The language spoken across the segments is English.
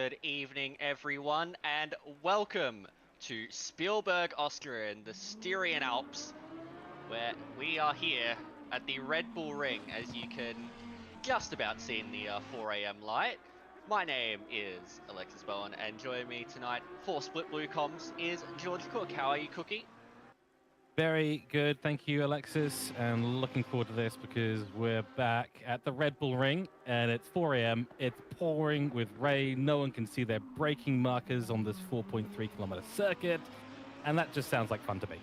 Good evening, everyone, and welcome to Spielberg, Austria, in the Styrian Alps, where we are here at the Red Bull Ring, as you can just about see in the 4 a.m. light. My name is Alexis Bowen, and joining me tonight for Split Blue Comms is George Cook. How are you, Cookie? Very good, thank you, Alexis, and looking forward to this because we're back at the Red Bull Ring and it's 4 a.m. It's pouring with rain. No one can see their braking markers on this 4.3-kilometer circuit, and that just sounds like fun to me.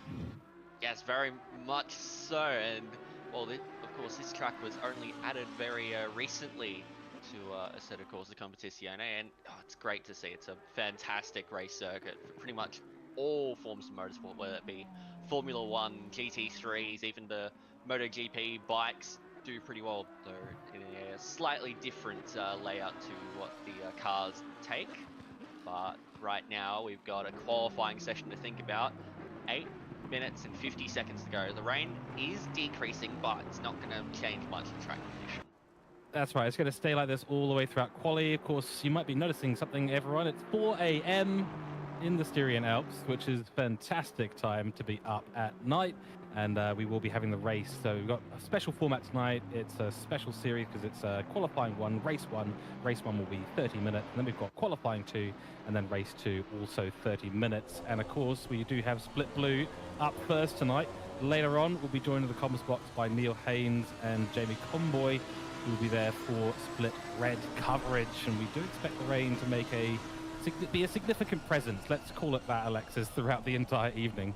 Yes, very much so, and well, of course, this track was only added very recently to a set of course the Competizione, and it's great to see. It's a fantastic race circuit for pretty much all forms of motorsport, whether it be Formula One, GT3s, even the MotoGP bikes do pretty well, though in a slightly different layout to what the cars take. But right now, we've got a qualifying session to think about. 8 minutes and 50 seconds to go. The rain is decreasing, but it's not going to change much the track condition. That's right, it's going to stay like this all the way throughout quali. Of course, you might be noticing something, everyone. It's 4 a.m. in the Styrian Alps, which is fantastic time to be up at night, and we will be having the race. So we've got a special format tonight. It's a special series because it's qualifying one, race one. Race one will be 30 minutes, and then we've got qualifying two, and then race two also 30 minutes. And of course, we do have Split Blue up first tonight. Later on, we'll be joined in the comms box by Neil Haynes and Jamie Comboy, who will be there for Split Red coverage, and we do expect the rain to be a significant presence, let's call it that, Alexis, throughout the entire evening.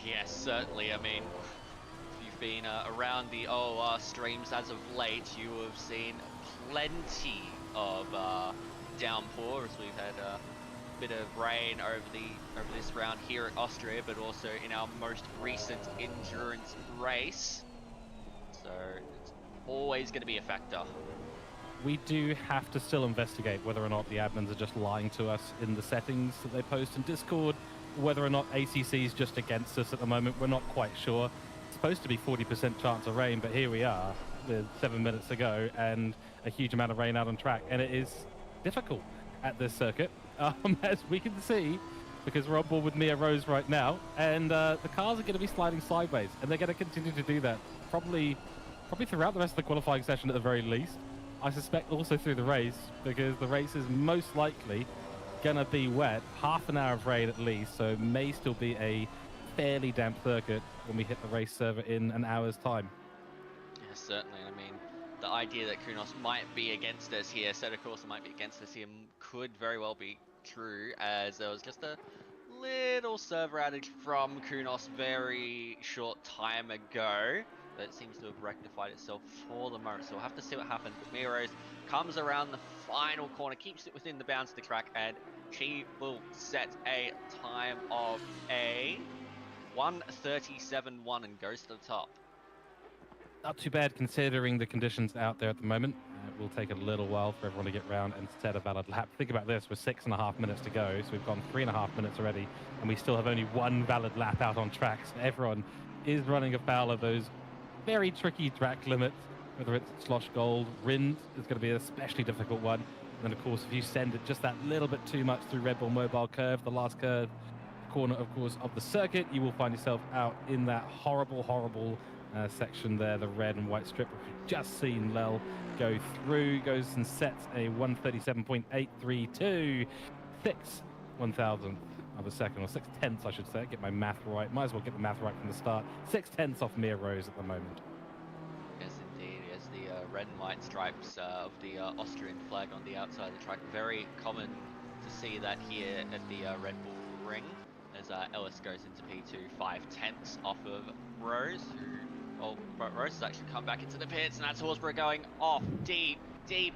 Yes, certainly. I mean, if you've been around the OOR streams as of late, you have seen plenty of downpour, as we've had a bit of rain over this round here at Austria, but also in our most recent endurance race. So it's always going to be a factor. We do have to still investigate whether or not the admins are just lying to us in the settings that they post in Discord, whether or not ACC is just against us at the moment. We're not quite sure. It's supposed to be 40% chance of rain, but here we are with 7 minutes to go and a huge amount of rain out on track, and it is difficult at this circuit, as we can see, because we're on board with Mia Rose right now, and the cars are going to be sliding sideways, and they're going to continue to do that probably throughout the rest of the qualifying session at the very least. I suspect also through the race, because the race is most likely going to be wet, half an hour of rain at least, so it may still be a fairly damp circuit when we hit the race server in an hour's time. Yeah, certainly. I mean, the idea that Kunos might be against us here, Seta Corsa might be against us here, could very well be true, as there was just a little server outage from Kunos very short time ago. But it seems to have rectified itself for the moment, so we'll have to see what happens. But Mia Rose comes around the final corner, keeps it within the bounds of the track, and she will set a time of a 1:37.1 and goes to the top. Not too bad considering the conditions out there at the moment. It will take a little while for everyone to get round and set a valid lap. Think about this, with 6.5 minutes to go, so we've gone 3.5 minutes already, and we still have only one valid lap out on track. So everyone is running afoul of those very tricky track limits, whether it's Slosh Gold, Rind is going to be an especially difficult one. And then, of course, if you send it just that little bit too much through Red Bull Mobile Curve, the last curve corner, of course, of the circuit, you will find yourself out in that horrible section there, the red and white strip, which we've just seen Lel go through, goes and sets a 1:37.832, 6/1000 of a second, or 6/10 I should say, get my math right. Might as well get the math right from the start. 6/10 off Mia Rose at the moment. Yes, indeed. Yes, the red and white stripes of the Austrian flag on the outside of the track. Very common to see that here at the Red Bull Ring, as Ellis goes into P2 5/10 off of Rose, Rose has actually come back into the pits, and that's Horsburgh going off deep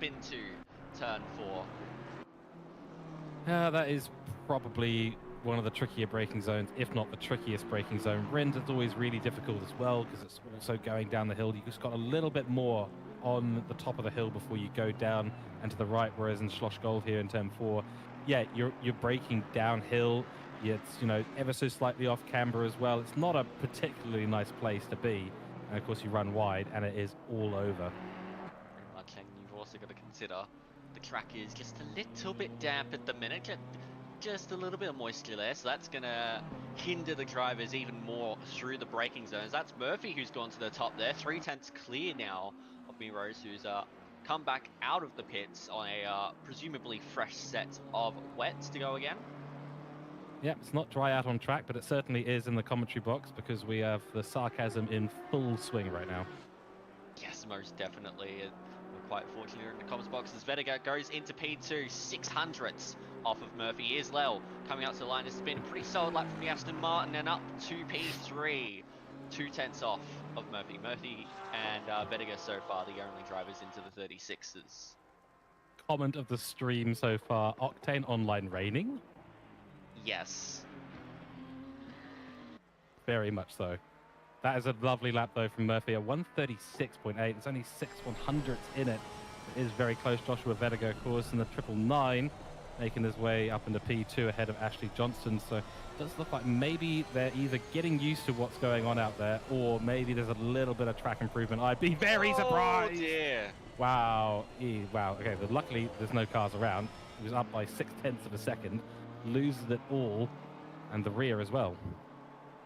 into turn 4. That is probably one of the trickier braking zones, if not the trickiest braking zone. Rind is always really difficult as well, because it's also going down the hill. You've just got a little bit more on the top of the hill before you go down and to the right, whereas in Schloss Gold here in turn 4, yeah, you're braking downhill. It's, ever so slightly off camber as well. It's not a particularly nice place to be. And of course you run wide and it is all over. Very much, and you've also got to consider the track is just a little bit damp at the minute. Just a little bit of moisture there, so that's going to hinder the drivers even more through the braking zones. That's Murphy who's gone to the top there. 3/10 clear now of Rose, who's come back out of the pits on a presumably fresh set of wets to go again. Yep, it's not dry out on track, but it certainly is in the commentary box because we have the sarcasm in full swing right now. Yes, most definitely. We're quite fortunate in the comments box as Vediga goes into P2, 600ths off of Murphy. Here's Lel coming out to the line. It's been a pretty solid lap from the Aston Martin and up to P3. 2/10 off of Murphy. Murphy and Vediga so far the only drivers into the 36s. Comment of the stream so far, Octane Online Raining? Yes. Very much so. That is a lovely lap, though, from Murphy. A 136.8. There's only 6/100ths in it. It is very close. Joshua Vediga, of course, in the 999, making his way up into P2 ahead of Ashley Johnston. So it does look like maybe they're either getting used to what's going on out there, or maybe there's a little bit of track improvement. I'd be very surprised. Oh, dear. Wow. Wow. Okay, but luckily there's no cars around. He was up by 0.6 of a second. Loses it all, and the rear as well.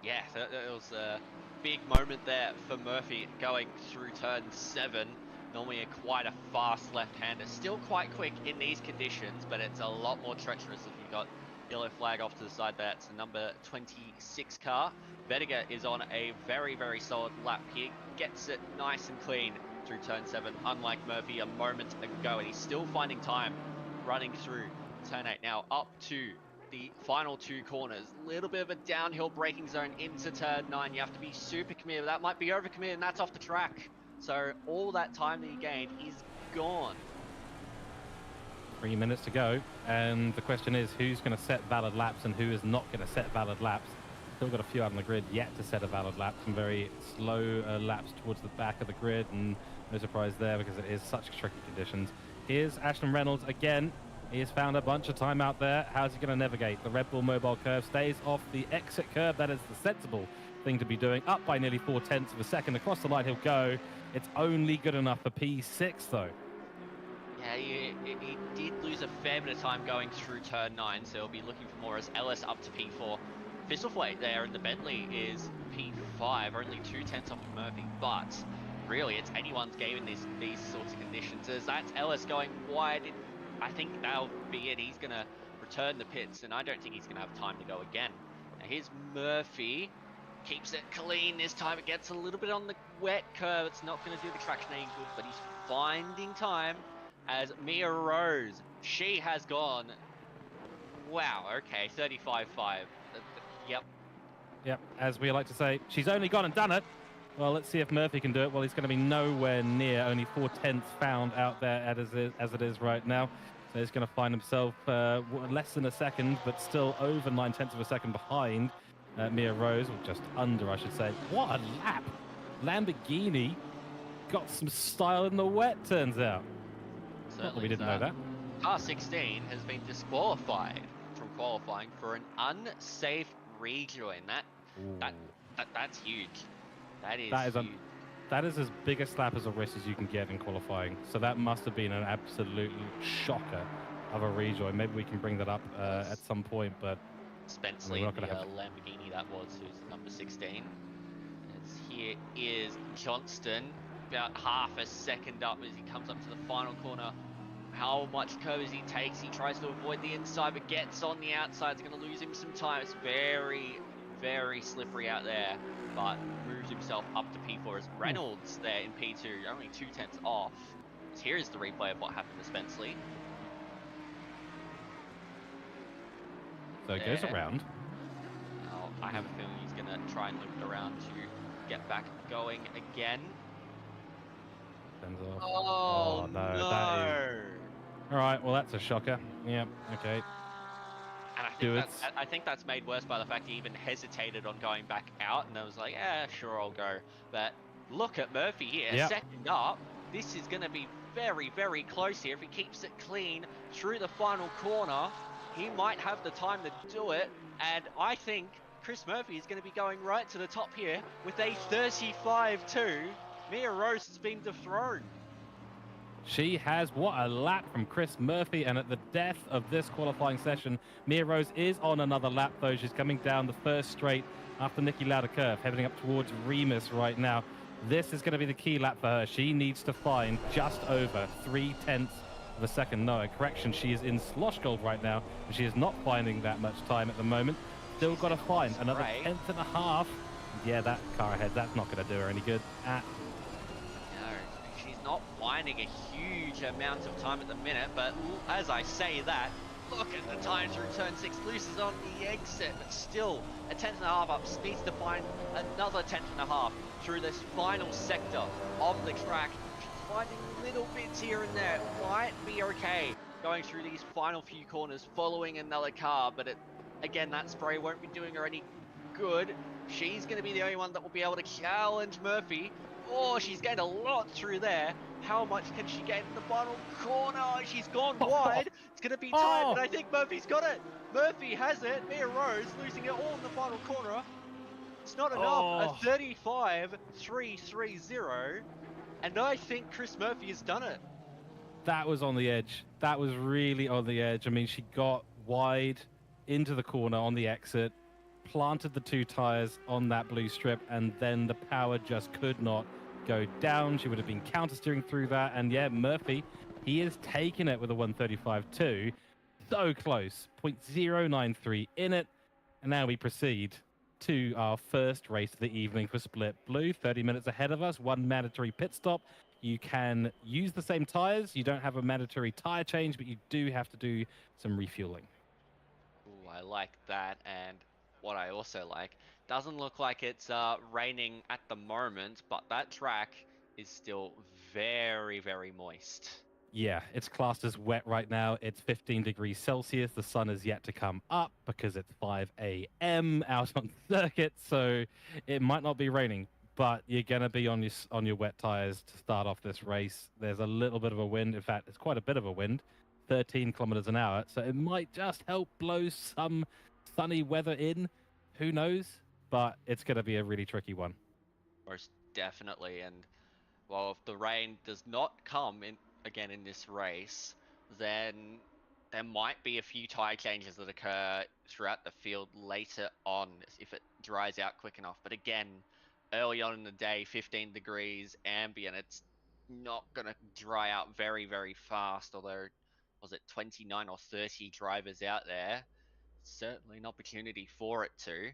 Yeah, it was a big moment there for Murphy going through turn 7. Normally quite a fast left-hander. Still quite quick in these conditions, but it's a lot more treacherous if you've got yellow flag off to the side there. It's the number 26 car. Vediga is on a very, very solid lap here. Gets it nice and clean through turn 7, unlike Murphy a moment ago, and he's still finding time running through turn 8. Now up to the final 2 corners. Little bit of a downhill braking zone into turn 9. You have to be super committed. That might be over committed, and that's off the track. So all that time that you gained is gone. 3 minutes to go, and the question is who's going to set valid laps and who is not going to set valid laps. Still got a few out on the grid yet to set a valid lap. Some very slow laps towards the back of the grid, and no surprise there because it is such tricky conditions. Here's Ashton Reynolds again. He has found a bunch of time out there. How's he going to navigate? The Red Bull Mobile curve stays off the exit curve. That is the sensible thing to be doing. Up by nearly 0.4 of a second. Across the line he'll go. It's only good enough for P6 though. Yeah, he did lose a fair bit of time going through turn 9, so he'll be looking for more as Ellis up to P4. Thistlethwaite there in the Bentley is P5, only 2/10 off of Murphy, but really it's anyone's game in these sorts of conditions. As that's Ellis going wide, I think that'll be it. He's going to return the pits, and I don't think he's going to have time to go again. Now here's Murphy. Keeps it clean this time. It gets a little bit on the wet curve. It's not going to do the traction any good, but he's finding time as Mia Rose. She has gone. Wow, okay, 35.5. Yep. Yep, as we like to say, she's only gone and done it. Well, let's see if Murphy can do it. Well, he's going to be nowhere near. Only 0.4 found out there as it is right now. So he's going to find himself less than a second, but still over 0.9 of a second behind Mia Rose, or just under, I should say. What a lap! Lamborghini got some style in the wet, turns out. Not that we didn't know that. Car 16 has been disqualified from qualifying for an unsafe rejoin. That's huge. That is huge. That is as big a slap as a wrist as you can get in qualifying. So that must have been an absolute shocker of a rejoin. Maybe we can bring that up at some point, but Spenceley, the Lamborghini that was, who's number 16. As here is Johnston, about half a second up as he comes up to the final corner. How much curves he takes, he tries to avoid the inside, but gets on the outside. It's going to lose him some time. It's very, very slippery out there, but moves himself up to P4 as Reynolds there in P2, only 2/10 off. So here is the replay of what happened to Spenceley. So it goes around. Now, I have a feeling he's going to try and loop it around to get back going again. Oh, no. That is... All right, well, that's a shocker. Yep, okay. And I think that's made worse by the fact he even hesitated on going back out, and I was like, yeah, sure, I'll go. But look at Murphy here, second up. This is going to be very, very close here. If he keeps it clean through the final corner, he might have the time to do it. And I think Chris Murphy is going to be going right to the top here with a 35.2. Mia Rose has been dethroned. She has. What a lap from Chris Murphy. And at the death of this qualifying session, Mia Rose is on another lap, though. She's coming down the first straight after Nikki Lauda curve, heading up towards Remus right now. This is going to be the key lap for her. She needs to find just over 3/10 of a second. No, a correction. She is in slosh gold right now, and she is not finding that much time at the moment. Still got to find another 10th and a half. Yeah, that car ahead, that's not going to do her any good at. No, she's not finding a huge amount of time at the minute, but as I say that, look at the time through turn 6. Luce is on the exit, but still a 10th and a half up. Needs to find another 10th and a half through this final sector of the track. She's finding little bits here and there. It might be okay going through these final few corners following another car, but again, that spray won't be doing her any good. She's going to be the only one that will be able to challenge Murphy. Oh, she's gained a lot through there. How much can she gain in the final corner? She's gone wide. It's going to be tight, and I think Murphy's got it. Murphy has it. Mia Rose losing it all in the final corner. It's not enough. A 35.330. And I think Chris Murphy has done it. That was on the edge. That was really on the edge. I mean, she got wide into the corner on the exit, planted the 2 tires on that blue strip, and then the power just could not go down. She would have been counter steering through that. And yeah, Murphy, he is taking it with a 135.2. So close. 0.093 in it. And now we proceed to our first race of the evening for Split Blue. 30 minutes ahead of us, 1 mandatory pit stop. You can use the same tires. You don't have a mandatory tire change, but you do have to do some refueling. Ooh, I like that. And what I also like, doesn't look like it's raining at the moment, but that track is still very, very moist. Yeah, it's classed as wet right now. It's 15 degrees Celsius. The sun is yet to come up because it's 5 a.m. out on circuit, so it might not be raining, but you're going to be on your wet tires to start off this race. There's a little bit of a wind. In fact, it's quite a bit of a wind, 13 kilometers an hour, so it might just help blow some sunny weather in. Who knows? But it's going to be a really tricky one. Most definitely. And well, if the rain does not come in again in this race, then there might be a few tire changes that occur throughout the field later on if it dries out quick enough. But again, early on in the day, 15 degrees ambient, it's not going to dry out very, very fast. Although, was it 29 or 30 drivers out there? Certainly an opportunity for it to.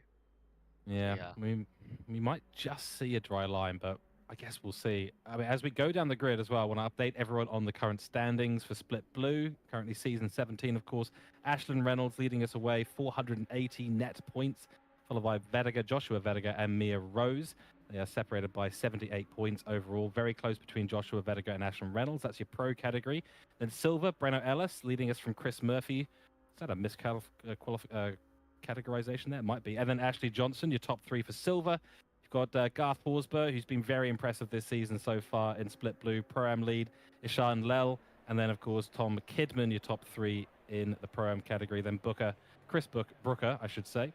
Yeah. I mean, we might just see a dry line, but I guess we'll see. I mean, as we go down the grid as well, I want to update everyone on the current standings for Split Blue. Currently season 17, of course. Ashlyn Reynolds leading us away, 480 net points, followed by Joshua Vedega, and Mia Rose. They are separated by 78 points overall. Very close between Joshua Vedega and Ashlyn Reynolds. That's your pro category. Then Breno Ellis leading us from Chris Murphy. Is that a categorization there? It might be. And then Ashley Johnson, your top 3 for silver. You've got Garth Horsburgh, who's been very impressive this season so far in Split Blue. Pro-Am lead, Ishan Lel. And then, of course, Tom Kidman, your top 3 in the Pro-Am category. Then Chris Brooker, I should say.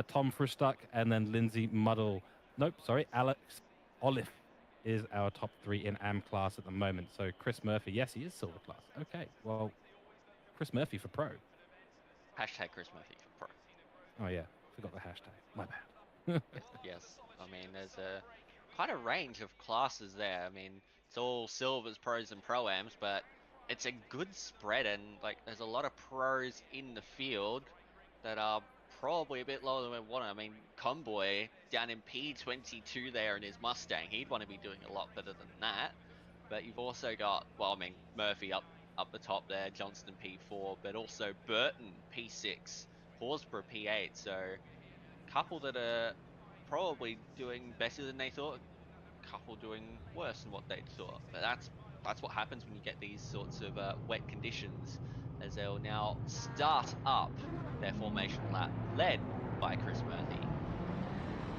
Tom Frustuck, and then Lindsay Muddle. Nope, sorry, Alex Olive is our top 3 in AM class at the moment. So Chris Murphy, yes, he is silver class. Okay, well, Chris Murphy for pro. Hashtag Chris Murphy for pro. Oh, yeah, forgot the hashtag. My bad. Yes, I mean, there's quite a range of classes there. I mean, it's all silvers, pros, and pro-ams, but it's a good spread, and like, there's a lot of pros in the field that are probably a bit lower than we want. I mean, Conboy down in P22 there in his Mustang, he'd want to be doing a lot better than that. But you've also got, well, I mean, Murphy up the top there, Johnston P4, but also Burton P6, Horsburgh P8. So a couple that are probably doing better than they thought, a couple doing worse than what they thought. But that's what happens when you get these sorts of wet conditions, as they'll now start up their formation lap, led by Chris Murphy.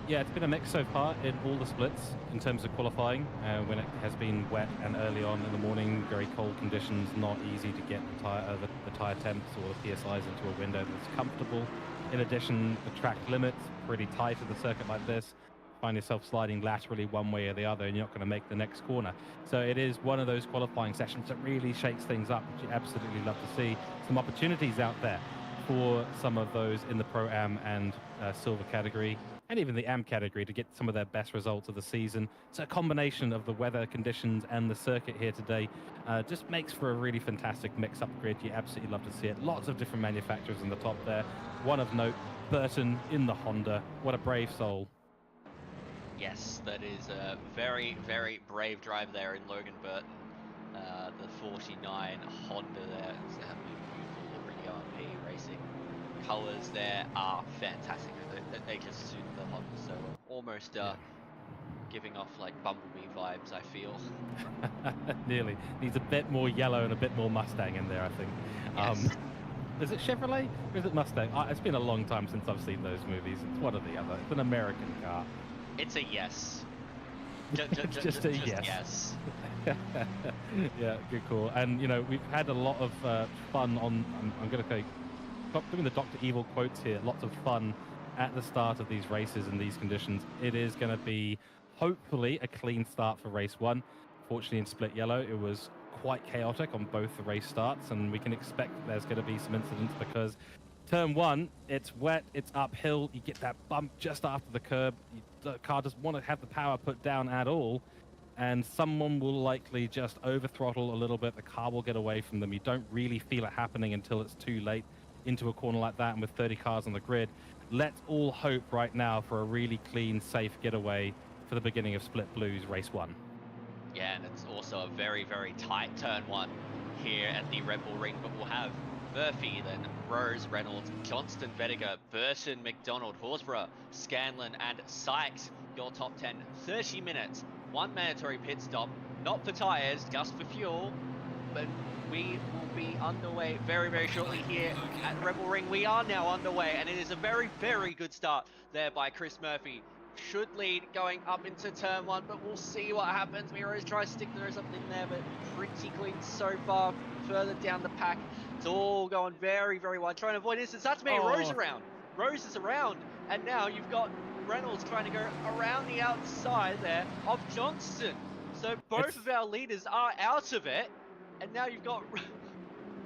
Yeah, it's been a mix so far in all the splits in terms of qualifying. When it has been wet and early on in the morning, very cold conditions, not easy to get the tire temps or the PSIs into a window that's comfortable. In addition, the track limits pretty tight at the circuit like this. find yourself sliding laterally one way or the other, and you're not going to make the next corner. So it is one of those qualifying sessions that really shakes things up, which you absolutely love to see. Some opportunities out there for some of those in the Pro-Am and Silver category, and even the AM category, to get some of their best results of the season. So a combination of the weather conditions and the circuit here today just makes for a really fantastic mix-up grid. You absolutely love to see it. Lots of different manufacturers in the top there. One of note, Burton in the Honda. What a brave soul. Yes, that is a very, very brave drive there in Logan Burton. The 49 Honda there. It's a beautiful livery RP racing. Colors there are fantastic. They just suit the Honda so well. Almost giving off like Bumblebee vibes, I feel. Nearly. Needs a bit more yellow and a bit more Mustang in there, I think. Yes. Is it Chevrolet or is it Mustang? It's been a long time since I've seen those movies. It's one or the other. It's an American car. It's a yes. Just a yes. Yeah, good call. And, you know, we've had a lot of fun on, I'm going to say, stop doing the Dr. Evil quotes here, lots of fun at the start of these races in these conditions. It is going to be, hopefully, a clean start for race one. Fortunately, in split yellow, it was quite chaotic on both the race starts, and we can expect there's going to be some incidents because turn one, it's wet, it's uphill, you get that bump just after the curb, the car doesn't want to have the power put down at all, and someone will likely just over throttle a little bit, the car will get away from them. You don't really feel it happening until it's too late into a corner like that, and with 30 cars on the grid, let's all hope right now for a really clean, safe getaway for the beginning of Split Blues race one. Yeah, and it's also a very, very tight turn one here at the Red Bull Ring, but we'll have Murphy, then Rose, Reynolds, Johnston, Vettiger, Burton, McDonald, Horsburgh, Scanlon, and Sykes. Your top 10, 30 minutes, one mandatory pit stop, not for tyres, just for fuel, but we will be underway very, very shortly here at Red Bull Ring. We are now underway, and it is a very, very good start there by Chris Murphy. Should lead going up into turn one, but we'll see what happens. Miro's tries to stick the nose up in there, but pretty clean so far. Further down the pack, it's all going very, very wide. Trying to avoid instance. That's me. Rose around. Rose is around, and now you've got Reynolds trying to go around the outside there of Johnston. So both of our leaders are out of it, and now you've got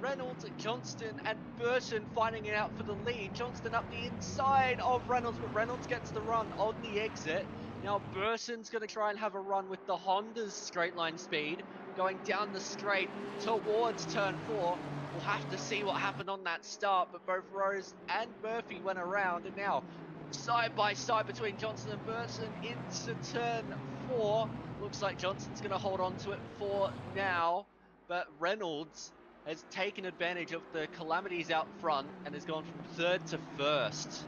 Reynolds, Johnston, and Burton fighting it out for the lead. Johnston up the inside of Reynolds, but Reynolds gets the run on the exit. Now Burton's going to try and have a run with the Honda's straight line speed, going down the straight towards turn 4. We'll have to see what happened on that start, but both Rose and Murphy went around, and now side by side between Johnston and Burton into turn 4. Looks like Johnston's going to hold on to it for now, but Reynolds has taken advantage of the calamities out front and has gone from third to first.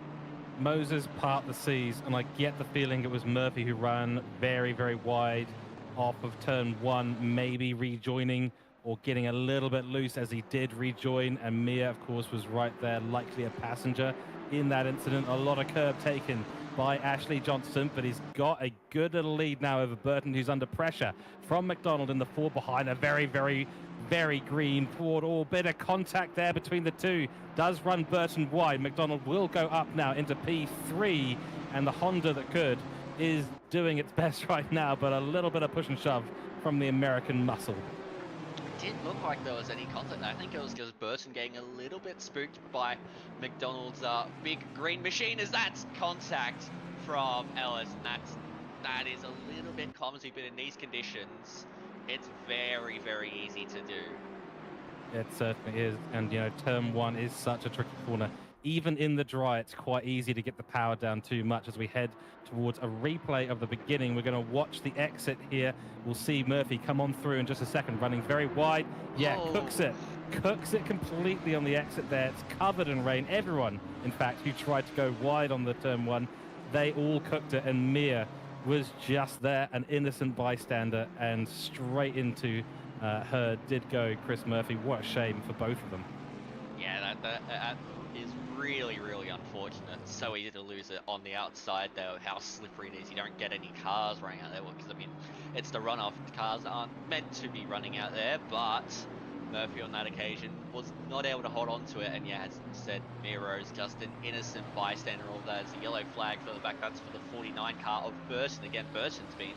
Moses part the seas, and I get the feeling it was Murphy who ran very, very wide off of turn 1, maybe rejoining or getting a little bit loose as he did rejoin, and Mia, of course, was right there, likely a passenger in that incident. A lot of curb taken by Ashley Johnston, but he's got a good little lead now over Burton, who's under pressure from McDonald in the 4 behind. A very, very, very green forward. All bit of contact there between the two. Does run Burton wide. McDonald will go up now into P3, and the Honda that could is doing its best right now, but a little bit of push and shove from the American muscle. It didn't look like there was any contact there. I think it was just Burton getting a little bit spooked by McDonald's big green machine, as that's contact from Ellis, and that is a little bit clumsy, but in these conditions, it's very, very easy to do. It certainly is, and you know, turn 1 is such a tricky corner. Even in the dry, it's quite easy to get the power down too much. As we head towards a replay of the beginning, we're going to watch the exit here. We'll see Murphy come on through in just a second, running very wide. Yeah, cooks it completely on the exit there. It's covered in rain. Everyone, in fact, who tried to go wide on the turn 1, they all cooked it, and Mia was just there, an innocent bystander, and straight into her did go Chris Murphy. What a shame for both of them. Yeah, that is really, really unfortunate. It's so easy to lose it on the outside there, how slippery it is. You don't get any cars running out there, because I mean, it's the runoff. Cars aren't meant to be running out there, but Murphy on that occasion was not able to hold on to it, and yeah, as said, Miro's just an innocent bystander. All there's a yellow flag for the back. That's for the 49 car of Burton. Again, Burton's been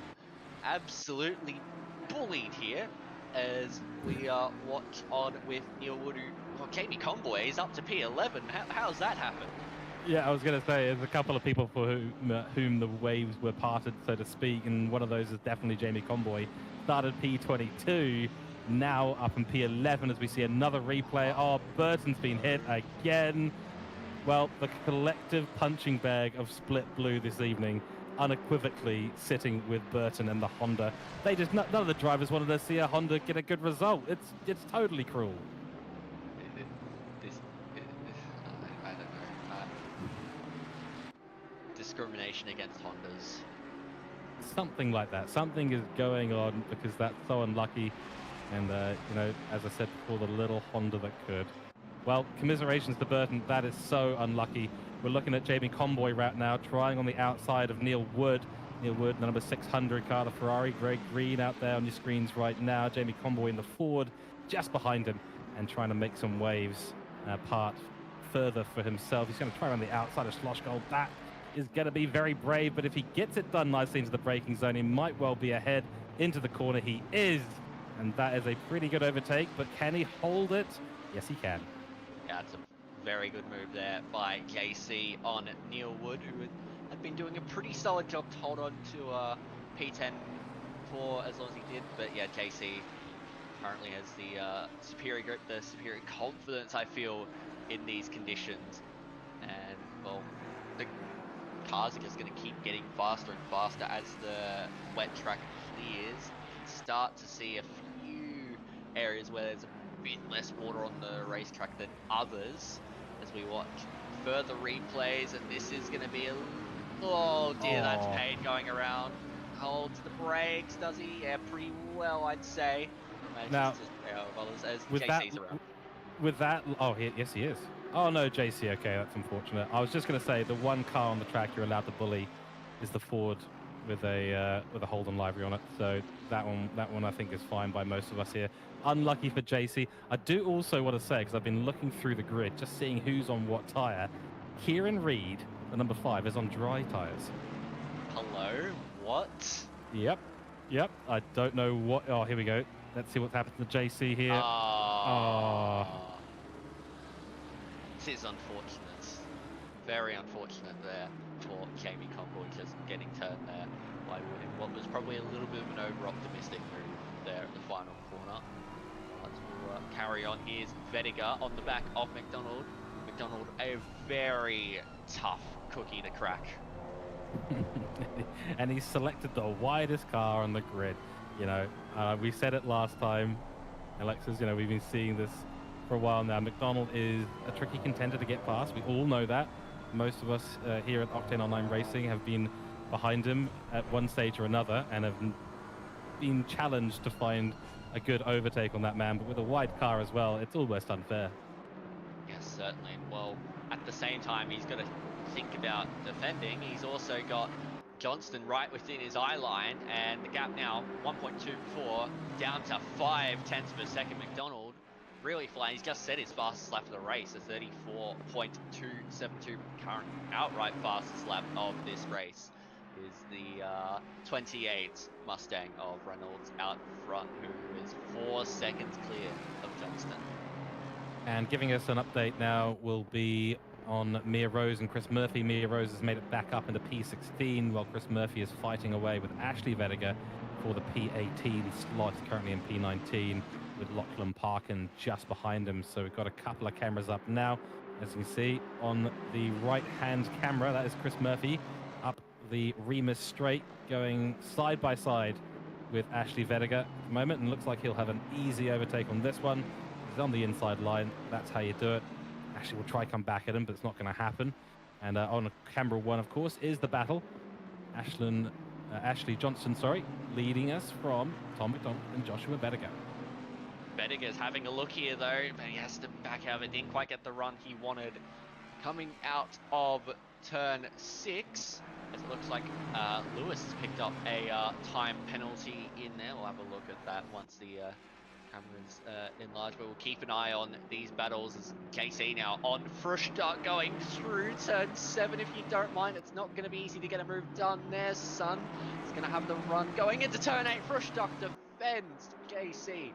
absolutely bullied here as we watch on with Neil Wood. Well, Jamie Conboy is up to P11. How's that happened? Yeah, I was going to say, there's a couple of people for whom the waves were parted, so to speak, and one of those is definitely Jamie Conboy. Started P22, now up in P11 as we see another replay. Oh, Burton's been hit again. Well, the collective punching bag of split blue this evening, unequivocally sitting with Burton and the Honda. None of the drivers wanted to see a Honda get a good result. It's totally cruel. I don't know. Discrimination against Hondas. Something like that. Something is going on because that's so unlucky. And, you know, as I said before, the little Honda that could. Well, commiserations to Burton. That is so unlucky. We're looking at Jamie Conboy right now, trying on the outside of Neil Wood. Neil Wood, the number 600 car, the Ferrari. Greg Green out there on your screens right now. Jamie Conboy in the Ford, just behind him, and trying to make some waves part further for himself. He's going to try on the outside of Schlossgold. That is going to be very brave, but if he gets it done nicely into the braking zone, he might well be ahead into the corner. He is, and that is a pretty good overtake, but can he hold it? Yes, he can. Yeah, it's a very good move there by JC on Neil Wood, who had been doing a pretty solid job to hold on to P10 for as long as he did. But yeah, JC currently has the superior grip, the superior confidence, I feel, in these conditions. And, well, the cars are just going to keep getting faster and faster as the wet track clears. You can start to see a few areas where there's a bit less water on the racetrack than others as we watch further replays, and this is going to be a... Oh dear, that's pain going around. Holds the brakes, does he? Yeah, pretty well, I'd say. Now, as with JC's around. Yes, he is. Oh no, JC. Okay, that's unfortunate. I was just going to say the one car on the track you're allowed to bully is the Ford with a Holden livery on it. So that one I think is fine by most of us here. Unlucky for JC. I do also want to say, because I've been looking through the grid, just seeing who's on what tyre. Kieran Reid, the number 5, is on dry tyres. Hello? What? Yep. I don't know what. Oh, here we go. Let's see what's happened to JC here. This is unfortunate. Very unfortunate there for Jamie Conboy, just getting turned there by Wood in what was probably a little bit of an over-optimistic move there at the final corner. Let's carry on. Here's Vediger on the back of McDonald. McDonald, a very tough cookie to crack. And he selected the widest car on the grid. You know, we said it last time, Alexis, you know, we've been seeing this for a while now. McDonald is a tricky contender to get past. We all know that. Most of us here at Octane Online Racing have been behind him at one stage or another and have been challenged to find a good overtake on that man. But with a wide car as well, it's almost unfair. Yes, certainly. Well, at the same time, he's got to think about defending. He's also got Johnston right within his eye line, and the gap now 1.24 down to 5/10 per second. McDonald really flying. He's just set his fastest lap of the race, a 34.272. Current outright fastest lap of this race is the 28 Mustang of Reynolds out front, who is 4 seconds clear of Johnston. And giving us an update now will be on Mia Rose and Chris Murphy. Mia Rose has made it back up into P16, while Chris Murphy is fighting away with Ashley Vediger for the P18 slot, currently in P19, with Lachlan Parkin just behind him. So we've got a couple of cameras up now. As you can see on the right-hand camera, that is Chris Murphy up the Remus Straight, going side by side with Ashley Vediger at the moment, and looks like he'll have an easy overtake on this one. He's on the inside line. That's how you do it. Ashley will try come back at him, but it's not going to happen. And on camera 1, of course, is the battle. Ashley Johnston, leading us from Tom McDonald and Joshua Vediger. Vediger's having a look here, though, but he has to back out of it. Didn't quite get the run he wanted. Coming out of turn 6, as it looks like Lewis has picked up a time penalty in there. We'll have a look at that once the cameras enlarged, but we'll keep an eye on these battles as KC now on Frushta going through turn 7. If you don't mind, it's not going to be easy to get a move done there. Sun is going to have the run going into turn 8. Frushta defends KC,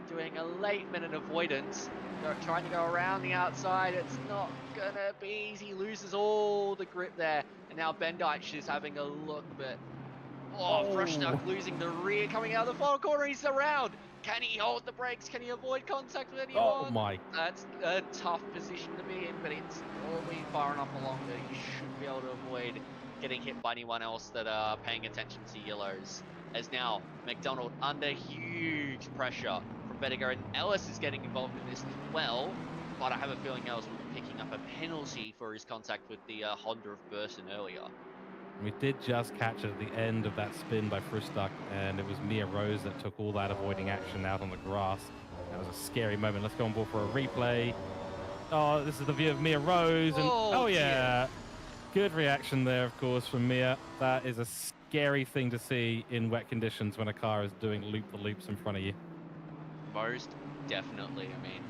doing a late minute avoidance. They're trying to go around the outside. It's not going to be easy. Loses all the grip there. And now Bendich is having a look, but Frushta losing the rear, coming out of the far corner. He's around. Can he hold the brakes? Can he avoid contact with anyone? Oh my. That's a tough position to be in, but it's probably far enough along that he should be able to avoid getting hit by anyone else that are paying attention to yellows. As now, McDonald under huge pressure from Bediger, and Ellis is getting involved in this as well, but I have a feeling Ellis will be picking up a penalty for his contact with the Honda of Burson earlier. We did just catch it at the end of that spin by Frustuck, and it was Mia Rose that took all that avoiding action out on the grass. That was a scary moment. Let's go on board for a replay. Oh, this is the view of Mia Rose, and oh yeah, good reaction there, of course, from Mia. That is a scary thing to see in wet conditions when a car is doing loop-the-loops in front of you. Most definitely. I mean,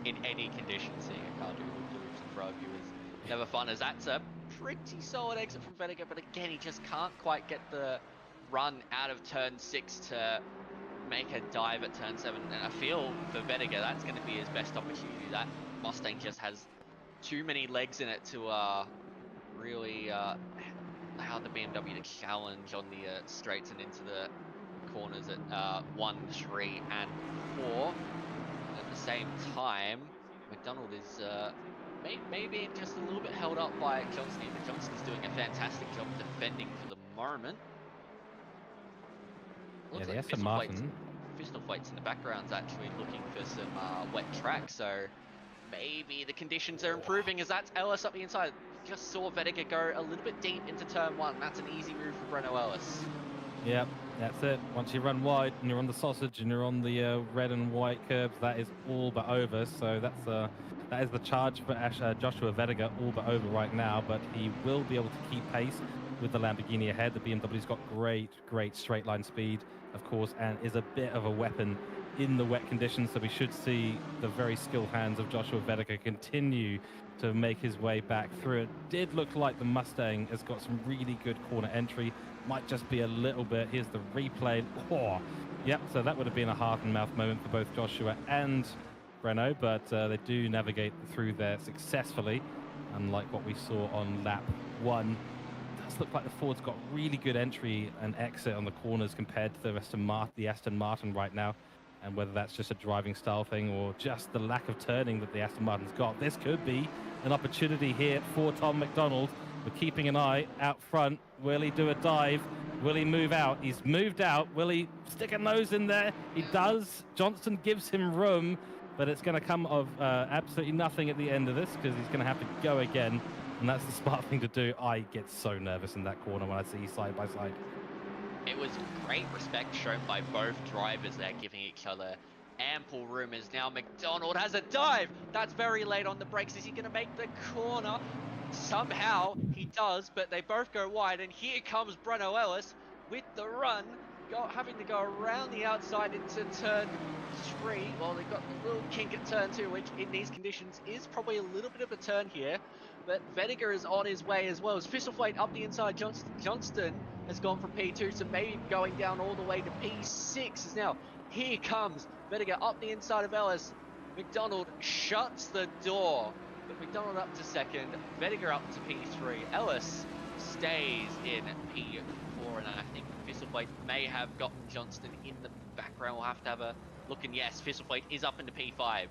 in any condition, seeing a car do loop-the-loops in front of you is never fun, as that's a pretty solid exit from Bediger, but again, he just can't quite get the run out of turn 6 to make a dive at turn 7. And I feel for Bediger, that's going to be his best opportunity. That Mustang just has too many legs in it to really allow the BMW to challenge on the straights and into the corners at 1, 3, and 4. And at the same time, McDonald is maybe just a little bit held up by Johnston, but Johnston's doing a fantastic job defending for the moment. Looks yeah, like the Aston Martin. Pistol Plate's in the background's actually looking for some wet track, so maybe the conditions are improving as that's Ellis up the inside. Just saw Vediger go a little bit deep into turn 1. That's an easy move for Breno Ellis. Yep, that's it. Once you run wide and you're on the sausage and you're on the red and white curbs, that is all but over. So that is the charge for Joshua Vediger, all but over right now. But he will be able to keep pace with the Lamborghini ahead. The BMW's got great straight line speed, of course, and is a bit of a weapon in the wet conditions. So we should see the very skilled hands of Joshua Vediger continue to make his way back through. It did look like the Mustang has got some really good corner entry. Might just be a little bit. Here's the replay. Oh, yep, so that would have been a heart and mouth moment for both Joshua and Breno, but they do navigate through there successfully, unlike what we saw on lap 1. It does look like the Ford's got really good entry and exit on the corners compared to the Aston Martin right now. And whether that's just a driving style thing or just the lack of turning that the Aston Martin's got, this could be an opportunity here for Tom McDonald. We're keeping an eye out front. Will he do a dive? Will he move out? He's moved out. Will he stick a nose in there? He does. Johnston gives him room, but it's going to come of absolutely nothing at the end of this because he's going to have to go again. And that's the smart thing to do. I get so nervous in that corner when I see side by side. It was great respect shown by both drivers there, giving each other ample room, as now McDonald has a dive. That's very late on the brakes. Is he going to make the corner? Somehow he does, but they both go wide, and here comes Breno Ellis with the run, having to go around the outside into turn 3. Well, they've got a little kink at turn 2, which in these conditions is probably a little bit of a turn here, but Vediger is on his way as well. As Fisselflate up the inside, Johnston has gone from P2 to maybe going down all the way to P6. As now here comes Vediger up the inside of Ellis. McDonald shuts the door, but McDonald up to second, Vediger up to P3. Ellis stays in P4, and I think Fisselflate may have gotten Johnston in the background. We'll have to have a look, and yes, Fisselflate is up into P5.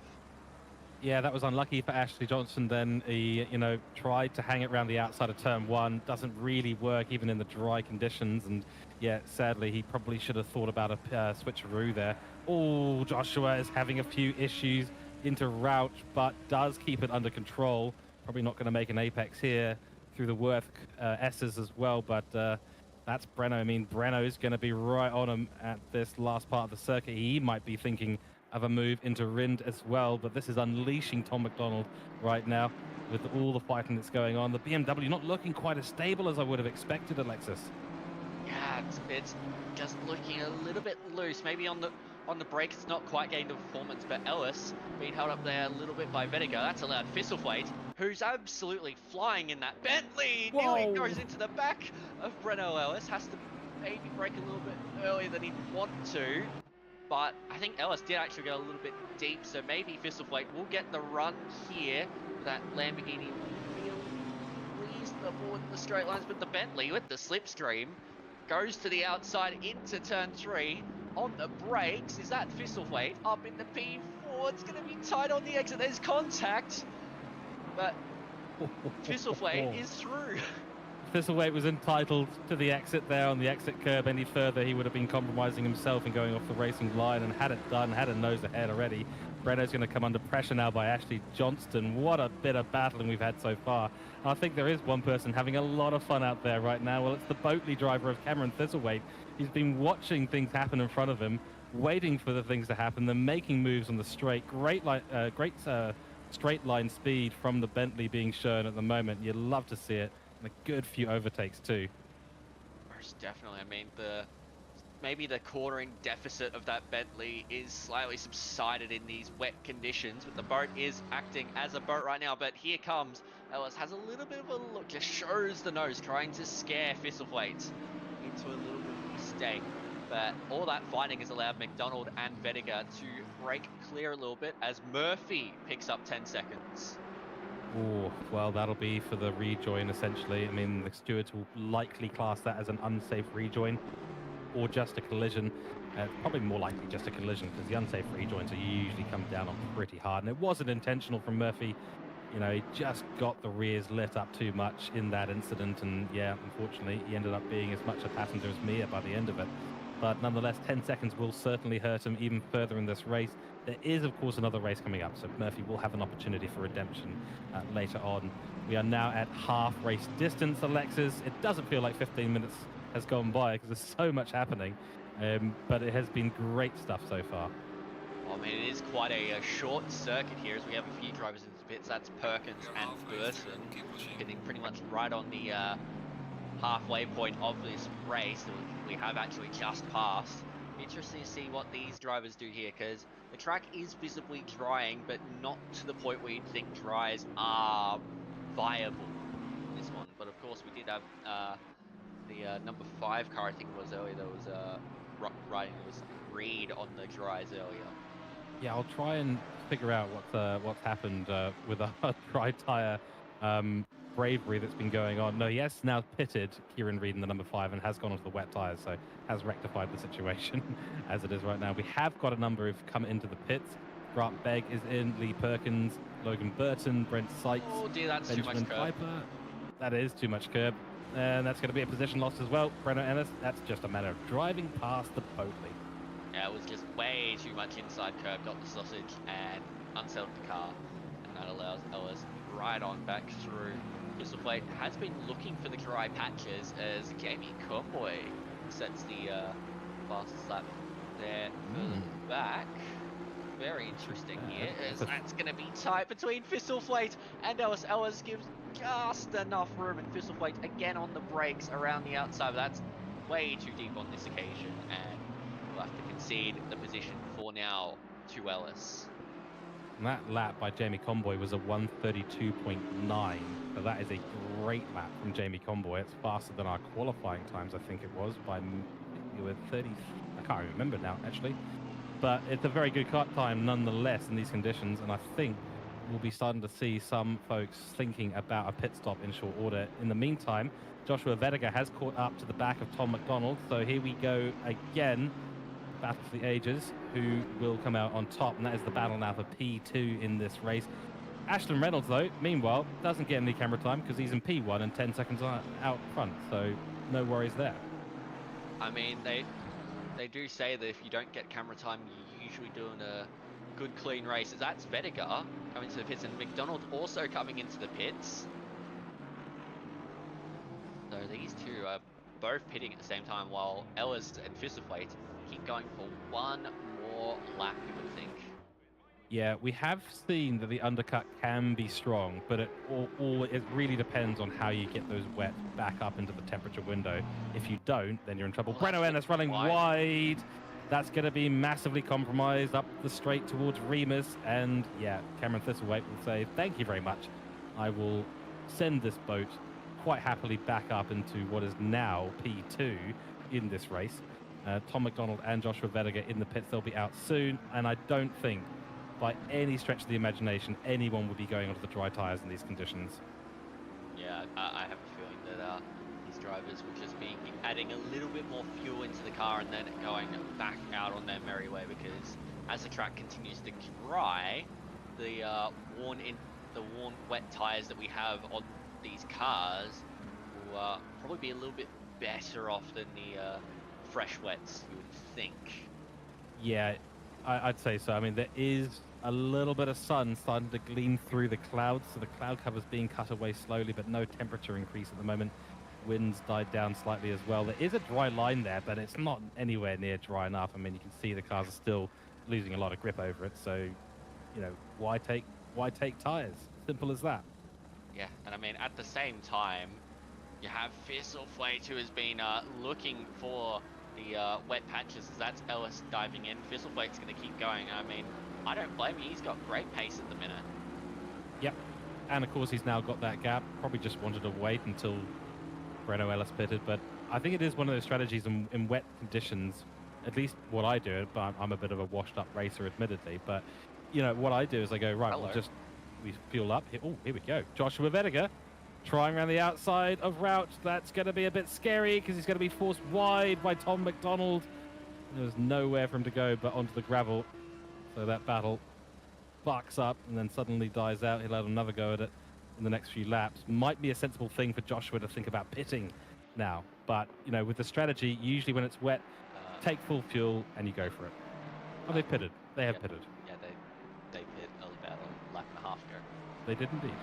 Yeah, that was unlucky for Ashley Johnson then. He, tried to hang it around the outside of turn 1. Doesn't really work even in the dry conditions. And yeah, sadly, he probably should have thought about a switcheroo there. Oh, Joshua is having a few issues into route, but does keep it under control. Probably not going to make an apex here through the Worth S's as well, but that's Breno. I mean, Breno's going to be right on him at this last part of the circuit. He might be thinking of a move into Rind as well, but this is unleashing Tom McDonald right now with all the fighting that's going on. The BMW not looking quite as stable as I would have expected, Alexis. Yeah, it's just looking a little bit loose. Maybe on the on the brakes, it's not quite getting the performance, but Ellis being held up there a little bit by Vediger. That's allowed Fisselflate, who's absolutely flying in that Bentley. Nearly Whoa. goes into the back of Breno Ellis. Has to maybe brake a little bit earlier than he'd want to. But I think Ellis did actually go a little bit deep, so maybe Fisselflate will get the run here. That Lamborghini will feel reasonable in the straight lines, but the Bentley with the slipstream goes to the outside into turn 3 on the brakes. Is that Fisselflate up in the P4? It's going to be tight on the exit. There's contact, but Fisselflate is through. Fisselflate was entitled to the exit there on the exit curb. Any further, he would have been compromising himself and going off the racing line, and had it done, had a nose ahead already. Breno's going to come under pressure now by Ashley Johnston. What a bit of battling we've had so far. I think there is one person having a lot of fun out there right now. Well, it's the Boatley driver of Cameron Thistlewaite. He's been watching things happen in front of him, waiting for the things to happen, then making moves on the straight. Great straight line speed from the Bentley being shown at the moment. You'd love to see it. And a good few overtakes too. Most definitely. I mean, maybe the cornering deficit of that Bentley is slightly subsided in these wet conditions, but the boat is acting as a boat right now. But here comes Ellis, has a little bit of a look, just shows the nose, trying to scare Fisselflate into a little bit of a mistake. But all that fighting has allowed McDonald and Vediger to break clear a little bit as Murphy picks up 10 seconds. Oh, well, that'll be for the rejoin, essentially. I mean, the stewards will likely class that as an unsafe rejoin or just a collision. Probably more likely just a collision, because the unsafe rejoins are usually come down on pretty hard. And it wasn't intentional from Murphy. You know, he just got the rears lit up too much in that incident. And yeah, unfortunately, he ended up being as much a passenger as Mia by the end of it. But nonetheless, 10 seconds will certainly hurt him even further in this race. There is, of course, another race coming up, so Murphy will have an opportunity for redemption later on. We are now at half race distance, Alexis. It doesn't feel like 15 minutes has gone by because there's so much happening, but it has been great stuff so far. I mean, it is quite a short circuit here as we have a few drivers in the pits. That's Perkins and Burson getting pretty much right on the halfway point of this race that we have actually just passed. Interesting to see what these drivers do here, because the track is visibly drying, but not to the point where you'd think dries are viable in this one. But of course, we did have the number 5 car, I think it was earlier, that was riding, it was Reed on the dries earlier. Yeah, I'll try and figure out what's happened with our dry tyre bravery that's been going on. No, he has now pitted Kieran Reid in the number 5 and has gone onto the wet tyres, so has rectified the situation as it is right now. We have got a number who've come into the pits. Grant Begg is in, Lee Perkins, Logan Burton, Brent Sykes, oh dear, that's Benjamin too much curb. Piper. That is too much curb, and that's going to be a position loss as well. Breno Ennis, that's just a matter of driving past the Boatley. Yeah, it was just way too much inside curb, got the sausage and unsettled the car, and that allows Ellis right on back through. Fisselflate has been looking for the dry patches as Jamie Conboy sets the fastest lap there back. Very interesting here, as that's going to be tight between Fisselflate and Ellis. Ellis gives just enough room, and Fisselflate again on the brakes around the outside. That's way too deep on this occasion, and we'll have to concede the position for now to Ellis. And that lap by Jamie Conboy was a 1:32.9. So that is a great lap from Jamie Conboy. It's faster than our qualifying times, I think it was, by 30. I can't remember now, actually. But it's a very good cut time nonetheless in these conditions. And I think we'll be starting to see some folks thinking about a pit stop in short order. In the meantime, Joshua Vediger has caught up to the back of Tom McDonald. So here we go again. Battle for the ages, who will come out on top, and that is the battle now for P2 in this race. Ashton Reynolds, though, meanwhile, doesn't get any camera time because he's in P1 and 10 seconds out front, so no worries there. I mean, they do say that if you don't get camera time, you're usually doing a good, clean race. That's Vediger coming to the pits, and McDonald also coming into the pits. So these two are both pitting at the same time, while Ellis and Fisselflate keep going for one more lap, you would think. Yeah, we have seen that the undercut can be strong, but it really depends on how you get those wet back up into the temperature window. If you don't, then you're in trouble. Breno Ennis running wide. That's going to be massively compromised up the straight towards Remus. And yeah, Cameron Thistlewaite will say, thank you very much. I will send this boat quite happily back up into what is now P2 in this race. Tom McDonald and Joshua Vediger in the pits. They'll be out soon. And I don't think by any stretch of the imagination anyone would be going onto the dry tyres in these conditions. Yeah, I have a feeling that these drivers will just be adding a little bit more fuel into the car and then going back out on their merry way, because as the track continues to dry, the worn wet tyres that we have on these cars will probably be a little bit better off than the fresh wets, you would think. Yeah, I'd say so. I mean, there is a little bit of sun starting to gleam through the clouds, so the cloud cover's being cut away slowly, but no temperature increase at the moment. Winds died down slightly as well. There is a dry line there, but it's not anywhere near dry enough. I mean, you can see the cars are still losing a lot of grip over it, so, you know, why take tyres? Simple as that. Yeah, and I mean, at the same time, you have Thistleflate, who has been looking for the wet patches, as that's Ellis diving in. Thistleflate's going to keep going. I mean, I don't blame him. He's got great pace at the minute. Yep. And, of course, he's now got that gap. Probably just wanted to wait until Breno Ellis pitted. But I think it is one of those strategies in wet conditions, at least what I do. But I'm a bit of a washed-up racer, admittedly. But, you know, what I do is I go, right, we fuel up. Oh, here we go. Joshua Vediger trying around the outside of route. That's going to be a bit scary because he's going to be forced wide by Tom McDonald. There's nowhere for him to go but onto the gravel. So that battle bucks up and then suddenly dies out. He'll have another go at it in the next few laps. Might be a sensible thing for Joshua to think about pitting now. But, you know, with the strategy, usually when it's wet, take full fuel and you go for it. Oh, they've pitted. They have pitted. Yeah, they pit about a lap and a half ago. They did indeed.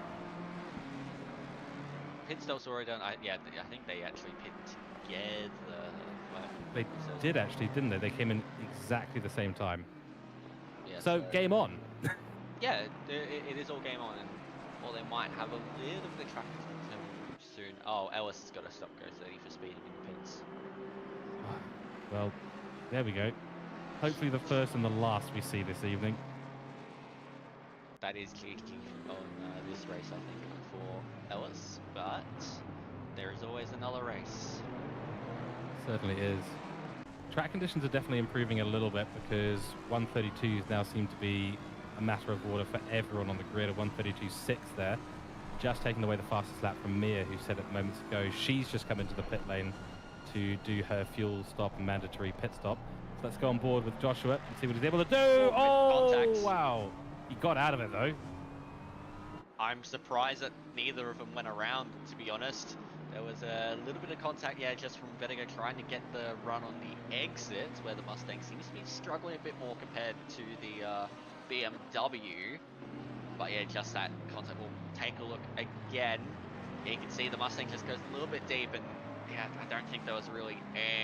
Pit stops already done. I think they actually pit together. They did actually, didn't they? They came in exactly the same time. Yeah, so game on. Yeah, it is all game on, and well, they might have a little bit of traffic soon. Oh, Ellis has got to stop go 30 for speeding in the pits. Well, there we go. Hopefully the first and the last we see this evening. That is cheeky on this race, I think, for Ellis, but there is always another race. Certainly is. Track conditions are definitely improving a little bit because 132s now seem to be a matter of order for everyone on the grid. A 132.6 there, just taking away the fastest lap from Mia, who said it moments ago she's just come into the pit lane to do her fuel stop and mandatory pit stop. So let's go on board with Joshua and see what he's able to do. Oh, wow. He got out of it, though. I'm surprised that neither of them went around, to be honest. There was a little bit of contact, yeah, just from Vediger trying to get the run on the exit, where the Mustang seems to be struggling a bit more compared to the BMW. But yeah, just that contact. We'll take a look again. Yeah, you can see the Mustang just goes a little bit deep, and yeah, I don't think there was really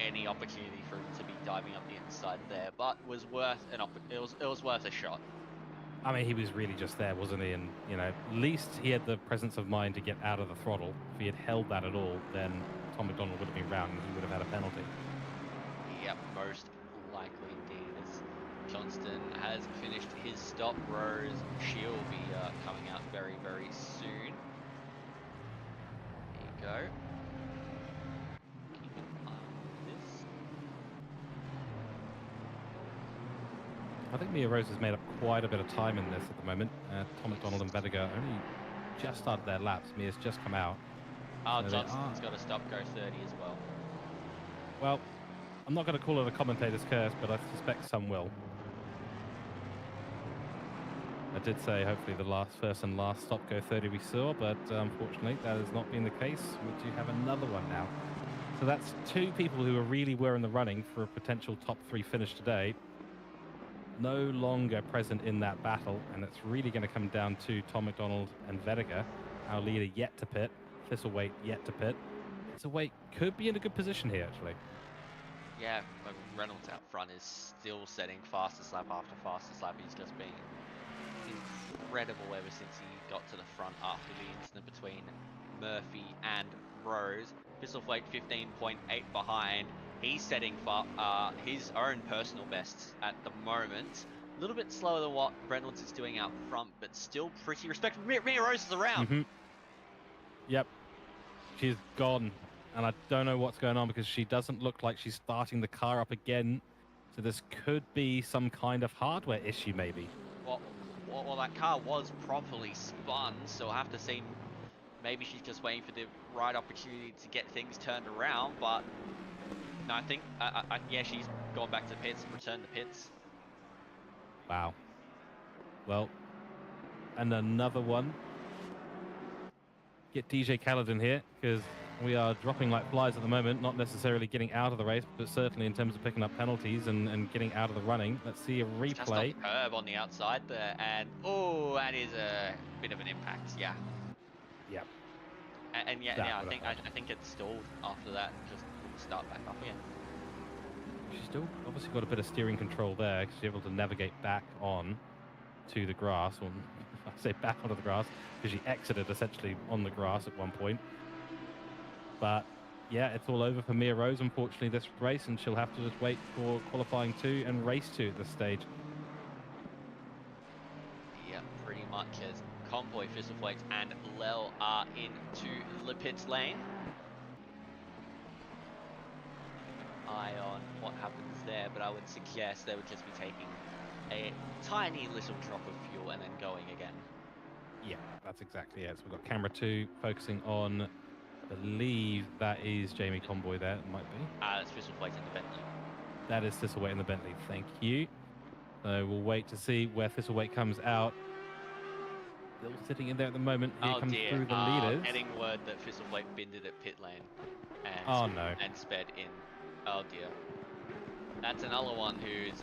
any opportunity for him to be diving up the inside there, but was worth it was worth a shot. I mean, he was really just there, wasn't he? And, you know, at least he had the presence of mind to get out of the throttle. If he had held that at all, then Tom McDonald would have been round and he would have had a penalty. Yep, most likely indeed. As Johnston has finished his stop. Rose, she'll be coming out very, very soon. There you go. Keep an eye on this. I think Mia Rose has made up quite a bit of time in this at the moment. Tom McDonald and Vediger only just started their laps. Mia's just come out. Oh, so Johnston's got to stop go 30 as well. Well, I'm not going to call it a commentator's curse, but I suspect some will. I did say hopefully the first and last stop go 30 we saw, but unfortunately that has not been the case. We do have another one now. So that's two people who really were in the running for a potential top 3 finish today. No longer present in that battle, and it's really going to come down to Tom McDonald and Vediger. Our leader yet to pit, Thistlewaite yet to pit. Thistlewaite could be in a good position here, actually. Yeah, but Reynolds out front is still setting fastest lap after fastest lap. He's just been incredible ever since he got to the front after the incident between Murphy and Rose. Thistleflate 15.8 behind. He's setting for his own personal bests at the moment. A little bit slower than what Reynolds is doing out front, but still pretty respectable. Mia Rose is around. Yep, she's gone, and I don't know what's going on because she doesn't look like she's starting the car up again. So this could be some kind of hardware issue, maybe. Well, that car was properly spun, so we'll have to see. Maybe she's just waiting for the right opportunity to get things turned around, but no, I think, yeah, she's gone back to the pits, returned the pits. Wow. Well, and another one. Get DJ Khaled in here, because we are dropping like flies at the moment, not necessarily getting out of the race, but certainly in terms of picking up penalties and getting out of the running. Let's see a replay. Just on the curb on the outside there, and oh, that is a bit of an impact, yeah. Yep. And yeah, I think it's stalled after that and just couldn't start back up again. She's still obviously got a bit of steering control there because she's able to navigate back on to the grass, or I say back onto the grass because she exited essentially on the grass at one point. But yeah, it's all over for Mia Rose, unfortunately, this race, and she'll have to just wait for qualifying 2 and race 2 at this stage. Yeah, pretty much, as Convoy, Fizzleflakes, and Lel are into the pits lane. Eye on what happens there, but I would suggest they would just be taking a tiny little drop of fuel and then going again. Yeah, that's exactly it. So we've got camera 2 focusing on, I believe that is Jamie Convoy there, it might be. That's Fizzleflakes in the Bentley. That is Thistlewaite in the Bentley, thank you. So we'll wait to see where Thistlewaite comes out. Still sitting in there at the moment. Here comes through the leaders. Getting word that Fizzleflake binned it at pit lane and sped in. Oh dear. That's another one who's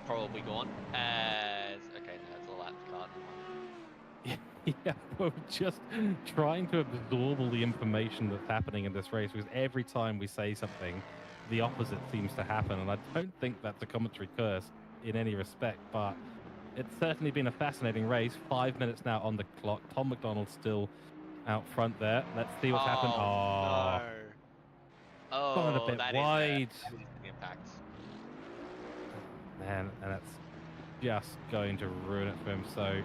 probably gone. Okay, no, it's a lap card. Yeah, we're just trying to absorb all the information that's happening in this race, because every time we say something, the opposite seems to happen, and I don't think that's a commentary curse in any respect, but it's certainly been a fascinating race. 5 minutes now on the clock. Tom McDonald still out front there. Let's see what's happened. Oh, no. Gone a bit wide. That is the impact. Man, and that's just going to ruin it for him. So,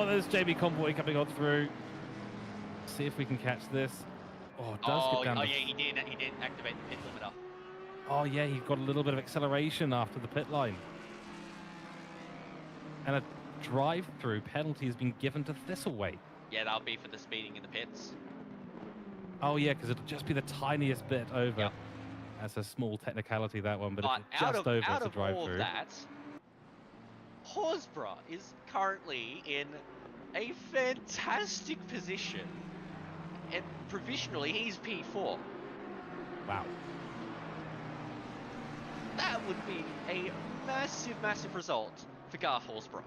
there's Jamie Convoy coming on through. See if we can catch this. Oh, it does get down. Oh, yeah, he didn't activate the pit limiter. Oh, yeah, he got a little bit of acceleration after the pit line. And a drive-through penalty has been given to Thistlewaite. Yeah, that'll be for the speeding in the pits. Oh, yeah, because it'll just be the tiniest bit over. Yep. That's a small technicality, that one, but if it's just over, it's a drive-through. All of that, Horsburgh is currently in a fantastic position. And provisionally, he's P4. Wow. That would be a massive, massive result for Garth Horsburgh.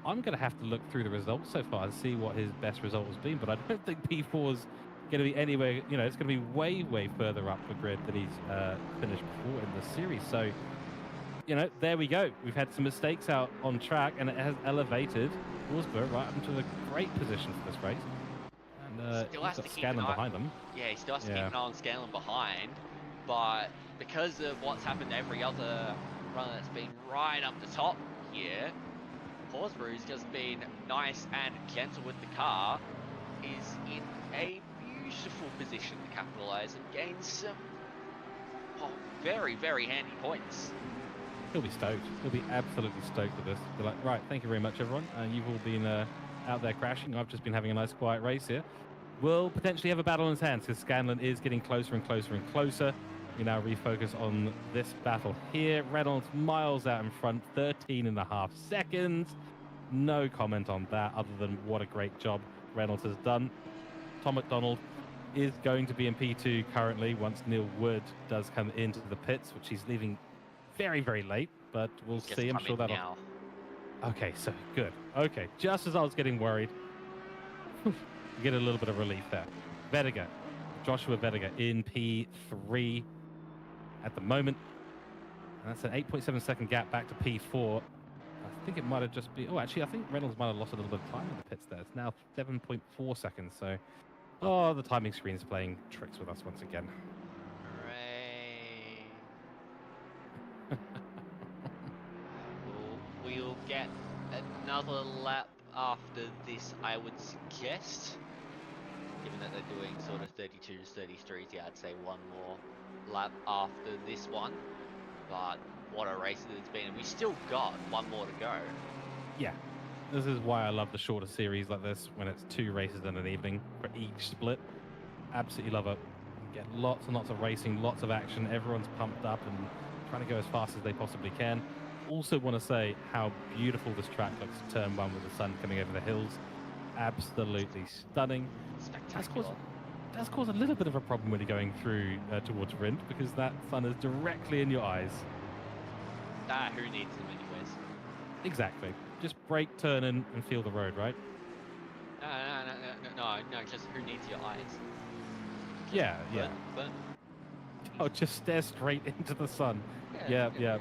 I'm going to have to look through the results so far and see what his best result has been, but I don't think P4 is going to be anywhere, you know, it's going to be way, way further up the grid than he's finished before in the series. So, you know, there we go. We've had some mistakes out on track, and it has elevated Horsburgh right up into a great position for this race. And still has to keep Scanlon behind them. Yeah, he still has to keep an eye on Scanlon behind, but because of what's happened to every other runner that's been right up the top here, Horsburgh's just been nice and gentle with the car, is in a beautiful position to capitalize and gain some very, very handy points. He'll be stoked. He'll be absolutely stoked with this. Be like, right, thank you very much, everyone. You've all been out there crashing. I've just been having a nice, quiet race here. We'll potentially have a battle in his hands because Scanlon is getting closer and closer and closer. We now refocus on this battle here. Reynolds miles out in front, 13.5 seconds. No comment on that other than what a great job Reynolds has done. Tom McDonald is going to be in P2 currently once Neil Wood does come into the pits, which he's leaving very, very late, but we'll see. I'm sure that'll... Okay, so good. Okay, just as I was getting worried, you get a little bit of relief there. Vediger, Joshua Vediger in P3 at the moment. And that's an 8.7 second gap back to P4. I think it might have just been... Oh, actually, I think Reynolds might have lost a little bit of time in the pits there. It's now 7.4 seconds, so Oh, the timing screen's playing tricks with us once again. Hooray. We'll get another lap after this, I would suggest. Given that they're doing sort of 32s, 33s, yeah, I'd say one more lap after this one. But what a race it has been. And we still got one more to go. Yeah, this is why I love the shorter series like this, when it's 2 races in an evening for each split. Absolutely love it. You get lots and lots of racing, lots of action. Everyone's pumped up and trying to go as fast as they possibly can. Also want to say how beautiful this track looks, turn 1 with the sun coming over the hills. Absolutely stunning. Spectacular. Does cause a little bit of a problem when you're going through towards Rindt, because that sun is directly in your eyes. Who needs them anyways? Exactly. Just brake, turn in, and feel the road, right? No, just who needs your eyes? Just Yeah. Burn. Oh, just stare straight into the sun. Yeah.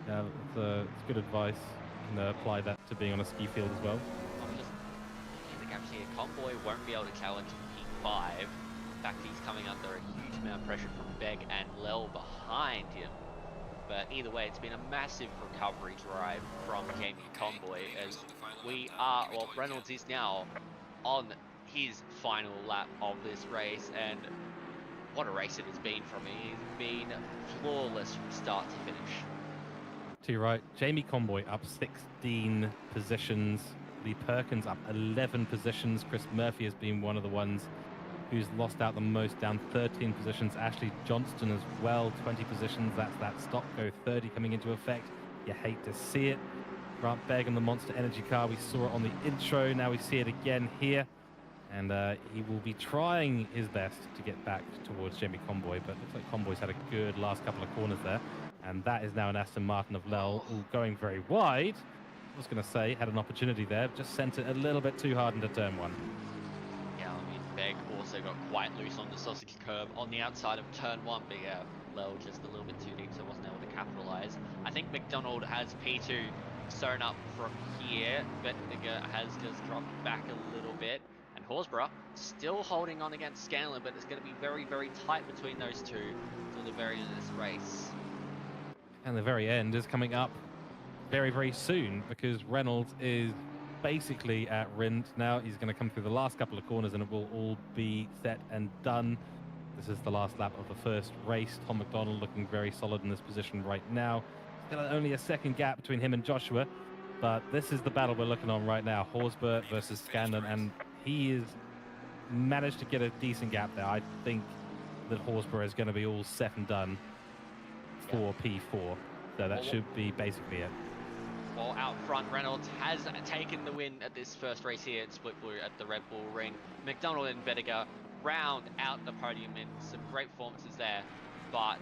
It's good advice. You can apply that to being on a ski field as well. I'm just looking at the gaps here. Convoy won't be able to challenge P5. In fact, he's coming under a huge amount of pressure from Beg and Lel behind him. But either way, it's been a massive recovery drive from Jamie Convoy, as Reynolds is now on his final lap of this race, and what a race it has been from him. He's been flawless from start to finish. To your right, Jamie Convoy up 16 positions. Lee Perkins up 11 positions. Chris Murphy has been one of the ones who's lost out the most, down 13 positions. Ashley Johnston as well, 20 positions. That's that stop go 30 coming into effect. You hate to see it. Grant Begg and the Monster Energy car, we saw it on the intro. Now we see it again here. And he will be trying his best to get back towards Jamie Convoy, but looks like Convoy's had a good last couple of corners there. And that is now an Aston Martin of Lel, all going very wide. I was going to say, had an opportunity there, just sent it a little bit too hard into turn 1. Yeah, I mean, Beg also got quite loose on the sausage curb on the outside of turn 1, but yeah, Lel just a little bit too deep, so wasn't able to capitalise. I think McDonald has P2 sewn up from here. Bettinger has just dropped back a little bit. And Horsburgh still holding on against Scanlon, but it's going to be very, very tight between those two till the very end of this race. And the very end is coming up very, very soon, because Reynolds is basically at Rindt now. He's going to come through the last couple of corners and it will all be set and done. This is the last lap of the first race. Tom McDonald looking very solid in this position right now. Still only a second gap between him and Joshua, but this is the battle we're looking on right now. Horsburgh versus Scanlon, and he has managed to get a decent gap there. I think that Horsburgh is going to be all set and done for P4. So that should be basically it. Well, out front, Reynolds has taken the win at this first race here at Split Blue at the Red Bull Ring. McDonald and Bettinger round out the podium in some great performances there, but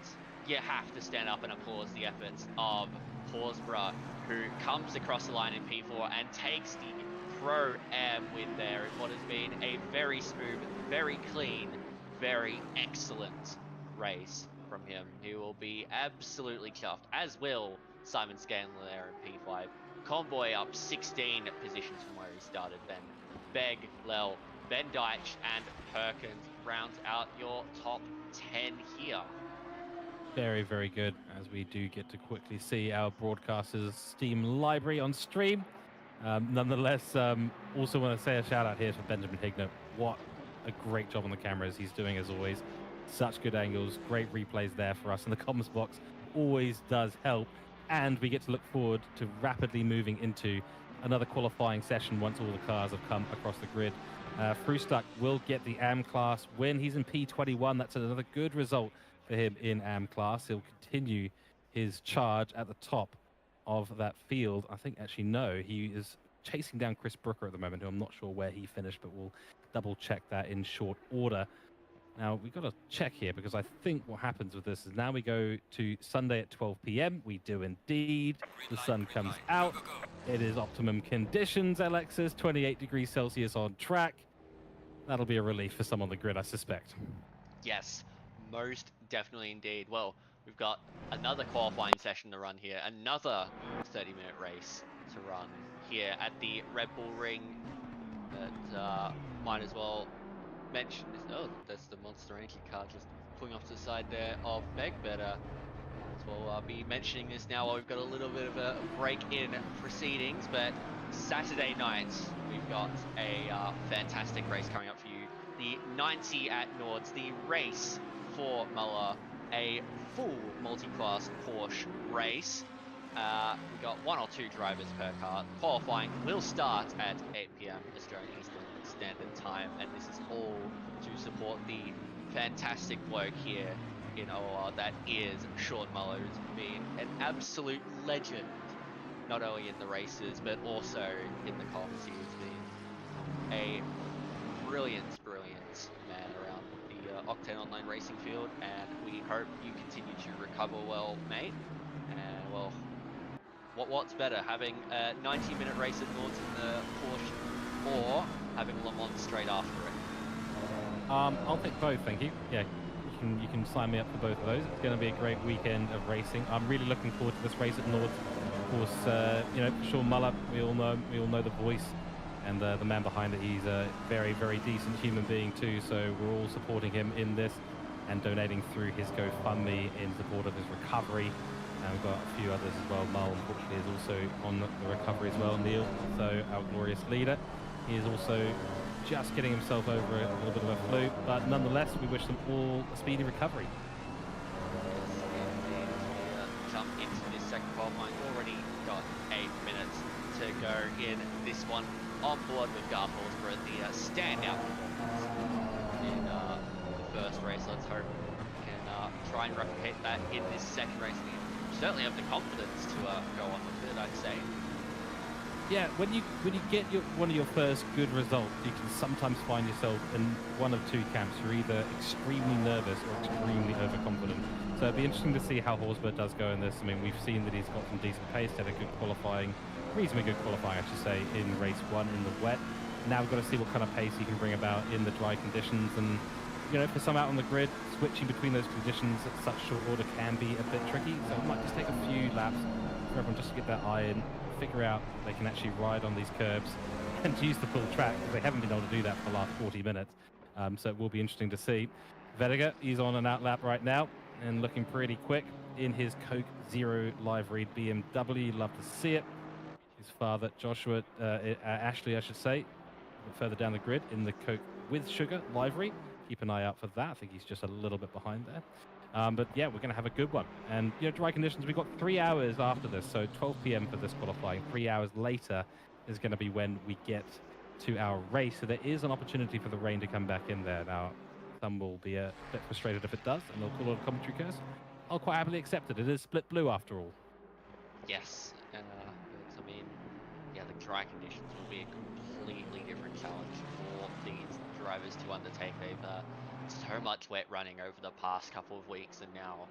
you have to stand up and applaud the efforts of Horsburgh, who comes across the line in P4 and takes the Pro-Am win there in what has been a very smooth, very clean, very excellent race from him. He will be absolutely chuffed, as will Simon Scanlon there in P5. Convoy up 16 positions from where he started then. Beg, Lel, Ben Deitch and Perkins rounds out your top 10 here. Very, very good, as we do get to quickly see our broadcaster's Steam library on stream. Nonetheless, also want to say a shout out here for Benjamin Higner. What a great job on the cameras he's doing, as always. Such good angles, great replays there for us in the comments box. Always does help. And we get to look forward to rapidly moving into another qualifying session once all the cars have come across the grid. Frustuck will get the AM class win. He's in P21. That's another good result for him in AM class. He'll continue his charge at the top of that field. I think actually no, he is chasing down Chris Brooker at the moment, who I'm not sure where he finished, but we'll double check that in short order. Now, we've got to check here, because I think what happens with this is now we go to Sunday at 12 p.m. We do indeed. The sun comes out. It is optimum conditions, Alexis, 28 degrees Celsius on track. That'll be a relief for some on the grid, I suspect. Yes, most definitely indeed. Well, we've got another qualifying session to run here, another 30-minute race to run here at the Red Bull Ring. That might as well mention this. Oh, that's the Monster Energy card just pulling off to the side there of Meg, but so we'll be mentioning this now while we've got a little bit of a break in proceedings. But Saturday night, we've got a fantastic race coming up for you. The 90 at Nords, the race for Muller, a full multi-class Porsche race. We got 1 or 2 drivers per car. Qualifying will start at 8 p.m. Australian Eastern Standard Time, and this is all to support the fantastic bloke here in OR that is Sean Muller, who's been an absolute legend, not only in the races but also in the comms. He has been a brilliant man around the Octane Online Racing field, and we hope you continue to recover well, mate. And well, what's better, having a 90-minute race at Nords in the Porsche, or having Le Mans straight after it? I'll take both, thank you. Yeah, you can sign me up for both of those. It's going to be a great weekend of racing. I'm really looking forward to this race at Nords. Of course, you know, Sean Muller, we all know the voice, and the man behind it. He's a very, very decent human being too. So we're all supporting him in this and donating through his GoFundMe in support of his recovery. And we've got a few others as well. Mull, unfortunately, is also on the recovery as well. Neil, so our glorious leader, he is also just getting himself over a little bit of a flu, but nonetheless, we wish them all a speedy recovery. Jump into this second qualifying. Already got 8 minutes to go in this one. On board with Garth Horsburgh, the standout in the first race. Let's hope we can try and replicate that in this second race. We certainly have the confidence to go on with it, I'd say. Yeah, when you get one of your first good results, you can sometimes find yourself in one of two camps. You're either extremely nervous or extremely overconfident. So it'd be interesting to see how Horsburgh does go in this. I mean, we've seen that he's got some decent pace, had a good qualifying, reasonably good qualifying, I should say, in race 1 in the wet. Now we've got to see what kind of pace he can bring about in the dry conditions. And, you know, for some out on the grid, switching between those conditions at such short order can be a bit tricky. So it might just take a few laps for everyone just to get their eye in, figure out they can actually ride on these curbs and use the full track, because they haven't been able to do that for the last 40 minutes. So it will be interesting to see. Vediger, he's on an out lap right now and looking pretty quick in his Coke Zero liveried BMW. Love to see it. His father, Joshua, Ashley, I should say, a bit further down the grid in the Coke with Sugar livery. Keep an eye out for that. I think he's just a little bit behind there. But yeah, we're going to have a good one. And, you know, dry conditions, we've got 3 hours after this. So 12 p.m. for this qualifying. 3 hours later is going to be when we get to our race. So there is an opportunity for the rain to come back in there. Now, some will be a bit frustrated if it does, and they'll call it a commentary curse. I'll quite happily accept it. It is split blue after all. Yes, and I mean, yeah, the dry conditions will be a completely different challenge for these drivers to undertake. They've so much wet running over the past couple of weeks, and now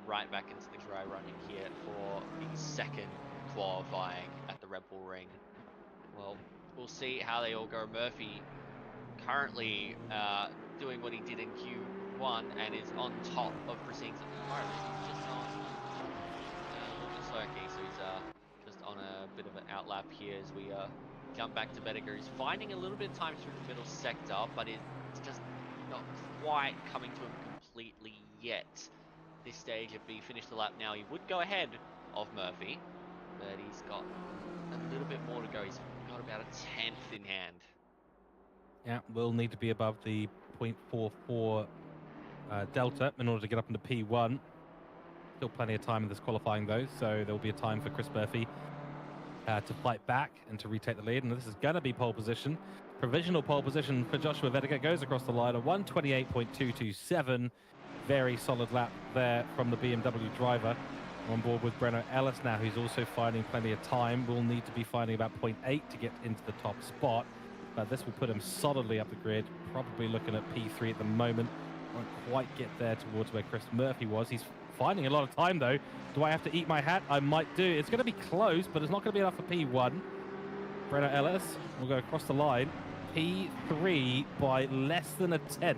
right back into the dry running here for the second qualifying at the Red Bull Ring. Well, we'll see how they all go. Murphy currently doing what he did in Q1 and is on top of proceedings at the moment. He's just on a little bit slow. Okay, so he's just on a bit of an outlap here as we jump back to Vediger. He's finding a little bit of time through the middle sector, but it's just not quite coming to him completely yet. This stage, if he finished the lap now, he would go ahead of Murphy, but he's got a little bit more to go. He's got about a 10th in hand. Yeah, we'll need to be above the 0.44 delta in order to get up into P1. Still plenty of time in this qualifying, though, so there'll be a time for Chris Murphy to fight back and to retake the lead. And this is going to be pole position. Provisional pole position for Joshua Vediger goes across the line, a 1:28.227. Very solid lap there from the BMW driver. On board with Breno Ellis now, who's also finding plenty of time. Will need to be finding about 0.8 to get into the top spot. But this will put him solidly up the grid, probably looking at P3 at the moment. Won't quite get there towards where Chris Murphy was. He's finding a lot of time, though. Do I have to eat my hat? I might do. It's going to be close, but it's not going to be enough for P1. Breno Ellis will go across the line. P3 by less than a 10th.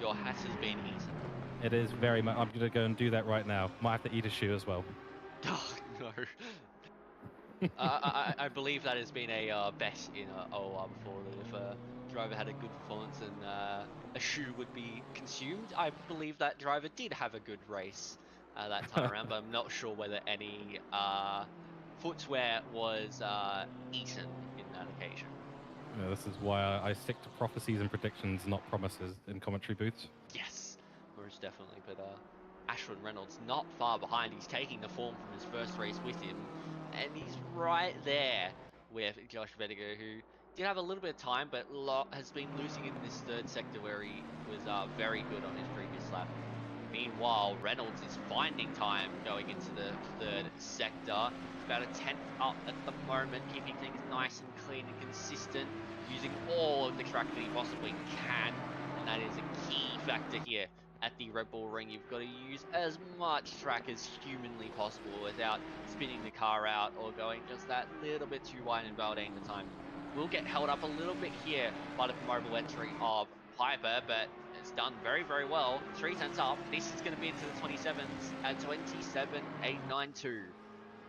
Your hat has been eaten. It is very much. I'm going to go and do that right now. Might have to eat a shoe as well. Oh, no. I believe that has been a bet in OR before. That if driver had a good performance and a shoe would be consumed. I believe that driver did have a good race that time around, but I'm not sure whether any footwear was eaten in that occasion. Yeah, this is why I stick to prophecies and predictions, not promises, in commentary booths. Yes, most definitely. But Ashton Reynolds not far behind. He's taking the form from his first race with him, and he's right there with Josh Vediger, who did have a little bit of time, but has been losing in this third sector where he was very good on his previous lap. Meanwhile, Reynolds is finding time going into the third sector. He's about a 10th up at the moment, keeping things nice and clean and consistent, using all of the track that he possibly can. And that is a key factor here at the Red Bull Ring. You've got to use as much track as humanly possible without spinning the car out or going just that little bit too wide and validating the time. Will get held up a little bit here by the promoval entry of Piper, but it's done very, very well. 3/10 up. This is going to be into the 27s at 27.892.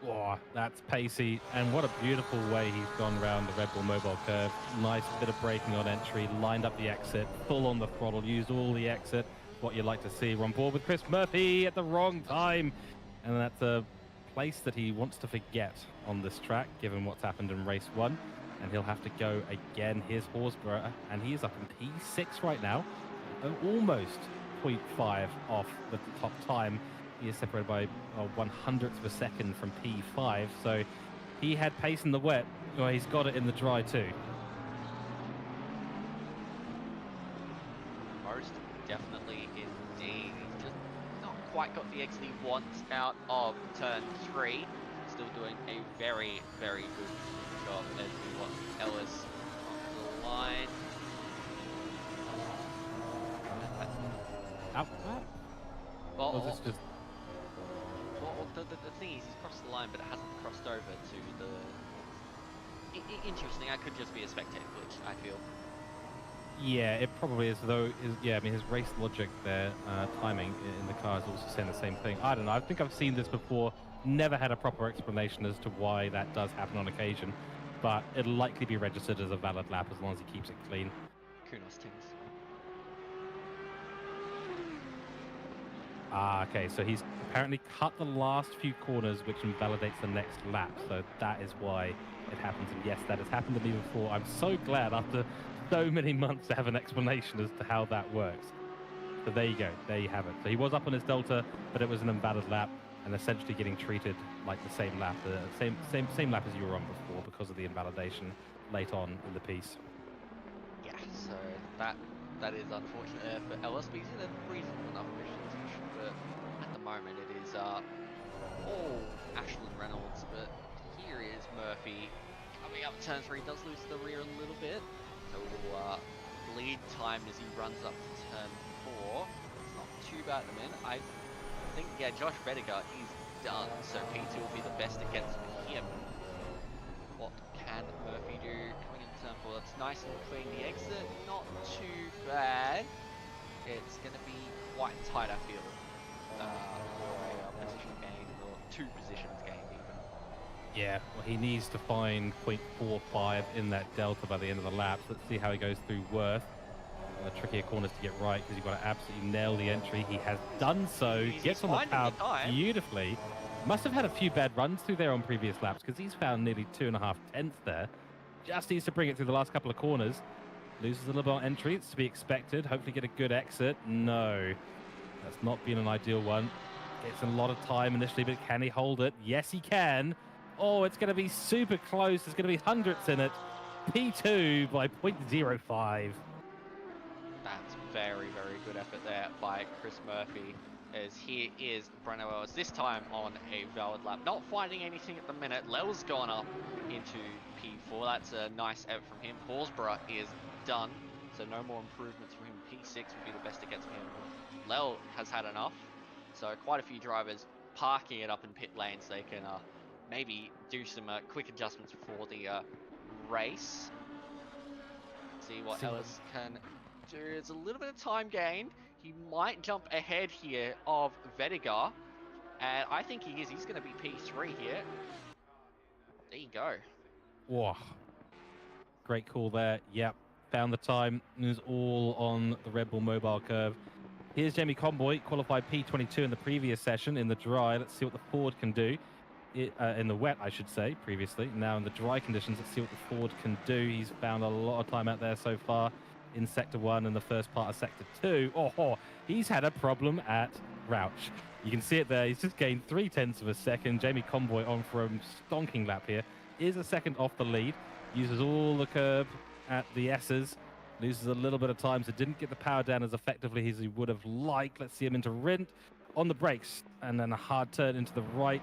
Oh, that's pacey, and what a beautiful way he's gone around the Red Bull mobile curve. Nice bit of braking on entry, lined up the exit, full on the throttle, used all the exit. What you like to see. We're on board with Chris Murphy at the wrong time, and that's a place that he wants to forget on this track, given what's happened in race 1, and he'll have to go again. Here's Horsburgh, and he is up in P6 right now, almost 0.5 off the top time. He is separated by 100th of a second from P5, so he had pace in the wet. Well, he's got it in the dry too. Most definitely indeed. He's just not quite got the exit he wants out of turn 3. Still doing a very, very good job as we watch Ellis on the line. Well, the thing is, he's crossed the line, but it hasn't crossed over to the... Interesting, that could just be a spectator glitch, I feel. Yeah, it probably is, though. Yeah, I mean, his race logic there, timing in the car is also saying the same thing. I don't know, I think I've seen this before, never had a proper explanation as to why that does happen on occasion, but it'll likely be registered as a valid lap as long as he keeps it clean. Kudos, Tings. Okay, so he's apparently cut the last few corners, which invalidates the next lap, so that is why it happens. And yes, that has happened to me before. I'm so glad after so many months to have an explanation as to how that works. So there you go, there you have it. So he was up on his delta, but it was an invalid lap, and essentially getting treated like the same lap, same lap as you were on before because of the invalidation late on in the piece. Yeah, so that is unfortunate for Ellis, but he's in a reasonable enough position, but at the moment it is all Ashton Reynolds, but here is Murphy coming up turn 3, does lose the rear a little bit, so we'll lead time as he runs up to turn 4. It's not too bad at the minute. I think, yeah, Josh Vediger is done, so P2 will be the best it gets for him. What can Murphy do coming into turn 4? That's nice and clean. The exit, not too bad. It's going to be quite tight, I feel, for a position gain, or 2 positions gained even. Yeah, well, he needs to find 0.45 in that delta by the end of the lap. Let's see how he goes through Worth. Trickier corners to get right because you've got to absolutely nail the entry. He has done so. Gets on the power beautifully. Must have had a few bad runs through there on previous laps because he's found nearly 2.5 tenths there. Just needs to bring it through the last couple of corners. Loses a little bit on entry. It's to be expected. Hopefully get a good exit. No, that's not been an ideal one. Gets a lot of time initially, but can he hold it? Yes, he can. Oh, it's going to be super close. There's going to be hundredths in it. P2 by 0.05. That's very, very good effort there by Chris Murphy, as here is Breno Ellis, this time on a valid lap. Not finding anything at the minute. Lel's gone up into P4. That's a nice effort from him. Horsburgh is done, so no more improvements from him. P6 will be the best it gets for him. Lel has had enough, so quite a few drivers parking it up in pit lane so they can maybe do some quick adjustments for the race. See what Ellis can do. It's a little bit of time gained. He might jump ahead here of Vediger, and I think he is. He's going to be P3 here. There you go. Whoa. Great call there. Yep. found the time, and is all on the Red Bull mobile curve. Here's Jamie Conboy, qualified P22 in the previous session in the dry. Let's see what the Ford can do. In the wet, I should say, previously. Now in the dry conditions, let's see what the Ford can do. He's found a lot of time out there so far in Sector 1 and the first part of Sector 2. Oh, he's had a problem at Rouch. You can see it there. He's just gained 0.3 of a second. Jamie Conboy on for a stonking lap here. Is a second off the lead. Uses all the curb at the S's. Loses a little bit of time, so didn't get the power down as effectively as he would have liked. Let's see him into Rint on the brakes. And then a hard turn into the right.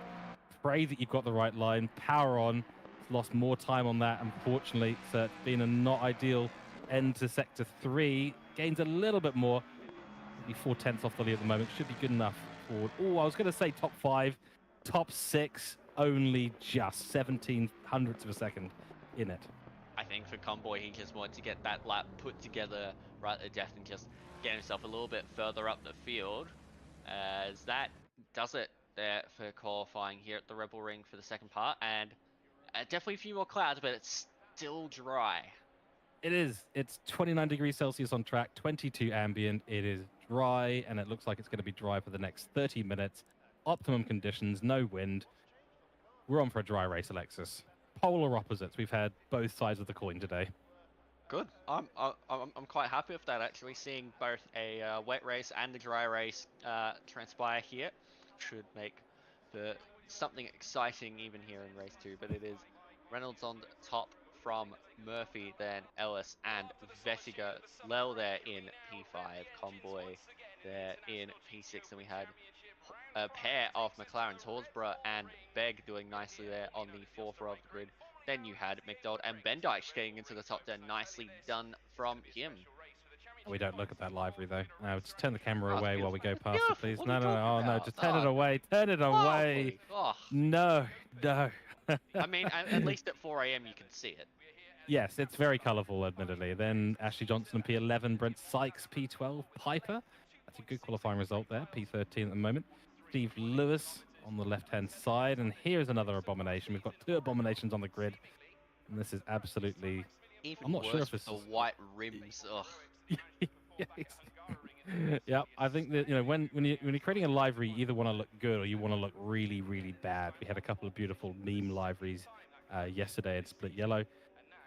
Pray that you've got the right line. Power on. Lost more time on that, unfortunately. So it's been a not ideal end to Sector 3. Gains a little bit more. Maybe 0.4 off the lead at the moment. Should be good enough forward. Oh, I was going to say top 5. Top 6. Only just 17 hundredths of a second in it. I think for Conboy, he just wanted to get that lap put together right at death and just get himself a little bit further up the field. As that does it there for qualifying here at the Rebel Ring for the second part. And definitely a few more clouds, but it's still dry. It is. It's 29 degrees Celsius on track, 22 ambient. It is dry, and it looks like it's going to be dry for the next 30 minutes. Optimum conditions, no wind. We're on for a dry race, Alexis. Polar opposites. We've had both sides of the coin today. Good. I'm quite happy with that, actually. Seeing both a wet race and a dry race transpire here should make for something exciting even here in race 2. But it is Reynolds on top from Murphy, then Ellis and Vettiger. Lell there in P5, Conboy there in P6, and we had a pair of McLarens, Horsburgh and Begg, doing nicely there on the 4th row of the grid. Then you had McDonald and Bendike getting into the top 10. Nicely done from him. We don't look at that library, though. No, just turn the camera away beautiful. while we go past it, please. What No, are you no, no. Oh, talking no, about? just turn it away. Turn it away. Oh. No, no. I mean, at least at 4 a.m. you can see it. Yes, it's very colourful, admittedly. Then Ashley Johnson in P11, Brent Sykes P12, Piper. That's a good qualifying result there, P13 at the moment. Steve Lewis on the left-hand side. And here's another abomination. We've got 2 abominations on the grid. And this is absolutely... Even I'm not worse sure if with this the white rims. Ugh. Yeah, I think that, you know, when you're creating a livery, you either want to look good or you want to look really, really bad. We had a couple of beautiful meme liveries yesterday in Split Yellow.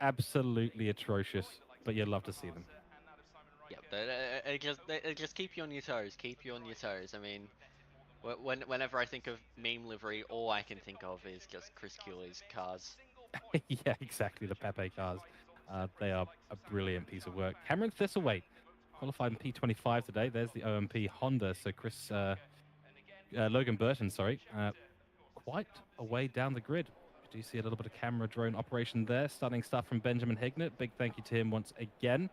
Absolutely atrocious, but you'd love to see them. Yeah, it just keep you on your toes. Keep you on your toes. I mean, whenever I think of meme livery, all I can think of is just Chris Cooley's cars. Yeah, exactly. The Pepe cars. They are a brilliant piece of work. Cameron Thistlewaite, qualified in P25 today. There's the OMP Honda. So Logan Burton, sorry, quite a way down the grid. You do see a little bit of camera drone operation there. Stunning stuff from Benjamin Hignett. Big thank you to him once again.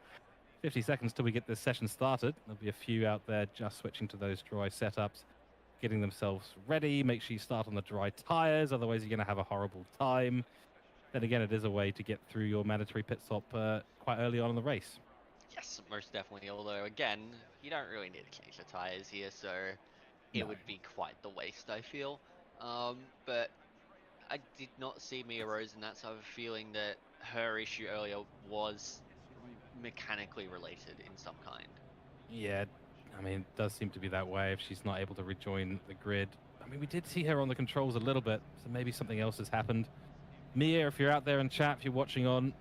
50 seconds till we get this session started. There'll be a few out there just switching to those dry setups, getting themselves ready. Make sure you start on the dry tires, otherwise you're going to have a horrible time. Then again, it is a way to get through your mandatory pit stop quite early on in the race. Yes, most definitely. Although, again, you don't really need to change the tires here, so it would be quite the waste, I feel. But I did not see Mia Rose in that, so I have a feeling that her issue earlier was mechanically related in some kind. Yeah, I mean, it does seem to be that way if she's not able to rejoin the grid. I mean, we did see her on the controls a little bit, so maybe something else has happened. Mia, if you're out there in chat, if you're watching on,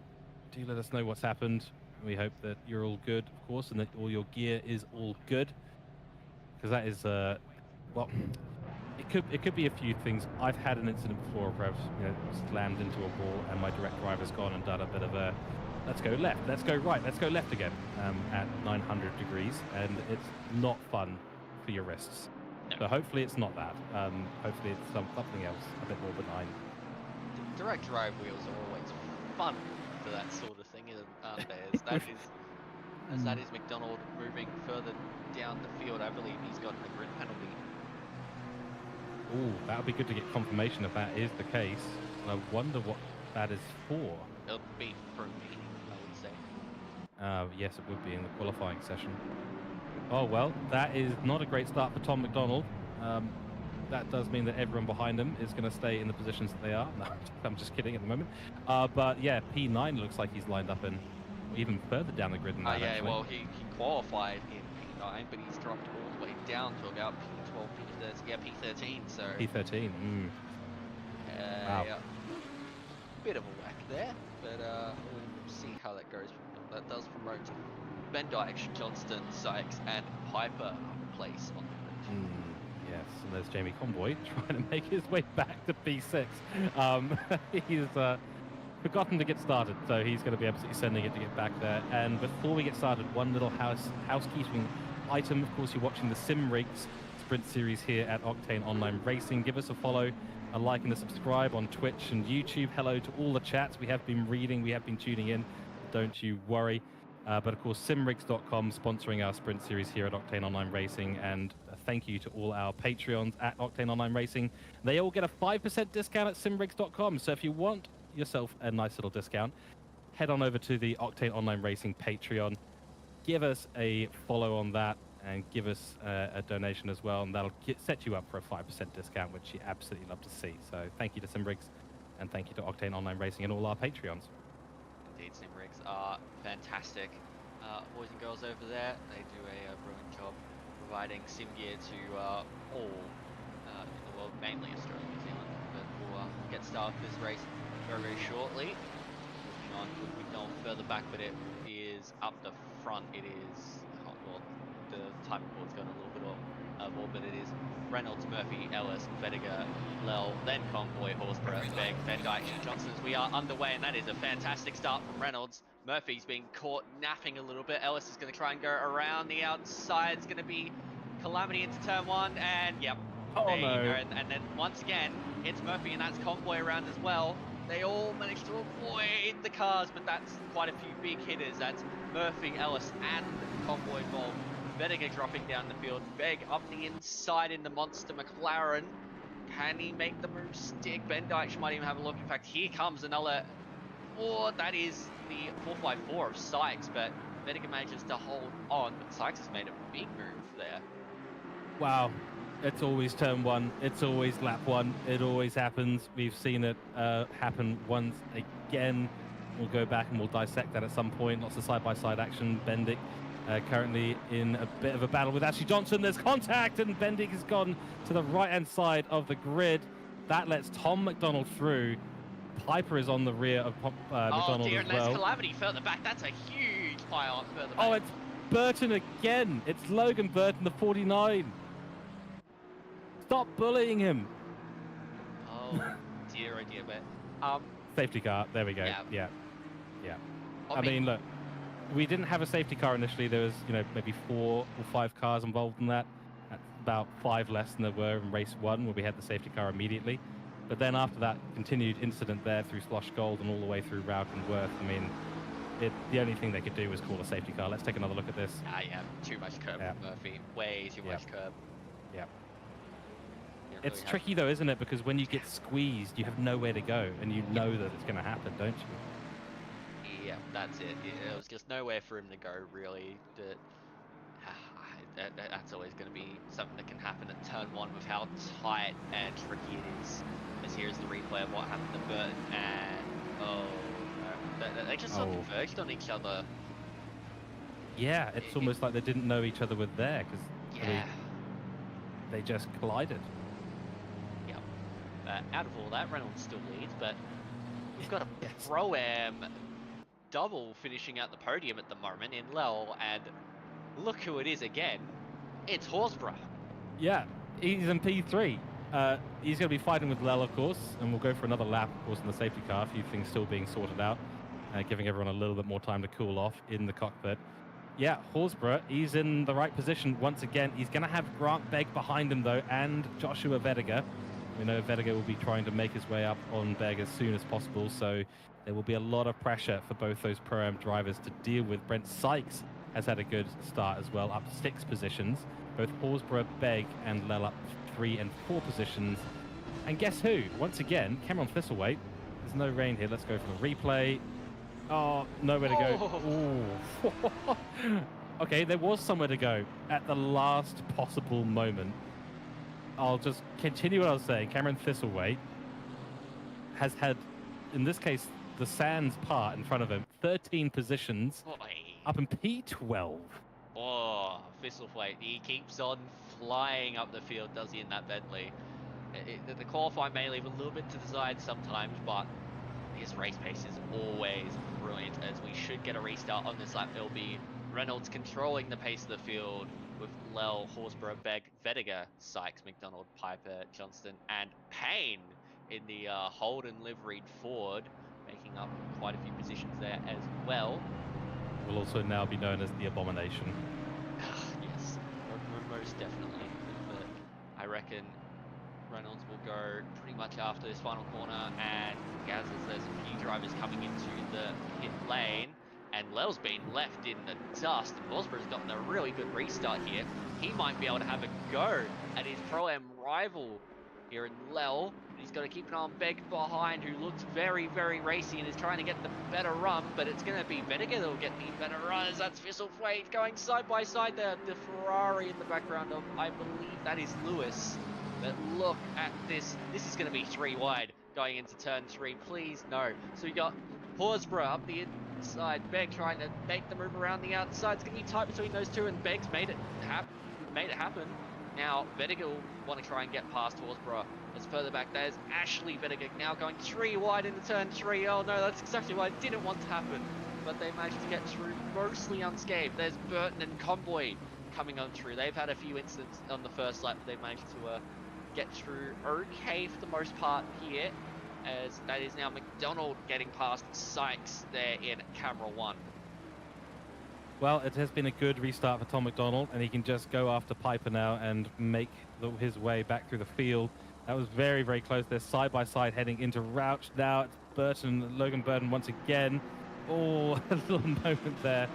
do let us know what's happened. We hope that you're all good, of course, and that all your gear is all good. Because that is, well, it could be a few things. I've had an incident before where I've slammed into a wall and my direct driver's gone and done a bit of a let's go left, let's go right, let's go left again at 900 degrees, and it's not fun for your wrists. No. So hopefully it's not that. Hopefully it's something else, a bit more benign. Direct drive wheels are always fun for that sort of thing, aren't they? As that is McDonald moving further down the field. I believe he's gotten a grid penalty. Ooh, that would be good to get confirmation if that is the case. I wonder what that is for. It'll be for me, I would say. Yes, it would be in the qualifying session. Oh, well, that is not a great start for Tom McDonald. That does mean that everyone behind him is going to stay in the positions that they are. No, I'm just kidding at the moment. But yeah, P9 looks like he's lined up in. even further down the grid than Oh that, yeah, actually. well he qualified in P9, but he's dropped all the way down to about P12, P13, yeah, P13. So P13. Wow. yeah, bit of a whack there, but we'll see how that goes. That does promote Ben Dyche, Johnston, Sykes, and Piper up a place on the grid. Yes, and there's Jamie Convoy trying to make his way back to P6. He's forgotten to get started, so he's going to be absolutely sending it to get back there. And before we get started, one little housekeeping item. Of course, you're watching the Simrigs Sprint Series here at Octane Online Racing. Give us a follow, a like, and a subscribe on Twitch and YouTube. Hello to all the chats. We have been reading, we have been tuning in. Don't you worry. But of course, Simrigs.com sponsoring our Sprint Series here at Octane Online Racing. And thank you to all our Patreons at Octane Online Racing. They all get a 5% discount at Simrigs.com. So if you want yourself a nice little discount, head on over to the Octane Online Racing Patreon. Give us a follow on that and give us a donation as well. And that'll set you up for a 5% discount, which you absolutely love to see. So thank you to Simrigs and thank you to Octane Online Racing and all our Patreons. Indeed, Simrigs are fantastic. Boys and girls over there, they do a brilliant job providing sim gear to all in the world, mainly Australia and New Zealand. But we'll get started with this race very, very shortly. Moving on, we go further back, but it is up the front. It is, well, the time board's gone a little bit off board, but it is Reynolds, Murphy, Ellis, Vediger, Lel, then Convoy, Horsburgh, Begg, Van Dyke, Johnson's. We are underway, and that is a fantastic start from Reynolds. Murphy's been caught napping a little bit. Ellis is going to try and go around the outside. It's going to be Calamity into turn one, and yep. Oh there no. you go. And then once again, it's Murphy, and that's Convoy around as well. They all managed to avoid the cars, but that's quite a few big hitters. That's Murphy, Ellis, and Convoy involved. Vediger dropping down the field. Begg up the inside in the monster McLaren. Can he make the move stick? Ben Dyche might even have a look. In fact, here comes another. Oh, that is the 454 of Sykes, but Vediger manages to hold on. But Sykes has made a big move there. Wow. It's always turn one. It's always lap one. It always happens. We've seen it happen once again. We'll go back and we'll dissect that at some point. Lots of side-by-side action. Bendick currently in a bit of a battle with Ashley Johnson. There's contact, and Bendick has gone to the right-hand side of the grid. That lets Tom McDonald through. Piper is on the rear of McDonald dear, as and well. there's Calamity further back. That's a huge pile further back. Oh, it's Burton again. It's Logan Burton, the 49. Stop bullying him. Oh dear, but safety car. There we go. Yeah. I mean, look, we didn't have a safety car initially. There was, maybe 4 or 5 cars involved in that. That's about 5 less than there were in race 1, where we had the safety car immediately. But then after that continued incident there through Slosh Gold and all the way through Rauch and Worth, I mean, the only thing they could do was call a safety car. Let's take another look at this. Yeah, too much curb from Murphy. Way too much curb. Yeah. Really tricky though, isn't it? Because when you get squeezed, you have nowhere to go, and you know that it's going to happen, don't you? Yeah, that's it. There was just nowhere for him to go, really. That's always going to be something that can happen at turn 1 with how tight and tricky it is. As here's the replay of what happened to Burton, and they just sort of converged on each other. Yeah, it's almost like they didn't know each other were there, because they just collided. Out of all that, Reynolds still leads, but we've got a Pro-Am double finishing out the podium at the moment in Lel, and look who it is again. It's Horsburgh. Yeah, he's in P3. He's going to be fighting with Lel, of course, and we'll go for another lap, of course, in the safety car. A few things still being sorted out, giving everyone a little bit more time to cool off in the cockpit. Yeah, Horsburgh, he's in the right position once again. He's going to have Grant Begg behind him, though, and Joshua Vediger. We know Vediger will be trying to make his way up on Begg as soon as possible, so there will be a lot of pressure for both those Pro-Am drivers to deal with. Brent Sykes has had a good start as well, up 6 positions. Both Horsburgh, Begg, and Lel up 3 and 4 positions. And guess who? Once again, Cameron Thistlewaite. There's no rain here. Let's go for the replay. Oh, nowhere to go. Ooh. Okay, there was somewhere to go at the last possible moment. I'll just continue what I was saying. Cameron Thistlewaite has had, in this case, the Sands part in front of him 13 positions, Boy. up in P12. Oh, Thistleflate, he keeps on flying up the field, does he, in that Bentley? The qualifying may leave a little bit to decide sometimes, but his race pace is always brilliant, as we should get a restart on this lap. It'll be Reynolds controlling the pace of the field with Lell, Horsburgh, Begg, Vediger, Sykes, McDonald, Piper, Johnston, and Payne in the Holden liveried Ford, making up quite a few positions there as well. Will also now be known as the Abomination. Yes, most definitely. But I reckon Reynolds will go pretty much after this final corner, and as there's a few drivers coming into the pit lane, and Lell's been left in the dust, and Horsburgh's gotten a really good restart here. He might be able to have a go at his Pro-Am rival here in Lell. He's got to keep an eye on Begg behind, who looks very, very racy and is trying to get the better run, but it's going to be Vediger that'll get the better run, as that's Thistleflate going side by side there. The Ferrari in the background of, I believe that is Lewis. But look at this. This is going to be 3 wide going into turn 3. Please, no. So we got Horsburgh up the inside. Begg trying to make the move around the outside. It's going to be tight between those two, and Begg's made it happen. Now, Vediger will want to try and get past Horsburgh. As further back, there's Ashley Vediger now going 3 wide into turn 3. Oh no, that's exactly what I didn't want to happen. But they managed to get through mostly unscathed. There's Burton and Convoy coming on through. They've had a few incidents on the first lap, but they've managed to get through okay for the most part here, as that is now McDonald getting past Sykes there in camera 1. Well, it has been a good restart for Tom McDonald, and he can just go after Piper now and make his way back through the field. That was very, very close. They're side by side heading into Rouch. Now it's Logan Burton once again. Oh, a little moment there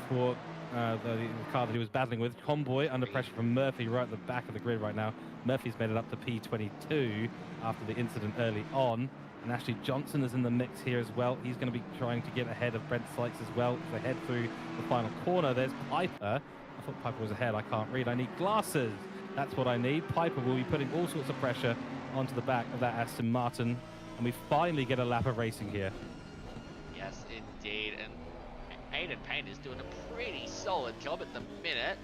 for the car that he was battling with. Convoy under pressure from Murphy right at the back of the grid right now. Murphy's made it up to P22 after the incident early on. And Ashley Johnson is in the mix here as well. He's going to be trying to get ahead of Brent Sykes as well as they head through the final corner. There's Piper. I thought Piper was ahead. I can't read. I need glasses. That's what I need. Piper will be putting all sorts of pressure onto the back of that Aston Martin. And we finally get a lap of racing here. Yes, indeed. And Aiden Payne is doing a pretty solid job at the minute,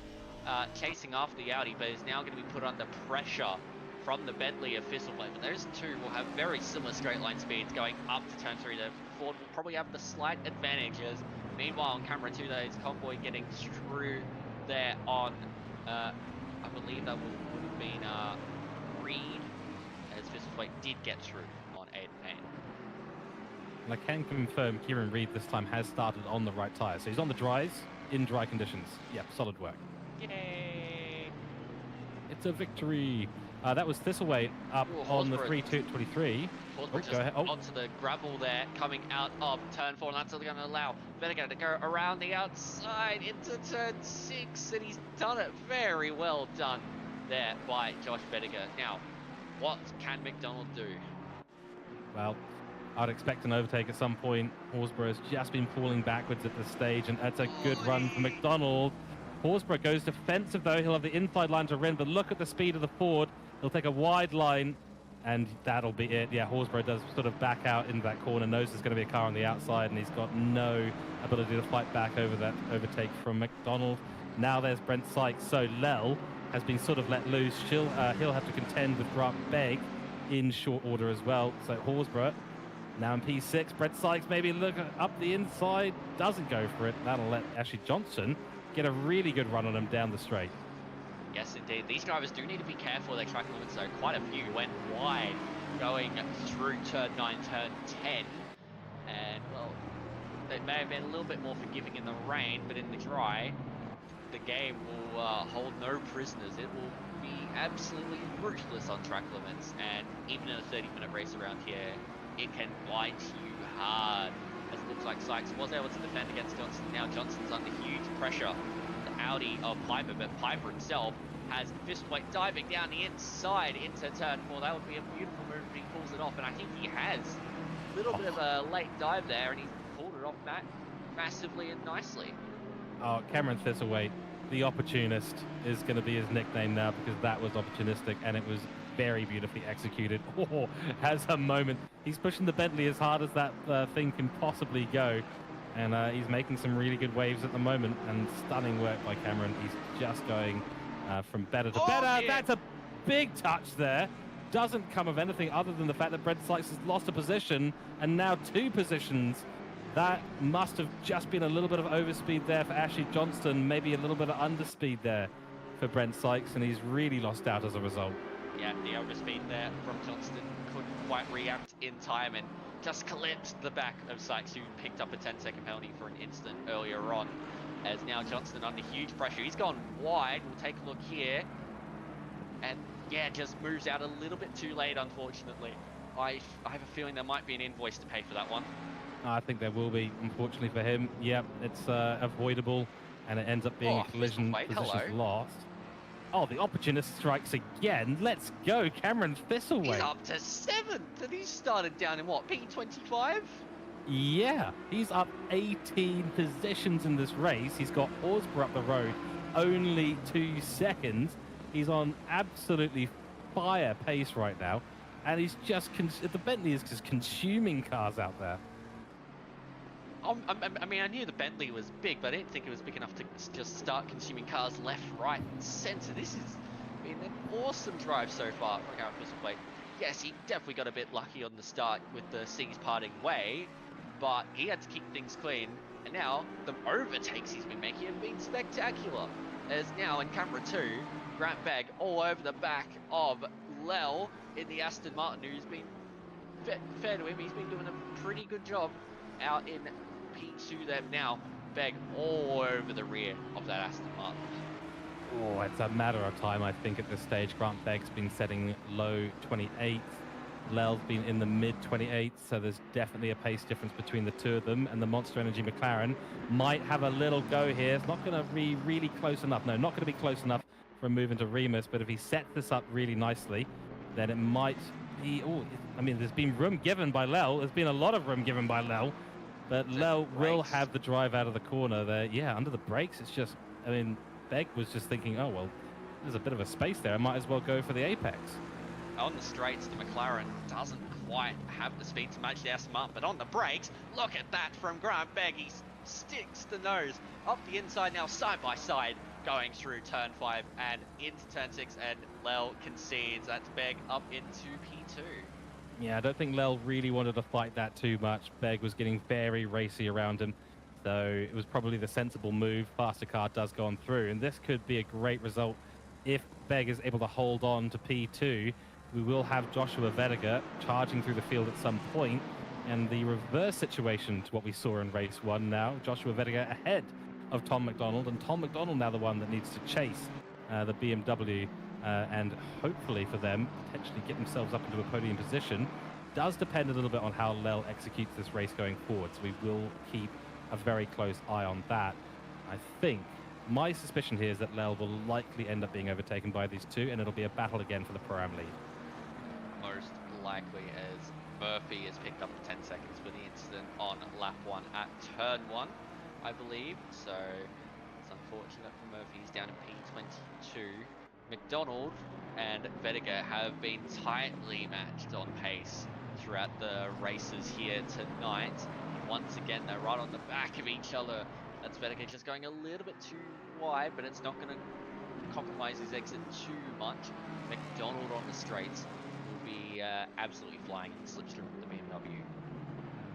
chasing after the Audi, but is now going to be put under pressure from the Bentley of Thistleflate. But those two will have very similar straight line speeds going up to turn 3. The Ford will probably have the slight advantages. Meanwhile, on camera 2, there's Convoy getting through there on, I believe that would have been Reed, as Thistleflate did get through on Aiden Payne. And I can confirm Kieran Reed this time has started on the right tyre. So he's on the dries, in dry conditions. Yep, solid work. Yay! It's a victory. That was Thistleway up on the 3-2-23. Horsburgh just onto the gravel there, coming out of turn 4, and that's going to allow Vediger to go around the outside into turn 6, and he's done it very well done there by Josh Vediger. Now, what can McDonald do? Well, I'd expect an overtake at some point. Horsburgh has just been falling backwards at this stage, and that's a good run for McDonald. Horsburgh goes defensive, though. He'll have the inside line to Ren, but look at the speed of the Ford. He'll take a wide line, and that'll be it. Yeah, Horsburgh does sort of back out into that corner, knows there's going to be a car on the outside, and he's got no ability to fight back over that overtake from McDonald. Now there's Brent Sykes, so Lell has been sort of let loose. He'll have to contend with Grant Begg in short order as well. So Horsburgh now in P6. Brent Sykes maybe look up the inside, doesn't go for it. That'll let Ashley Johnson get a really good run on him down the straight. Yes, indeed. These drivers do need to be careful of their track limits, though. Quite a few went wide going through turn 9, turn 10. And, well, they may have been a little bit more forgiving in the rain, but in the dry, the game will hold no prisoners. It will be absolutely ruthless on track limits. And even in a 30-minute race around here, it can bite you hard. As it looks like Sykes was able to defend against Johnson. Now Johnson's under huge pressure. The Audi of Piper, but Piper himself has Thistleflate diving down the inside into turn 4. That would be a beautiful move if he pulls it off, and I think he has. A little bit of a late dive there, and he's pulled it off massively and nicely. Oh, Cameron Thistleflate, the opportunist, is going to be his nickname now, because that was opportunistic, and it was very beautifully executed. Oh, has a moment. He's pushing the Bentley as hard as that thing can possibly go. And he's making some really good waves at the moment, and stunning work by Cameron. He's just going from better to better. Dear. That's a big touch there. Doesn't come of anything other than the fact that Brent Sykes has lost a position, and now 2 positions. That must have just been a little bit of overspeed there for Ashley Johnston, maybe a little bit of underspeed there for Brent Sykes, and he's really lost out as a result. Yeah, the overspeed there from Johnston couldn't quite react in time and just collapsed the back of Sykes, who picked up a 10-second penalty for an instant earlier on. As now Johnston under huge pressure. He's gone wide. We'll take a look here. And yeah, just moves out a little bit too late, unfortunately. I have a feeling there might be an invoice to pay for that one. I think there will be, unfortunately for him. Yep, it's avoidable, and it ends up being a collision. Positions lost. Oh, the opportunist strikes again. Let's go, Cameron Thistlewaite. He's up to 7th, and he started down in what, P25? Yeah, he's up 18 positions in this race. He's got Horsburgh up the road, only 2 seconds. He's on absolutely fire pace right now, and he's just the Bentley is just consuming cars out there. I mean, I knew the Bentley was big, but I didn't think it was big enough to just start consuming cars left, right, and centre. This has been an awesome drive so far for Cameron Thistlewaite. Yes, he definitely got a bit lucky on the start with the seas parting way, but he had to keep things clean. And now the overtakes he's been making have been spectacular. As now in camera 2, Grant Begg all over the back of Lel in the Aston Martin, who's been fair to him. He's been doing a pretty good job out in P2 there. Now Begg all over the rear of that Aston Martin. Oh, it's a matter of time, I think, at this stage. Grant Begg's been setting low 28th. Lel's been in the mid 28th, so there's definitely a pace difference between the 2 of them. And the Monster Energy McLaren might have a little go here. It's not going to be really close enough. No, not going to be close enough for a move into Remus. But if he sets this up really nicely, then it might be... Oh, I mean, there's been room given by Lel. There's been a lot of room given by Lel. But Lel will have the drive out of the corner there. Yeah, under the brakes, it's just... I mean, Begg was just thinking, oh, well, there's a bit of a space there. I might as well go for the apex. On the straights, the McLaren doesn't quite have the speed to match the Aston Martin, but on the brakes, look at that from Grant Begg. He sticks the nose up the inside now, side by side, going through turn 5 and into turn 6, and Lel concedes. That's Begg up into P2. Yeah, I don't think Lel really wanted to fight that too much. Begg was getting very racy around him, so it was probably the sensible move. Faster car does go on through, and this could be a great result if Begg is able to hold on to P2. We will have Joshua Vediger charging through the field at some point, and the reverse situation to what we saw in race 1 now. Joshua Vediger ahead of Tom McDonald, and Tom McDonald now the one that needs to chase the BMW and hopefully for them potentially get themselves up into a podium position. Does depend a little bit on how Lel executes this race going forward, so we will keep a very close eye on that. I think my suspicion here is that Lel will likely end up being overtaken by these 2, and it'll be a battle again for the Pro-Am lead. Most likely, as Murphy has picked up 10 seconds for the incident on lap 1 at turn 1, I believe. So it's unfortunate for Murphy. He's down in P22. McDonald and Vediger have been tightly matched on pace throughout the races here tonight. Once again, they're right on the back of each other. That's Vediger just going a little bit too wide, but it's not going to compromise his exit too much. McDonald on the straights will be absolutely flying in the slipstream with the BMW.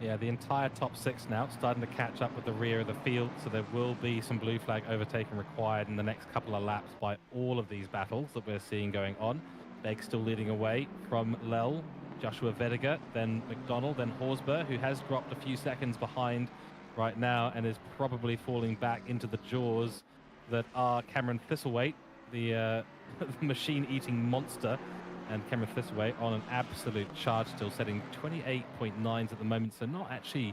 Yeah, the entire top 6 now starting to catch up with the rear of the field, so there will be some blue flag overtaking required in the next couple of laps by all of these battles that we're seeing going on. Begg still leading away from Lel, Joshua Vediger, then McDonald, then Horsburgh, who has dropped a few seconds behind right now and is probably falling back into the jaws that are Cameron Thistlewaite, the machine-eating monster. And Cameron Thistlewaite on an absolute charge, still setting 28.9s at the moment, so not actually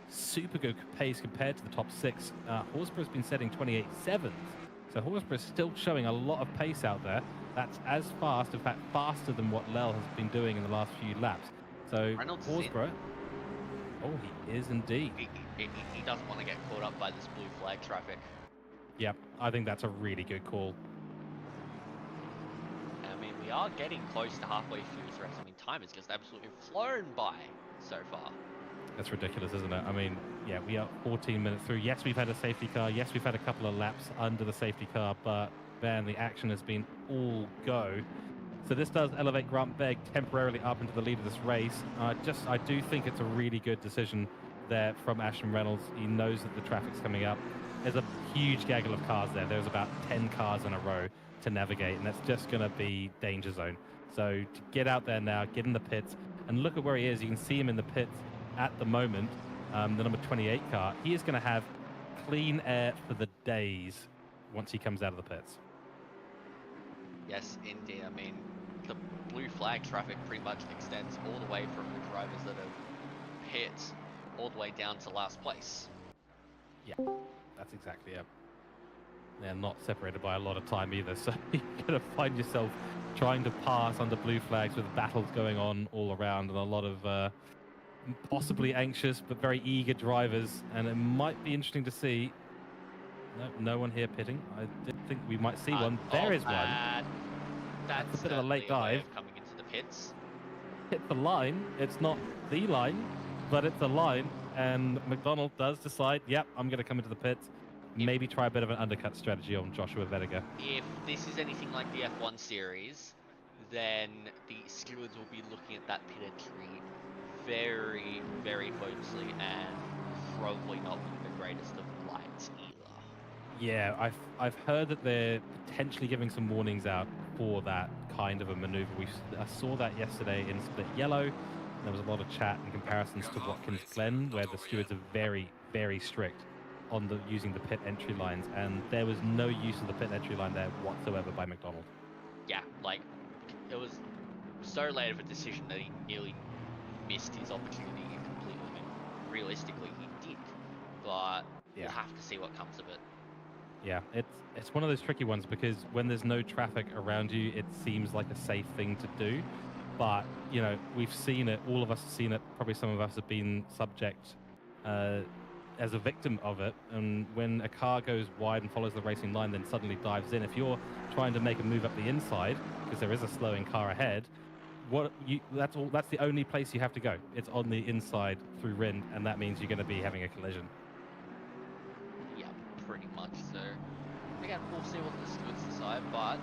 super good pace compared to the top 6. Horsburgh's been setting 28.7s, so Horsburgh's still showing a lot of pace out there. That's as fast, in fact, faster than what Lel has been doing in the last few laps. So Reynolds Horsburgh, oh, he is indeed. He doesn't want to get caught up by this blue flag traffic. Yep, I think that's a really good call. I mean, we are getting close to halfway through this race. I mean, time has just absolutely flown by so far. That's ridiculous, isn't it? I mean, yeah, we are 14 minutes through. Yes, we've had a safety car. Yes, we've had a couple of laps under the safety car, but man, the action has been all go. So this does elevate Grant Begg temporarily up into the lead of this race. I do think it's a really good decision there from Ashton Reynolds. He knows that the traffic's coming up. There's a huge gaggle of cars there. There's about 10 cars in a row to navigate, and that's just going to be danger zone. So to get out there now, get in the pits, and look at where he is. You can see him in the pits at the moment, the number 28 car. He is going to have clean air for the days once he comes out of the pits. Yes, indeed. I mean, the blue flag traffic pretty much extends all the way from the drivers that have hit all the way down to last place. Yeah, that's exactly it. They're not separated by a lot of time either, so you're going to find yourself trying to pass under blue flags with battles going on all around and a lot of possibly anxious but very eager drivers, and it might be interesting to see. No one here pitting. I did think we might see one. There is one. That's a bit of a late dive. Coming into the pits. Hit the line. It's not the line, but it's a line. And McDonald does decide, yep, I'm going to come into the pits. Maybe try a bit of an undercut strategy on Joshua Vettiger. If this is anything like the F1 series, then the stewards will be looking at that pit entry very, very closely and probably not with the greatest of lights either. Yeah, I've heard that they're potentially giving some warnings out for that kind of a maneuver. I saw that yesterday in Split Yellow. There was a lot of chat and comparisons to Watkins Glen, where the stewards are very, very strict on using the pit entry lines, and there was no use of the pit entry line there whatsoever by McDonald. Yeah, like, it was so late of a decision that he nearly missed his opportunity completely. I mean, realistically, he did, but we'll have to see what comes of it. Yeah, it's one of those tricky ones because when there's no traffic around you, it seems like a safe thing to do. But, you know, we've seen it. All of us have seen it. Probably some of us have been subject as a victim of it. And when a car goes wide and follows the racing line, then suddenly dives in. If you're trying to make a move up the inside, because there is a slowing car ahead, that's the only place you have to go. It's on the inside through Rind, and that means you're going to be having a collision. Yeah, pretty much so. Again, we'll see what the stewards decide, but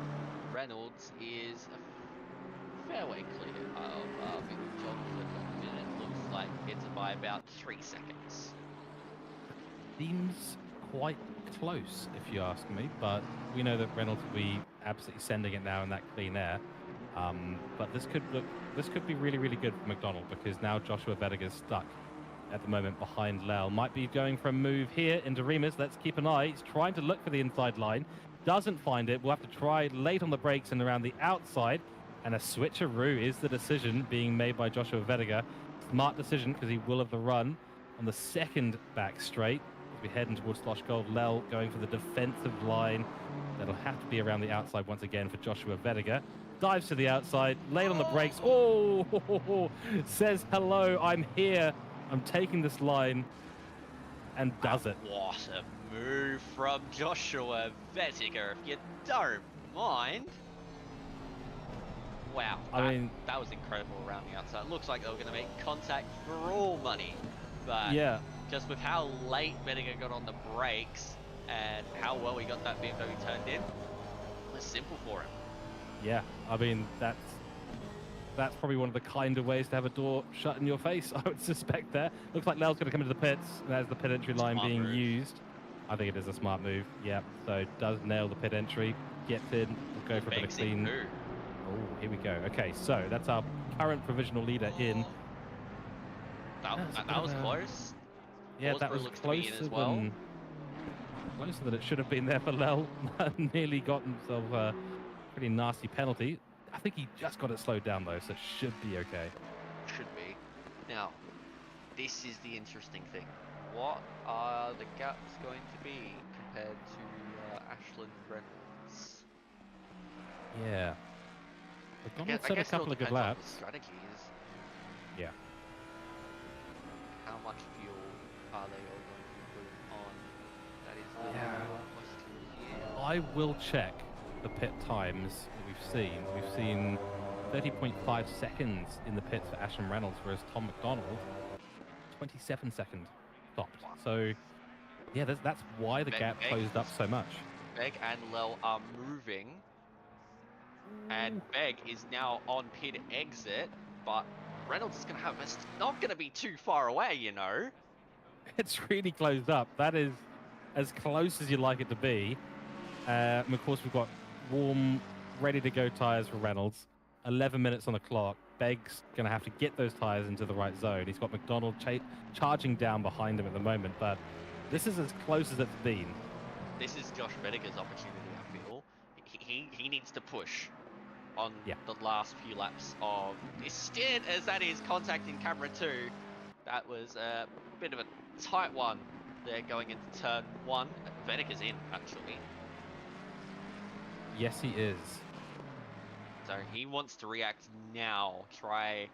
Reynolds is a fair way clear of Big John at the minute. Looks like it's by about 3 seconds. Seems quite close, if you ask me, but we know that Reynolds will be absolutely sending it now in that clean air. But this could be really, really good for McDonald, because now Joshua Vettiger's stuck at the moment behind Lel. Might be going for a move here into Remus. Let's keep an eye. He's trying to look for the inside line. Doesn't find it. We'll have to try late on the brakes and around the outside. And a switcheroo is the decision being made by Joshua Vettiger. Smart decision, because he will have the run on the second back straight. As we head in towards Slosh Gold, Lel going for the defensive line. That'll have to be around the outside once again for Joshua Vettiger. Dives to the outside, late on the brakes. Oh, says hello, I'm here. I'm taking this line, and does it. What a move from Joshua Vettiger, if you don't mind. Wow, that was incredible around the outside. Looks like they were going to make contact for all money, but yeah, just with how late Vettiger got on the brakes and how well he got that BMW turned in, it was simple for him. Yeah, I mean, that's probably one of the kinder ways to have a door shut in your face, I would suspect there. Looks like Lel's going to come into the pits. There's the pit entry line being used. I think it is a smart move. Yeah, so does nail the pit entry, gets in, we'll go for a bit of clean. Oh, here we go. Okay, so that's our current provisional leader in. That was close. Yeah, that was closer than it should have been there for Lel. Nearly got himself a pretty nasty penalty. I think he just got it slowed down though, so it should be okay. Should be. Now, this is the interesting thing. What are the gaps going to be compared to Ashland Reynolds? Yeah. McDonald set a couple of good laps. Strategies. Yeah. How much fuel are they all going to be putting on? That is the question here. I will check the pit times that we've seen. We've seen 30.5 seconds in the pits for Ashton Reynolds, whereas Tom McDonald, 27-second stopped. So, yeah, that's why the gap closed up so much. Beg and Lel are moving. And Beg is now on pit exit, but Reynolds is going to have it's not going to be too far away, you know. It's really closed up. That is as close as you'd like it to be. And of course, we've got warm, ready-to-go tyres for Reynolds. 11 minutes on the clock. Beg's going to have to get those tyres into the right zone. He's got McDonald charging down behind him at the moment, but this is as close as it's been. This is Josh Vedeker's opportunity, I feel. He needs to push on the last few laps of this stint, as that is contact in camera 2. That was a bit of a tight one there going into turn 1. Vedeker's in, actually. Yes, he is. So he wants to react now, try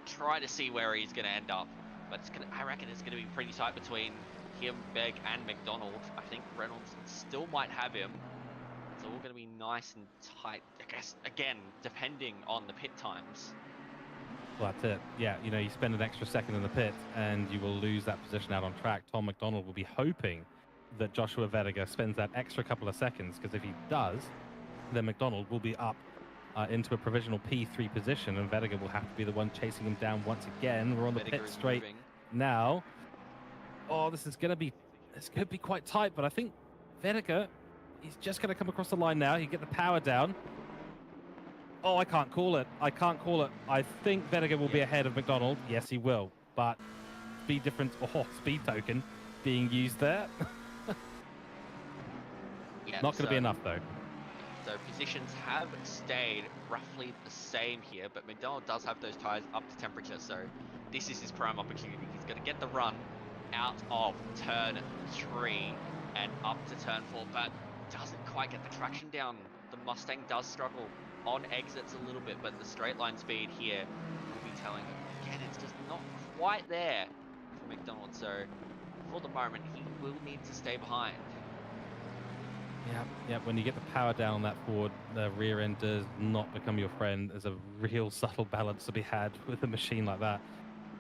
to see where he's going to end up. But I reckon it's going to be pretty tight between him, Beg, and McDonald. I think Reynolds still might have him. It's all going to be nice and tight, I guess, again, depending on the pit times. Well, that's it. Yeah, you know, you spend an extra second in the pit and you will lose that position out on track. Tom McDonald will be hoping that Joshua Vedeker spends that extra couple of seconds, because if he does, then McDonald will be up into a provisional P3 position, and Vedeker will have to be the one chasing him down once again. We're on the pit straight now. Oh, this could be quite tight, but I think Vedeker, he's just going to come across the line now. You get the power down. Oh, I can't call it. I think Vedeker will be ahead of McDonald. Yes, he will. But speed difference, speed token being used there. Not going to be enough, though. So positions have stayed roughly the same here, but McDonald does have those tyres up to temperature, so this is his prime opportunity. He's going to get the run out of turn 3 and up to turn 4, but doesn't quite get the traction down. The Mustang does struggle on exits a little bit, but the straight line speed here will be telling him, again, it's just not quite there for McDonald, so for the moment, he will need to stay behind. Yeah. When you get the power down on that Ford, the rear end does not become your friend. There's a real subtle balance to be had with a machine like that.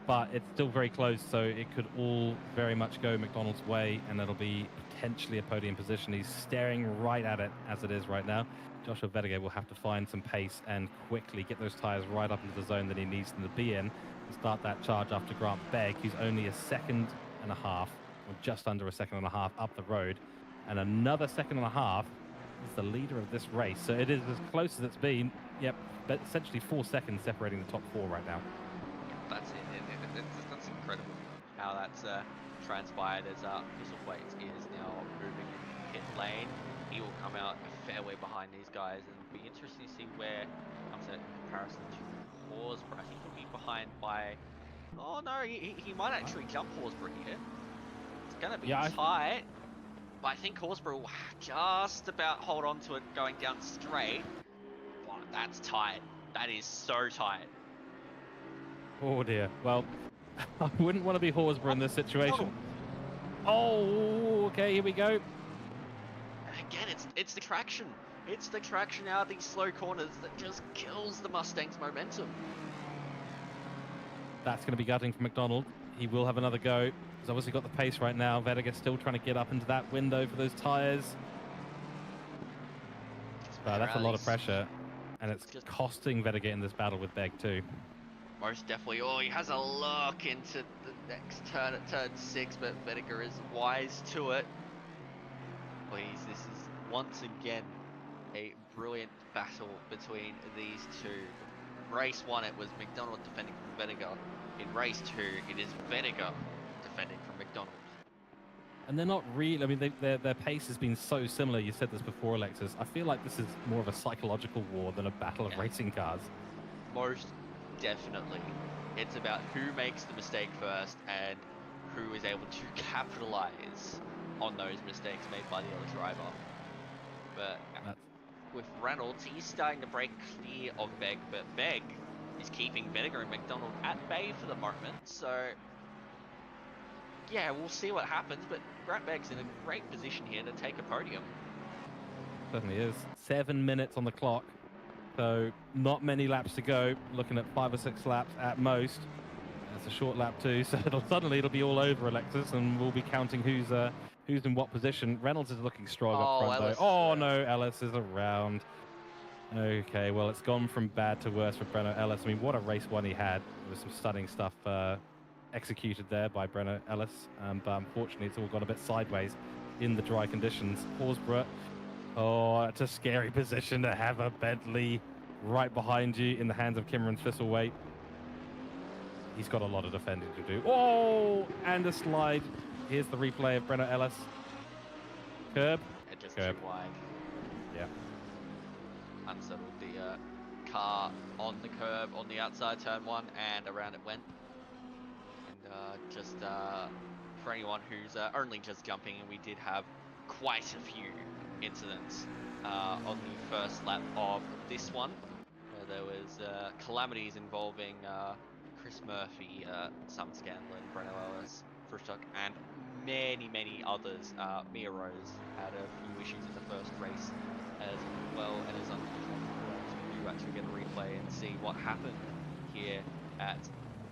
But it's still very close, so it could all very much go McDonald's way, and it'll be potentially a podium position. He's staring right at it as it is right now. Joshua Vedeker will have to find some pace and quickly get those tyres right up into the zone that he needs them to be in and start that charge after Grant Begg, who's only a second and a half, or just under a second and a half up the road. And another second and a half is the leader of this race. So it is as close as it's been. Yep, but essentially 4 seconds separating the top 4 right now. Yeah, that's it. That's incredible how that's transpired, as White is now moving in pit lane. He will come out a fair way behind these guys, and it'll be interesting to see where he comes out in comparison to Horsburgh. I think he'll be behind by... Oh no, he might actually jump Horsburgh here. It's going to be tight. But I think Horsburgh will just about hold on to it going down straight. But that's tight. That is so tight. Oh dear. Well, I wouldn't want to be Horsburgh in this situation. Oh, okay, here we go. And again, it's the traction. It's the traction out of these slow corners that just kills the Mustang's momentum. That's going to be gutting for McDonald. He will have another go. He's obviously got the pace right now. Vedeker still trying to get up into that window for those tyres. That's a lot of pressure. And it's costing Vedeker in this battle with Begg too. Most definitely. Oh, he has a look into the next turn at turn 6, but Vedeker is wise to it. Please, this is once again a brilliant battle between these two. Race 1, it was McDonald defending from Vedeker. In race 2, it is Vedeker defending from McDonald. And they're not really, I mean, their pace has been so similar. You said this before, Alexis. I feel like this is more of a psychological war than a battle of racing cars. Most definitely. It's about who makes the mistake first and who is able to capitalize on those mistakes made by the other driver. But with Reynolds, he's starting to break clear of Begg, but Begg is keeping Vedeker and McDonald at bay for the moment, so yeah, we'll see what happens, but Grant Begg's in a great position here to take a podium. Certainly is. 7 minutes on the clock, so not many laps to go. Looking at 5 or 6 laps at most. It's a short lap too, so suddenly it'll be all over Alexis, and we'll be counting who's in what position. Reynolds is looking strong up front Ellis though. is Oh around. no, Ellis is around. Okay, well it's gone from bad to worse for Breno Ellis. I mean, what a race one he had. There was some stunning stuff executed there by Breno Ellis, but unfortunately it's all gone a bit sideways in the dry conditions. Horsburgh, oh, it's a scary position to have a Bentley right behind you in the hands of Kimron Thistlewaite. He's got a lot of defending to do. Oh, and a slide. Here's the replay of Breno Ellis. Curb. Yeah, just Curb. too wide. Yeah. Unsettled the car on the curb on the outside turn 1, and around it went. And just for anyone who's only just jumping in, we did have quite a few incidents on the first lap of this one, where there was calamities involving Chris Murphy, Sam Scanlon, Breno Ellis, Frustock, and many others. Mia Rose had a few issues in the first race as well, and as we do actually get a replay and see what happened here at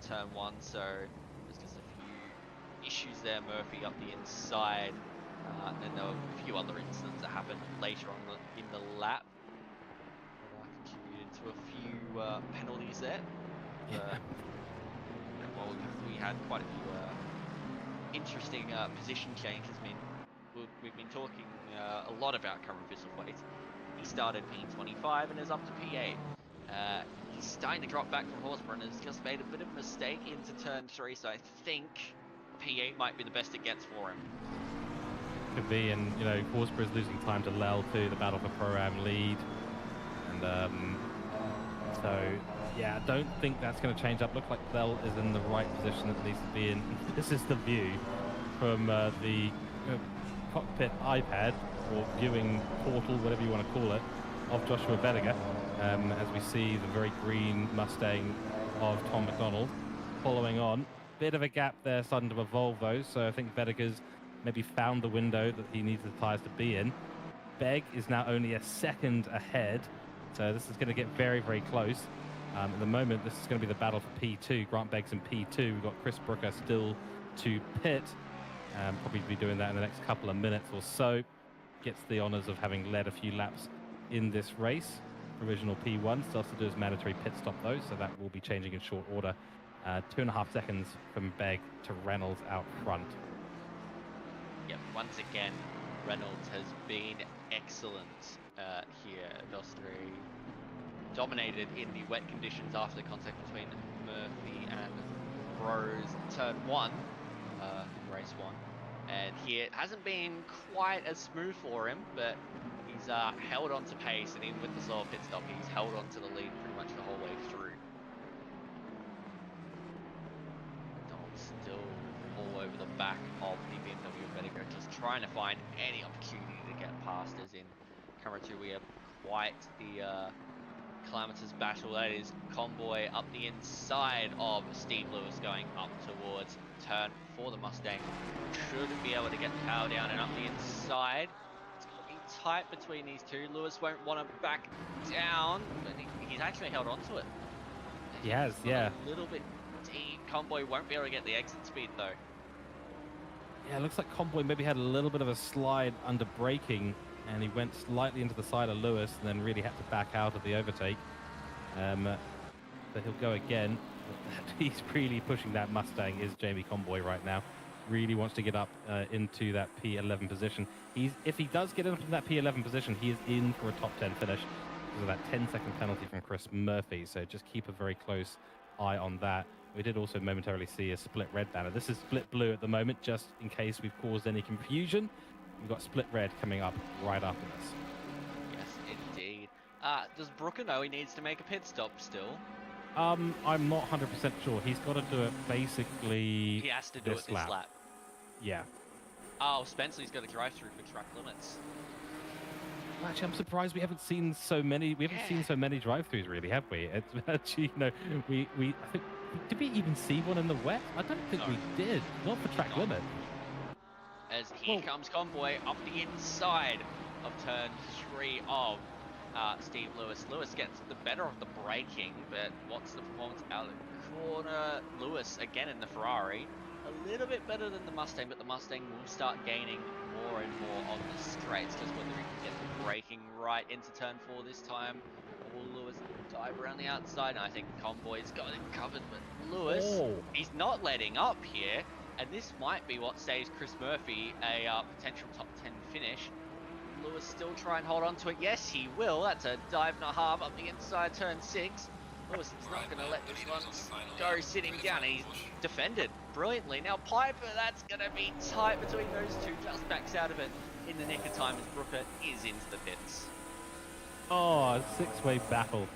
turn 1. So there's just a few issues there. Murphy up the inside, and then there were a few other incidents that happened later on in the lap that contributed to a few penalties there. Well, we had quite a few interesting position changes. I mean, we've been talking a lot about Cameron Thistlewaite. He started P25 and is up to P8. He's starting to drop back from Horsburgh and has just made a bit of a mistake into turn 3, so I think P8 might be the best it gets for him. Could be, and you know, Horsburgh is losing time to Lel too, the battle for Pro-Am lead. And so, yeah, I don't think that's going to change up. Looks like Lel is in the right position that it needs to be in. This is the view from the cockpit iPad, or viewing portal, whatever you want to call it, of Joshua Vediger, as we see the very green Mustang of Tom McDonald following on. Bit of a gap there starting to evolve though, so I think Vediger's maybe found the window that he needs the tyres to be in. Begg is now only a second ahead, so this is going to get very close. At the moment, this is going to be the battle for P2. Grant Begg's in P2. We've got Chris Brooker still to pit. Probably be doing that in the next couple of minutes or so. Gets the honours of having led a few laps in this race. Provisional P1 still has to do his mandatory pit stop though, so that will be changing in short order. 2.5 seconds from Begg to Reynolds out front. Yep, once again, Reynolds has been excellent here. Dostry dominated in the wet conditions after contact between Murphy and Rose turn 1 in race 1. And here it hasn't been quite as smooth for him, but he's held on to pace, and even with the slower pit stop, he's held on to the lead pretty much the whole way through. Donald's still all over the back of the BMW Vediger, just trying to find any opportunity to get past. As in camera 2, we have quite the calamitous battle. That is Convoy up the inside of Steve Lewis going up towards turn 4. The Mustang should be able to get the power down, and up the inside. It's going to be tight between these two. Lewis won't want to back down, but he's actually held on to it. He has, yeah. A little bit deep. Convoy won't be able to get the exit speed though. Yeah, it looks like Convoy maybe had a little bit of a slide under braking, and he went slightly into the side of Lewis and then really had to back out of the overtake. But he'll go again. He's really pushing that Mustang, is Jamie Convoy right now. Really wants to get up into that P11 position. If he does get into that P11 position, he is in for a top 10 finish because of that 10-second penalty from Chris Murphy. So just keep a very close eye on that. We did also momentarily see a split red banner. This is split blue at the moment, just in case we've caused any confusion. We've got split red coming up right after this. Yes, indeed. Does Brooker know he needs to make a pit stop still? I'm not 100% sure. He's got to do it basically. He has to do it this lap. Yeah. Oh, Spencer's got a drive-through for track limits. Well, actually, I'm surprised we haven't seen so many. We haven't seen so many drive-throughs, really, have we? It's actually, you know, we I think, did we even see one in the wet? I don't think we did. Not for track limit. As here comes Convoy up the inside of turn 3 of Steve Lewis. Lewis gets the better of the braking, but what's the performance out of the corner? Lewis again in the Ferrari. A little bit better than the Mustang, but the Mustang will start gaining more and more on the straights. Just whether he can get the braking right into turn 4 this time. Or will Lewis dive around the outside? And I think Convoy's got it covered, but Lewis, he's not letting up here. And this might be what saves Chris Murphy a potential top 10 finish. Lewis still try and hold on to it. Yes, he will. That's a dive and a half up the inside turn 6. Lewis is not going to let this one go sitting down. He's defended brilliantly. Now Piper, that's going to be tight between those two. Just backs out of it in the nick of time as Brooker is into the pits. Oh, six-way battle.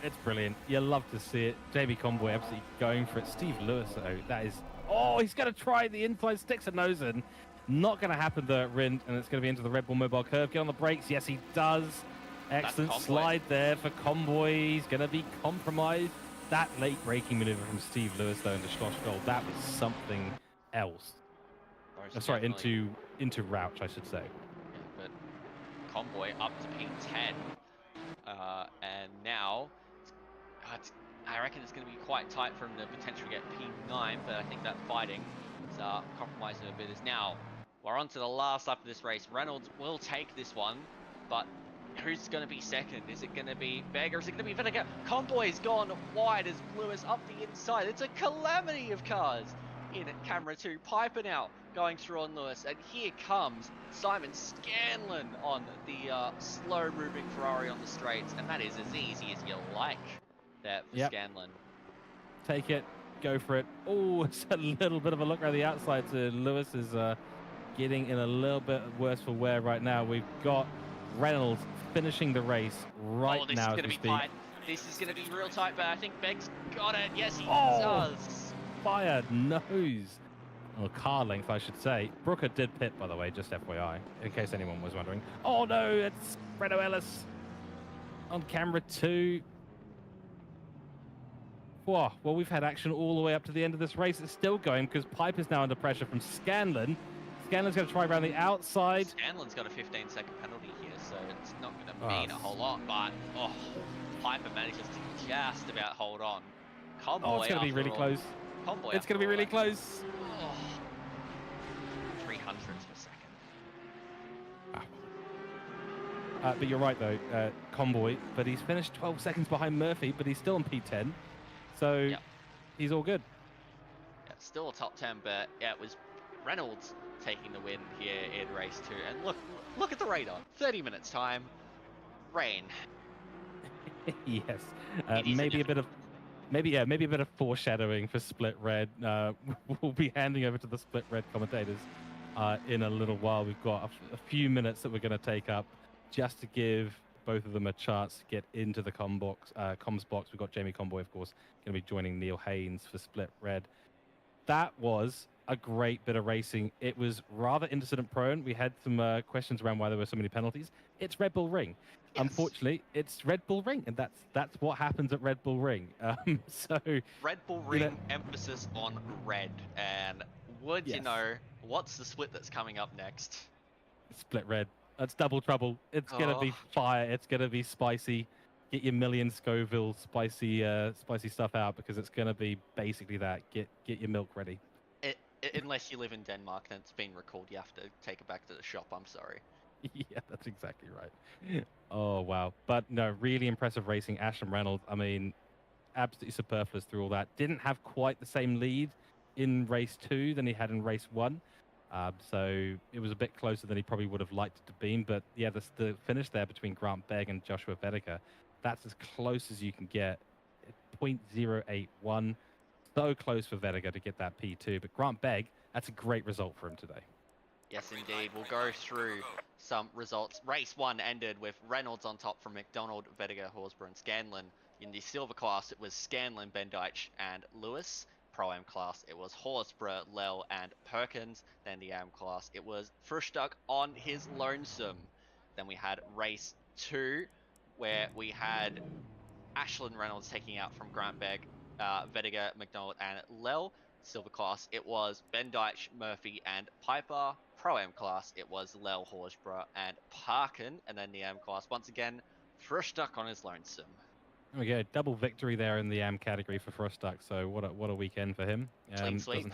It's brilliant. You love to see it. JB Convoy absolutely going for it. Steve Lewis, though, that is... Oh, he's going to try the inside, sticks a nose in. Not going to happen there at Rind, and it's going to be into the Red Bull Mobile Curve. Get on the brakes. Yes, he does. Excellent slide there for Convoy. He's going to be compromised. That late braking maneuver from Steve Lewis, though, into Schlossgold, that was something else. Sorry, into Rouch, I should say. Yeah, but Convoy up to P10. And now, I reckon it's going to be quite tight for him to potentially get P9, but I think that fighting is compromising a bit. Is now, we're on to the last lap of this race. Reynolds will take this one, but who's going to be second? Is it going to be Berger? Is it going to be Vinegar? Convoy's gone wide as Lewis up the inside. It's a calamity of cars in camera 2. Piper now going through on Lewis, and here comes Simon Scanlon on the slow-moving Ferrari on the straights, and that is as easy as you like there for Scanlon. Take it, go for it. Oh, it's a little bit of a look around the outside. So Lewis is getting in a little bit worse for wear right now. We've got Reynolds finishing the race right this now. Is going to be tight. This is going to be real tight, but I think Begg's got it. Yes, he does. Fired nose. Or car length, I should say. Brooker did pit, by the way, just FYI, in case anyone was wondering. Oh no, it's Fredo Ellis on camera 2. Whoa, well, we've had action all the way up to the end of this race. It's still going because Piper's now under pressure from Scanlon. Scanlon's going to try around the outside. Scanlon's got a 15-second penalty here, so it's not going to mean a whole lot, but Piper manages to just about hold on. Convoy, it's going to be really close. Convoy, it's going to be really close. 300s per second. Wow. But you're right, though, Convoy, but he's finished 12 seconds behind Murphy, but he's still on P10, so he's all good. Yeah, still a top 10, but yeah, it was Reynolds taking the win here in race 2. And look at the radar. 30 minutes time. Rain. Yes. Maybe a bit of foreshadowing for Split Red. We'll be handing over to the Split Red commentators in a little while. We've got a few minutes that we're going to take up just to give both of them a chance to get into the comms box. We've got Jamie Convoy, of course, going to be joining Neil Haynes for Split Red. That was a great bit of racing. It was rather incident prone. We had some questions around why there were so many penalties. It's Red Bull Ring. Yes. Unfortunately, it's Red Bull Ring, and that's what happens at Red Bull Ring. So Red Bull Ring, emphasis on red. And would you know, what's the split that's coming up next? Split Red. That's double trouble. It's gonna be fire. It's gonna be spicy. Get your million Scoville spicy stuff out, because it's gonna be basically that. Get your milk ready. Unless you live in Denmark and it's been recalled, you have to take it back to the shop. I'm sorry. Yeah, that's exactly right. Oh, wow. But no, really impressive racing. Ashton Reynolds, I mean, absolutely superfluous through all that. Didn't have quite the same lead in race 2 than he had in race 1. So it was a bit closer than he probably would have liked it to be. But yeah, the finish there between Grant Begg and Joshua Vedeker, that's as close as you can get. 0.081. So close for Vedeker to get that P2. But Grant Begg, that's a great result for him today. Yes, indeed. We'll go through some results. Race 1 ended with Reynolds on top from McDonald, Vedeker, Horsburgh, and Scanlon. In the silver class, it was Scanlon, Ben Deitch, and Lewis. Pro-Am class, it was Horsburgh, Lell, and Perkins. Then the Am class, it was Frühstück on his lonesome. Then we had race 2, where we had Ashland Reynolds taking out from Grant Begg, Vedeker, McDonald, and Lell. Silver class, it was Ben Deitch, Murphy, and Piper. Pro-Am class, it was Lell, Horsburgh, and Parkin. And then the Am class, once again, Frostduck on his lonesome. There we go. Double victory there in the AM category for Frostduck. So what a weekend for him. Clean sweep.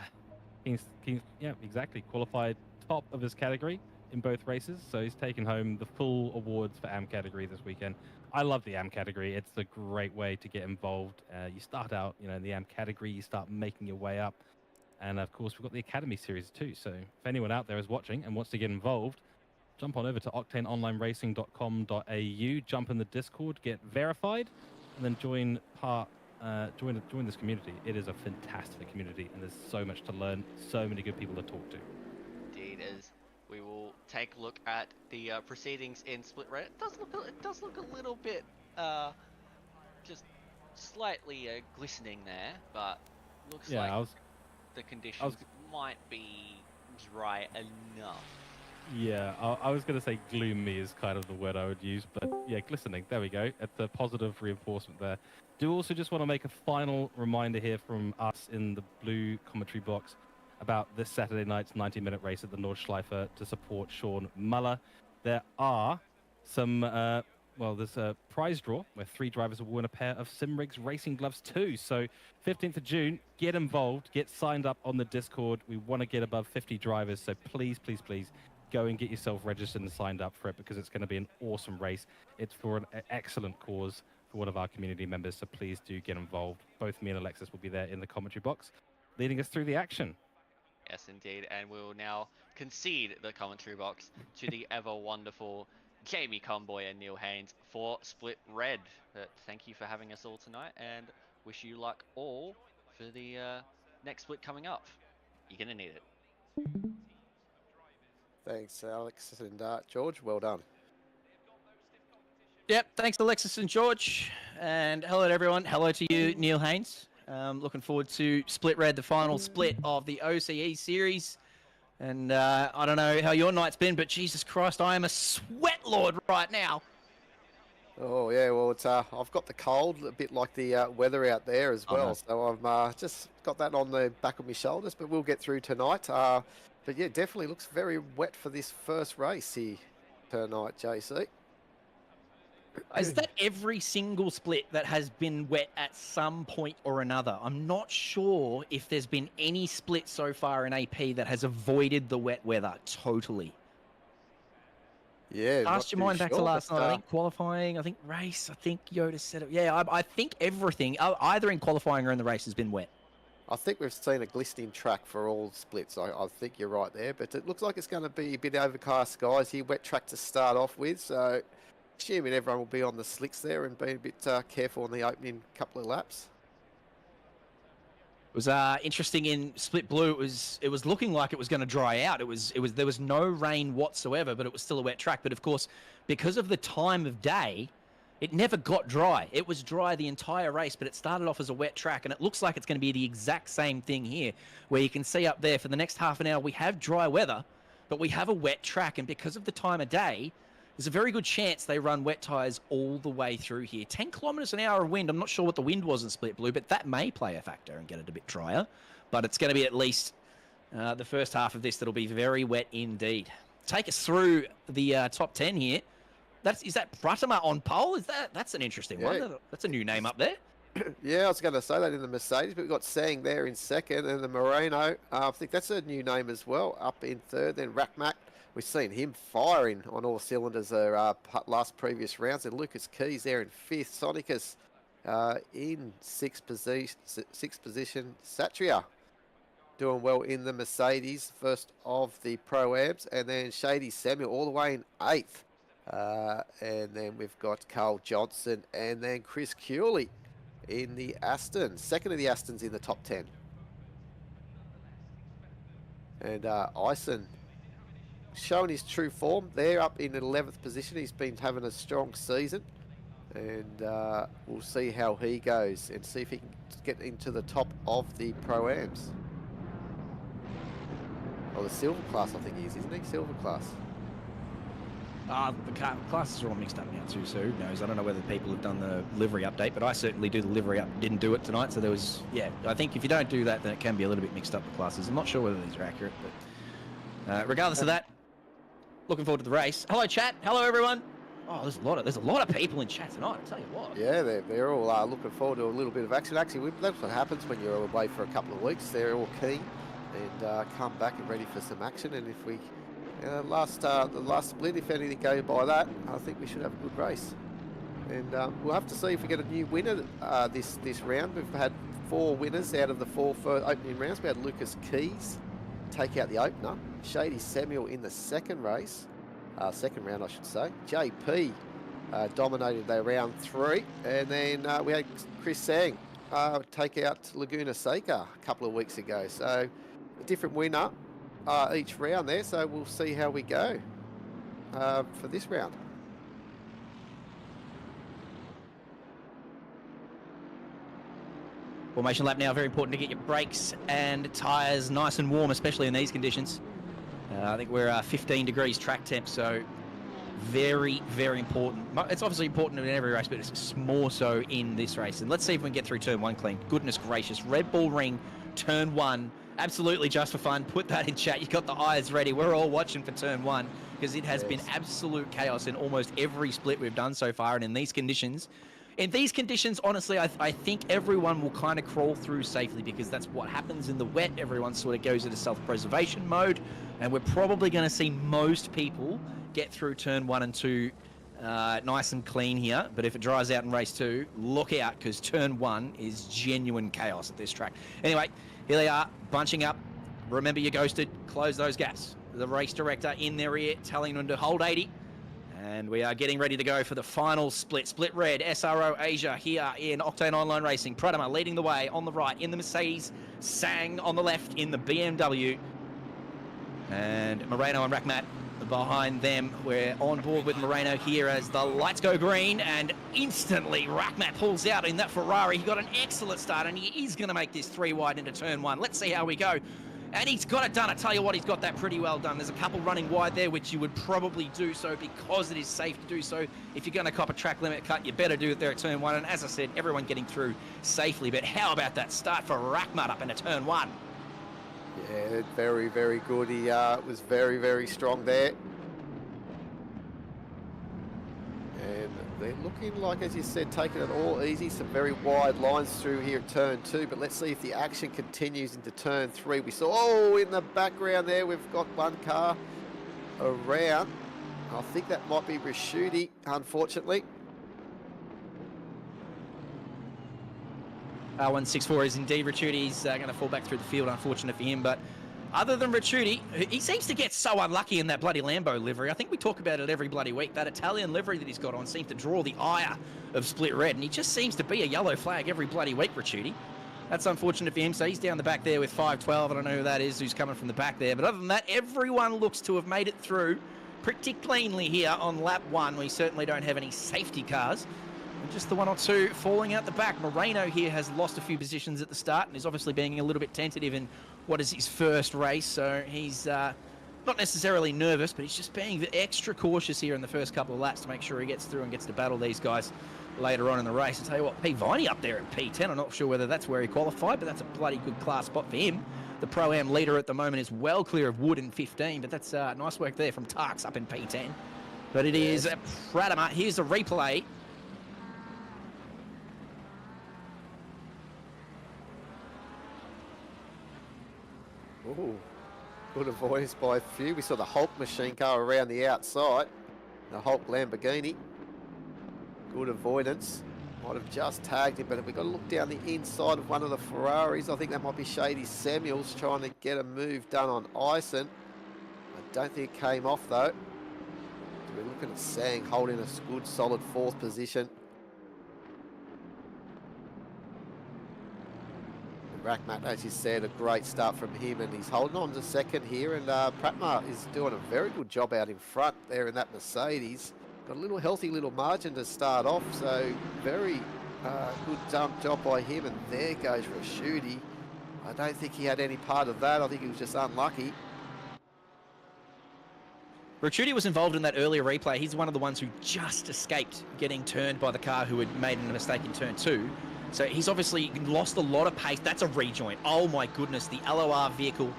Yeah, exactly. Qualified top of his category in both races. So he's taken home the full awards for AM category this weekend. I love the AM category. It's a great way to get involved. You start out, in the AM category, you start making your way up. And of course, we've got the Academy Series too. So if anyone out there is watching and wants to get involved, jump on over to octaneonlineracing.com.au, jump in the Discord, get verified, and then join this community. It is a fantastic community, and there's so much to learn, so many good people to talk to. Indeed, as we will take a look at the proceedings in Split Red. It does look a little bit just slightly glistening there, but looks like the conditions might be dry enough. Yeah, I was going to say gloomy is kind of the word I would use, but yeah, glistening. There we go. It's a positive reinforcement there. Do also just want to make a final reminder here from us in the blue commentary box about this Saturday night's 90-minute race at the Nordschleife to support Sean Muller. There are some, there's a prize draw where 3 drivers will win a pair of Simrigs racing gloves too. So 15th of June, get involved, get signed up on the Discord. We want to get above 50 drivers, so please, please, please, go and get yourself registered and signed up for it because it's going to be an awesome race. It's for an excellent cause for one of our community members, so please do get involved. Both me and Alexis will be there in the commentary box, leading us through the action. Yes, indeed, and we'll now concede the commentary box to the ever wonderful Jamie Comboy and Neil Haynes for Split Red. But thank you for having us all tonight, and wish you luck all for the next split coming up. You're going to need it. Thanks, Alex and George. Well done. Yep, thanks, Alexis and George. And hello to everyone. Hello to you, Neil Haynes. Looking forward to Split Red, the final split of the OCE series. And I don't know how your night's been, but Jesus Christ, I am a sweat lord right now. Oh, yeah, well, it's I've got the cold, a bit like the weather out there as well. So I've just got that on the back of my shoulders, but we'll get through tonight. But yeah, definitely looks very wet for this first race here tonight, JC. Is that every single split that has been wet at some point or another? I'm not sure if there's been any split so far in AP that has avoided the wet weather totally. Yeah. Cast your mind back to last night. I think qualifying, I think race, I think Yoda said it. Yeah, I think everything, either in qualifying or in the race, has been wet. I think we've seen a glistening track for all splits. I think you're right there, but it looks like it's going to be a bit overcast skies here. Wet track to start off with, so assuming everyone will be on the slicks there and be a bit careful on the opening couple of laps. It was interesting in Split Blue. It was looking like it was going to dry out. There was no rain whatsoever, but it was still a wet track. But of course, because of the time of day, it never got dry. It was dry the entire race, but it started off as a wet track, and it looks like it's going to be the exact same thing here, where you can see up there for the next half an hour, we have dry weather, but we have a wet track, and because of the time of day, there's a very good chance they run wet tyres all the way through here. 10 kilometres an hour of wind. I'm not sure what the wind was in Split Blue, but that may play a factor and get it a bit drier, but it's going to be at least the first half of this that'll be very wet indeed. Take us through the top 10 here. Is that Bruttimer on pole? That's an interesting one. That's a new name up there. Yeah, I was going to say that in the Mercedes, but we've got Sang there in second, and the Moreno, I think that's a new name as well, up in third. Then Rackmack, we've seen him firing on all cylinders last previous rounds. And Lucas Keys there in fifth. Sonicus in sixth position. Satria doing well in the Mercedes, first of the Pro-Ams. And then Shady Samuel all the way in eighth. And then we've got Carl Johnson and then Chris Curley in the Aston. Second of the Astons in the top 10. And Ison showing his true form. They're up in 11th position. He's been having a strong season. And we'll see how he goes and see if he can get into the top of the Pro-Ams. Or the silver class, I think he is, isn't he? Silver class. The classes are all mixed up now too, so who knows? I don't know whether people have done the livery update, but I certainly do the livery up. Didn't do it tonight, so there was, I think if you don't do that, then it can be a little bit mixed up, the classes. I'm not sure whether these are accurate, but regardless of that, looking forward to the race. Hello, chat. Hello, everyone. Oh, there's a lot of people in chat tonight, I'll tell you what. Yeah, they're all looking forward to a little bit of action. Actually, that's what happens when you're away for a couple of weeks. They're all keen and come back and ready for some action. And if we, the last split, if anything goes by that, I think we should have a good race. And we'll have to see if we get a new winner this round. We've had 4 winners out of the 4 opening rounds. We had Lucas Keys take out the opener, Shady Samuel in the second round, I should say. JP dominated their round 3, and then we had Chris Sang take out Laguna Seca a couple of weeks ago. So a different winner each round there. So we'll see how we go for this round. Formation lap now, very important to get your brakes and tyres nice and warm, especially in these conditions. I think we're 15 degrees track temp, so very, very important. It's obviously important in every race, but it's more so in this race. And let's see if we can get through turn 1 clean. Goodness gracious, Red Bull Ring, turn 1, absolutely just for fun. Put that in chat. You got the eyes ready. We're all watching for turn 1 because it has been absolute chaos in almost every split we've done so far. And in these conditions, honestly, I think everyone will kind of crawl through safely because that's what happens in the wet. Everyone sort of goes into self-preservation mode, and we're probably going to see most people get through turn 1 and 2 nice and clean here. But if it dries out in race 2, look out, because turn 1 is genuine chaos at this track. Anyway, here they are, bunching up. Remember, you're ghosted. Close those gaps. The race director in their ear telling them to hold 80. And we are getting ready to go for the final split. Split red, SRO Asia here in Octane Online Racing. Pradama leading the way on the right in the Mercedes. Sang on the left in the BMW. And Moreno and Rackmat behind them. We're on board with Moreno here as the lights go green. And instantly Rackmat pulls out in that Ferrari. He got an excellent start and he is going to make this 3 wide into turn 1. Let's see how we go. And he's got it done. I tell you what, he's got that pretty well done. There's a couple running wide there, which you would probably do so because it is safe to do so. If you're going to cop a track limit cut, you better do it there at turn 1. And as I said, everyone getting through safely. But how about that start for Rackmut up into turn 1? Yeah, very, very good. He was very, very strong there. And they're looking like, as you said, taking it all easy. Some very wide lines through here at turn 2, but let's see if the action continues into turn 3. We saw, in the background there, we've got one car around. I think that might be Rashuti, unfortunately. 164 is indeed Ricciuti. He's going to fall back through the field, unfortunate for him. But other than Ricciuti, he seems to get so unlucky in that bloody Lambo livery. I think we talk about it every bloody week. That Italian livery that he's got on seems to draw the ire of Split Red, and he just seems to be a yellow flag every bloody week, Ricciuti. That's unfortunate for him. So he's down the back there with 512. I don't know who that is who's coming from the back there. But other than that, everyone looks to have made it through pretty cleanly here on lap 1. We certainly don't have any safety cars. And just the 1 or 2 falling out the back. Moreno here has lost a few positions at the start and is obviously being a little bit tentative in what is his first race. So he's not necessarily nervous, but he's just being extra cautious here in the first couple of laps to make sure he gets through and gets to battle these guys later on in the race. I'll tell you what, P. Viney up there at P10. I'm not sure whether that's where he qualified, but that's a bloody good class spot for him. The Pro-Am leader at the moment is well clear of Wood in 15, but that's nice work there from Tarks up in P10. But it is Pradama. Here's a replay. Ooh, good avoidance by a few. We saw the Hulk machine car around the outside. The Hulk Lamborghini. Good avoidance. Might have just tagged him, but we've got to look down the inside of one of the Ferraris. I think that might be Shady Samuels trying to get a move done on Ison. I don't think it came off though. We're looking at Sang holding a good solid 4th position. Rackmat, as you said, a great start from him, and he's holding on to 2nd here, and Pratma is doing a very good job out in front there in that Mercedes. Got a little healthy little margin to start off, so very good job by him, and there goes Rashuti. I don't think he had any part of that. I think he was just unlucky. Ricciuti was involved in that earlier replay. He's one of the ones who just escaped getting turned by the car who had made a mistake in turn 2. So he's obviously lost a lot of pace. That's a rejoin. Oh my goodness, the LOR vehicle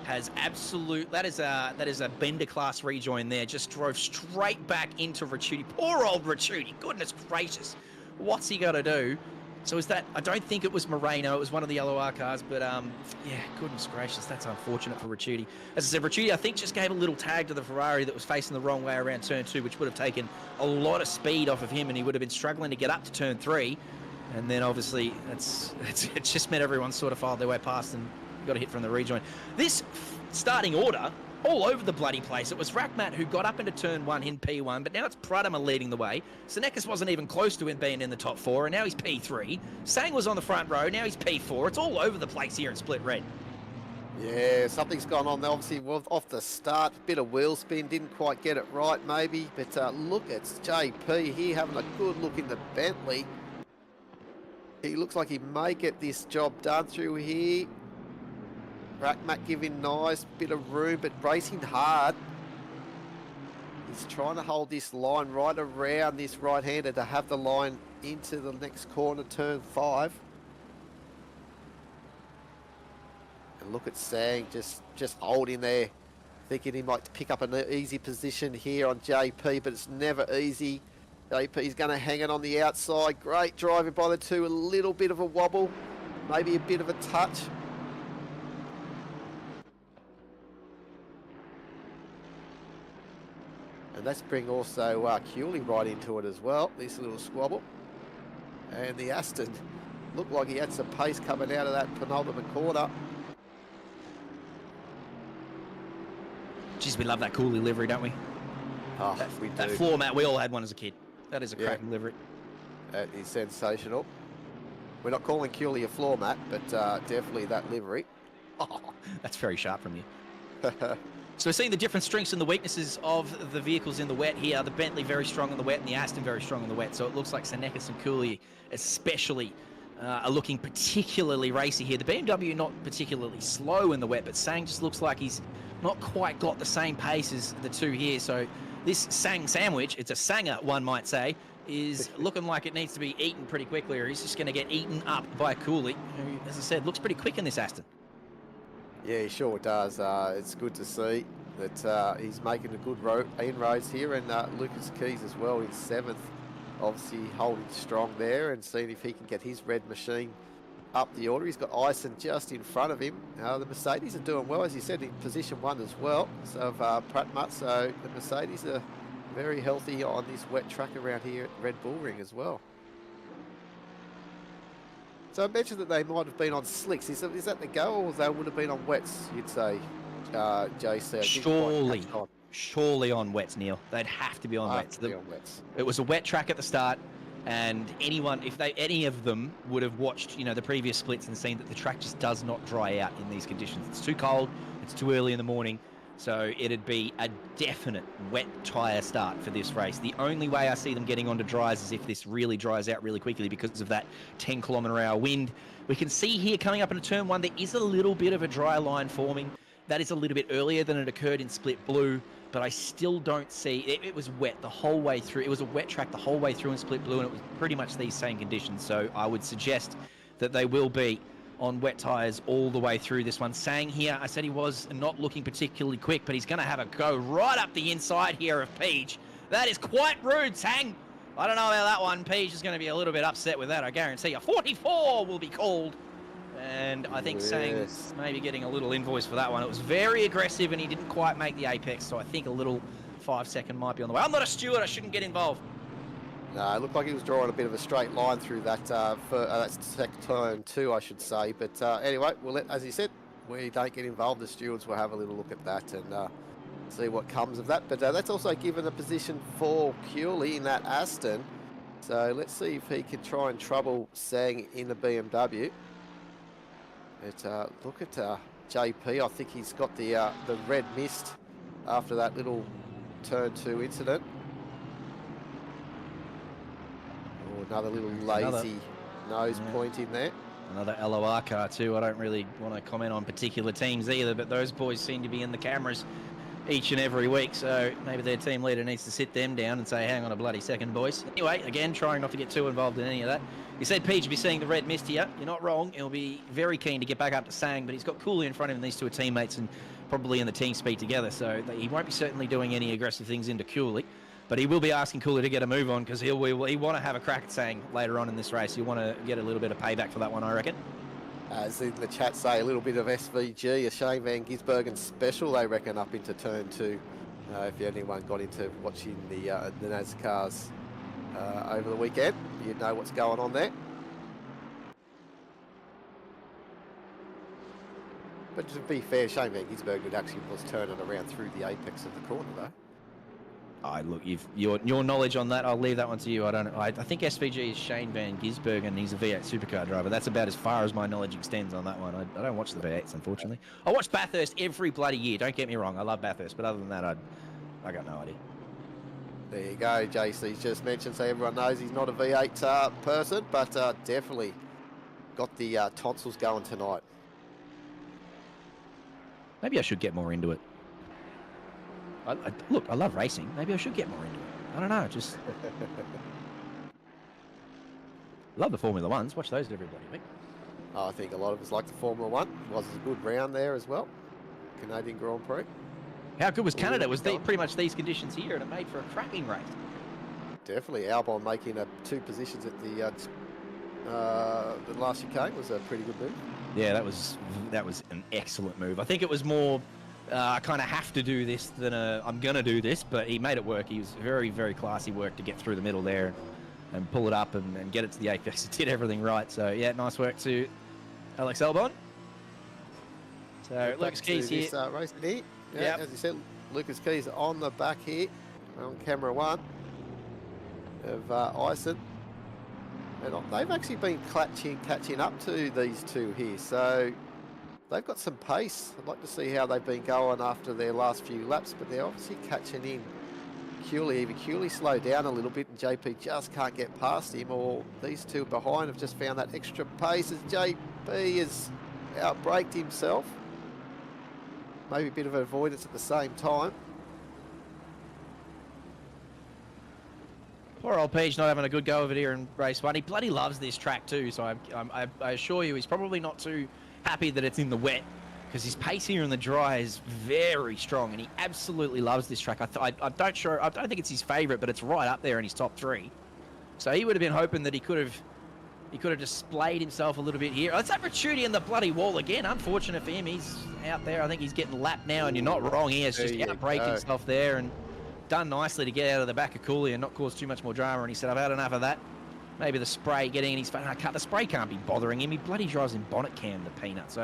has that is a Bender class rejoin there. Just drove straight back into Ricciuti. Poor old Ricciuti. Goodness gracious. What's he got to do? So is that, I don't think it was Moreno, it was one of the yellow R cars, but yeah, goodness gracious, that's unfortunate for Ricciuti. As I said, Ricciuti, I think, just gave a little tag to the Ferrari that was facing the wrong way around turn 2, which would have taken a lot of speed off of him, and he would have been struggling to get up to turn 3. And then obviously, it just meant everyone sort of filed their way past and got a hit from the rejoin. This starting order, all over the bloody place. It was Rackmat who got up into turn 1 in P1, but now it's Pradama leading the way. Senekis wasn't even close to him being in the top 4, and now he's P3. Sang was on the front row, now he's P4. It's all over the place here in Split Red. Yeah, something's gone on there. Obviously, off the start, bit of wheel spin, didn't quite get it right maybe. But look, it's JP here having a good look in the Bentley. He looks like he may get this job done through here. Rackmat giving nice bit of room, but racing hard. He's trying to hold this line right around this right-hander to have the line into the next corner, turn 5. And look at Sang just holding there, thinking he might pick up an easy position here on JP, but it's never easy. JP's going to hang it on the outside. Great driving by the two, a little bit of a wobble, maybe a bit of a touch. And let's bring also Cooley right into it as well, this little squabble. And the Aston looked like he had some pace coming out of that penultimate corner. Jeez, we love that Cooley livery, don't we? Oh, we do. That floor mat, we all had one as a kid. That is a cracking livery. That is sensational. We're not calling Cooley a floor mat, but definitely that livery. Oh, that's very sharp from you. So we're seeing the different strengths and the weaknesses of the vehicles in the wet here. The Bentley very strong in the wet and the Aston very strong in the wet. So it looks like Senekis and Cooley especially are looking particularly racy here. The BMW not particularly slow in the wet, but Sang just looks like he's not quite got the same pace as the two here. So this Sang sandwich, it's a Sanger, one might say, is looking like it needs to be eaten pretty quickly, or he's just going to get eaten up by Cooley, who, as I said, looks pretty quick in this Aston. Yeah, he sure does. It's good to see that he's making a good inroads here, and Lucas Keys as well in 7th, obviously holding strong there and seeing if he can get his red machine up the order. He's got Ison just in front of him. The Mercedes are doing well, as you said, in position 1 as well. So Pratmat, so the Mercedes are very healthy on this wet track around here at Red Bull Ring as well. So I mentioned that they might have been on slicks. Is that the go, or they would have been on wets, you'd say, JC? Surely on wets, Neil. They'd have to be on wets. It was a wet track at the start, and any of them would have watched, the previous splits and seen that the track just does not dry out in these conditions. It's too cold, it's too early in the morning, so it'd be a definite wet tyre start for this race. The only way I see them getting onto dries is if this really dries out really quickly because of that 10-kilometre-hour wind. We can see here coming up into turn 1, there is a little bit of a dry line forming. That is a little bit earlier than it occurred in Split Blue, but I still don't see... It was wet the whole way through. It was a wet track the whole way through in Split Blue, and it was pretty much these same conditions. So I would suggest that they will be on wet tyres all the way through this one. Sang here, I said he was not looking particularly quick, but he's going to have a go right up the inside here of Peach. That is quite rude, Sang. I don't know about that one. Peach is going to be a little bit upset with that, I guarantee you. 44 will be called. And I think Sang's maybe getting a little invoice for that one. It was very aggressive, and he didn't quite make the apex, so I think a little 5-second might be on the way. I'm not a steward, I shouldn't get involved. No, it looked like he was drawing a bit of a straight line through that, that's turn 2, I should say. But anyway, as he said, we don't get involved. The stewards will have a little look at that and see what comes of that. But that's also given a position for Cooley in that Aston. So let's see if he can try and trouble Sang in the BMW. But look at JP. I think he's got the red mist after that little turn 2 incident. Another little lazy nose point in there. Another LOR car too. I don't really want to comment on particular teams either, but those boys seem to be in the cameras each and every week, so maybe their team leader needs to sit them down and say, hang on a bloody second, boys. Anyway, again, trying not to get too involved in any of that. You said Peach will be seeing the red mist here. You're not wrong. He'll be very keen to get back up to Sang, but he's got Cooley in front of him. These two are teammates and probably in the team speed together, so he won't be certainly doing any aggressive things into Cooley, but he will be asking Cooley to get a move on because he'll want to have a crack at Sang later on in this race. He'll want to get a little bit of payback for that one, I reckon. As in the chat say, a little bit of SVG, a Shane Van Gisbergen special, they reckon, up into turn 2. If anyone got into watching the NASCARs over the weekend, you'd know what's going on there. But to be fair, Shane Van Gisbergen actually was turning around through the apex of the corner, though. Look, your knowledge on that, I'll leave that one to you. I think SVG is Shane Van Gisbergen, and he's a V8 supercar driver. That's about as far as my knowledge extends on that one. I don't watch the V8s, unfortunately. I watch Bathurst every bloody year. Don't get me wrong, I love Bathurst, but other than that, I got no idea. There you go, JC's just mentioned, so everyone knows he's not a V8 person, but definitely got the tonsils going tonight. Maybe I should get more into it. Look, I love racing. Maybe I should get more into it. I don't know, just... love the Formula Ones. Watch those every bloody week. I think a lot of us like the Formula 1. It was a good round there as well. Canadian Grand Prix. How good was Canada? Was pretty much these conditions here, and it made for a cracking race. Definitely. Albon making 2 positions at the last chicane was a pretty good move. Yeah, that was an excellent move. I think it was more... I kind of have to do this than I'm going to do this, but he made it work. He was very, very classy work to get through the middle there and pull it up and get it to the apex. He did everything right. So, yeah, nice work to Alex Albon. So, Lucas Keys here. Race here. Yeah, yep. As you said, Lucas Keys on the back here on camera 1 of Ison. And they've actually been catching up to these two here. So... they've got some pace. I'd like to see how they've been going after their last few laps, but they're obviously catching in. Even Cooley slowed down a little bit and JP just can't get past him, or these two behind have just found that extra pace as JP has outbraked himself. Maybe a bit of avoidance at the same time. Poor old Page not having a good go of it here in race 1. He bloody loves this track too, so I assure you he's probably not too happy that it's in the wet, because his pace here in the dry is very strong, and he absolutely loves this track. I don't think it's his favourite, but it's right up there in his top 3. So he would have been hoping that he could have displayed himself a little bit here. Oh, it's that Ricciuti in the bloody wall again. Unfortunate for him. He's out there. I think he's getting lapped now, and you're not wrong. He has just outbraked himself there and done nicely to get out of the back of Cooley and not cause too much more drama. And he said, I've had enough of that. Maybe the spray getting in his face. The spray can't be bothering him. He bloody drives in bonnet cam, the peanut. So,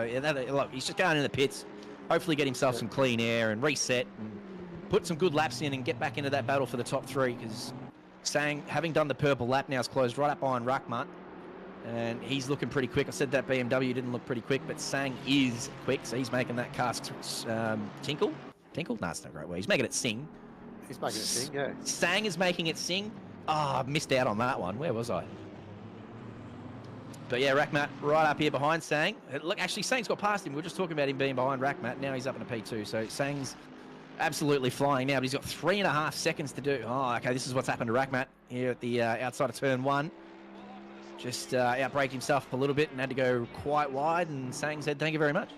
look, he's just going in the pits. Hopefully get himself some clean air and reset and put some good laps in and get back into that battle for the top 3, because Sang, having done the purple lap now, is closed right up behind Ruckman. And he's looking pretty quick. I said that BMW didn't look pretty quick, but Sang is quick, so he's making that car tinkle? Tinkle? No, it's not a great way. He's making it sing. He's making it sing, yeah. Sang is making it sing. Oh, I missed out on that one. Where was I? But yeah, Rackmat right up here behind Sang. Look, actually, Sang's got past him. We were just talking about him being behind Rackmat. Now he's up in a P2. So Sang's absolutely flying now, but he's got 3.5 seconds to do. Oh, okay, this is what's happened to Rackmat here at the outside of turn 1. Just outbraked himself a little bit and had to go quite wide, and Sang said, thank you very much.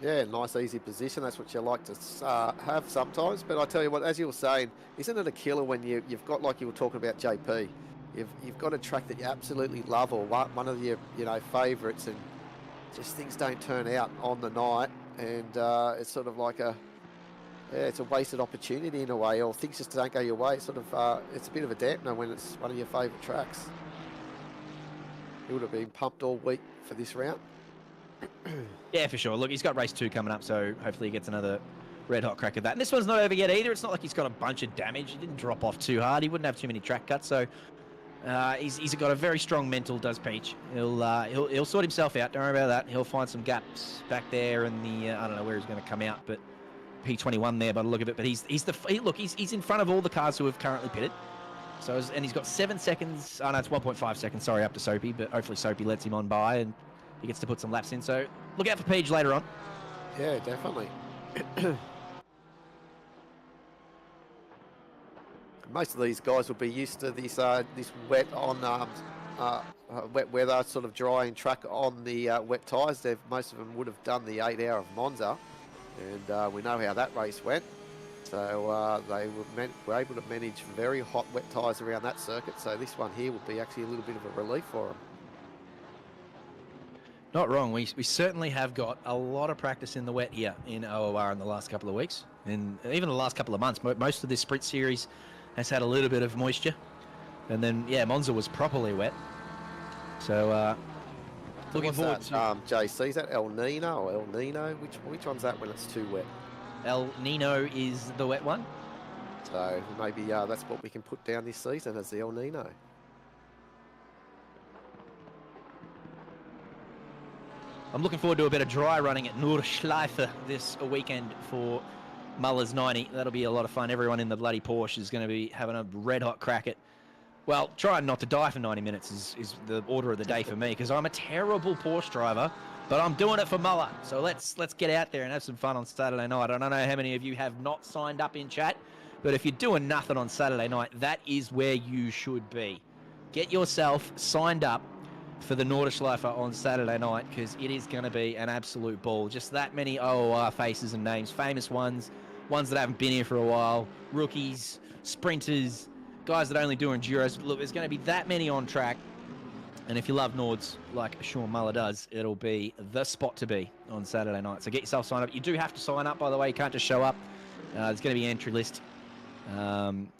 Yeah, nice easy position. That's what you like to have sometimes. But I tell you what, as you were saying, isn't it a killer when you've got, like you were talking about JP, you've got a track that you absolutely love, or one of your favourites, and just things don't turn out on the night, and it's sort of like it's a wasted opportunity in a way, or things just don't go your way. It's sort of it's a bit of a dampener when it's one of your favourite tracks. He would have been pumped all week for this round. Yeah, for sure. Look, he's got race 2 coming up, so hopefully he gets another red-hot crack at that. And this one's not over yet either. It's not like he's got a bunch of damage. He didn't drop off too hard. He wouldn't have too many track cuts, so he's got a very strong mental, does Peach. He'll sort himself out. Don't worry about that. He'll find some gaps back there in the I don't know where he's going to come out, but P21 there by the look of it. But he's in front of all the cars who have currently pitted. So and he's got 7 seconds. Oh no, it's 1.5 seconds. Sorry, up to Soapy, but hopefully Soapy lets him on by and he gets to put some laps in. So look out for Peach later on. Yeah, definitely. Most of these guys will be used to this this wet on wet weather, sort of drying track on the wet tyres. Most of them would have done the 8 hour of Monza, and we know how that race went. So they were able to manage very hot wet tyres around that circuit. So this one here will be actually a little bit of a relief for them. Not wrong. We certainly have got a lot of practice in the wet here in OOR in the last couple of weeks, and even the last couple of months. Most of this sprint series has had a little bit of moisture, and then yeah, Monza was properly wet. So looking forward to JC. Is that El Nino or El Nino? Which one's that when it's too wet? El Nino is the wet one. So maybe that's what we can put down this season as the El Nino. I'm looking forward to a bit of dry running at Nordschleife this weekend for Muller's 90. That'll be a lot of fun. Everyone in the bloody Porsche is going to be having a red hot crack at, well, trying not to die for 90 minutes is the order of the day for me, because I'm a terrible Porsche driver, but I'm doing it for Muller. So let's get out there and have some fun on Saturday night. I don't know how many of you have not signed up in chat, but if you're doing nothing on Saturday night, that is where you should be. Get yourself signed up for the Nordschleife on Saturday night, because it is going to be an absolute ball. Just that many OOR faces and names, famous ones that haven't been here for a while, rookies, sprinters, guys that only do enduros. Look, there's going to be that many on track, and if you love Nords like Sean Muller does, it'll be the spot to be on Saturday night. So get yourself signed up. You do have to sign up, by the way. You can't just show up. There's going to be an entry list.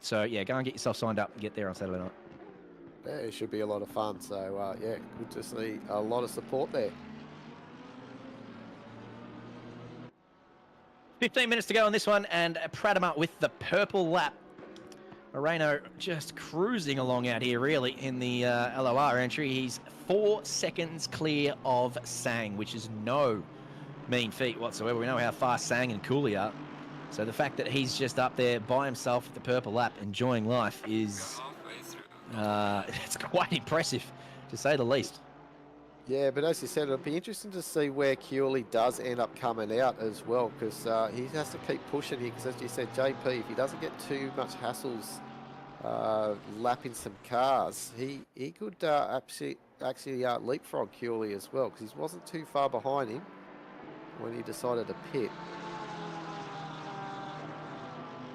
So yeah, go and get yourself signed up and get there on Saturday night. Yeah, it should be a lot of fun. So yeah, good to see a lot of support there. 15 minutes to go on this one, and Pradama with the purple lap. Moreno just cruising along out here, really, in the LOR entry. He's 4 seconds clear of Sang, which is no mean feat whatsoever. We know how fast Sang and Cooley are. So the fact that he's just up there by himself with the purple lap, enjoying life, is it's quite impressive, to say the least. Yeah, but as you said, it'll be interesting to see where Cooley does end up coming out as well, because he has to keep pushing here, because as you said, JP, if he doesn't get too much hassles lapping some cars, he could actually leapfrog Cooley as well, because he wasn't too far behind him when he decided to pit.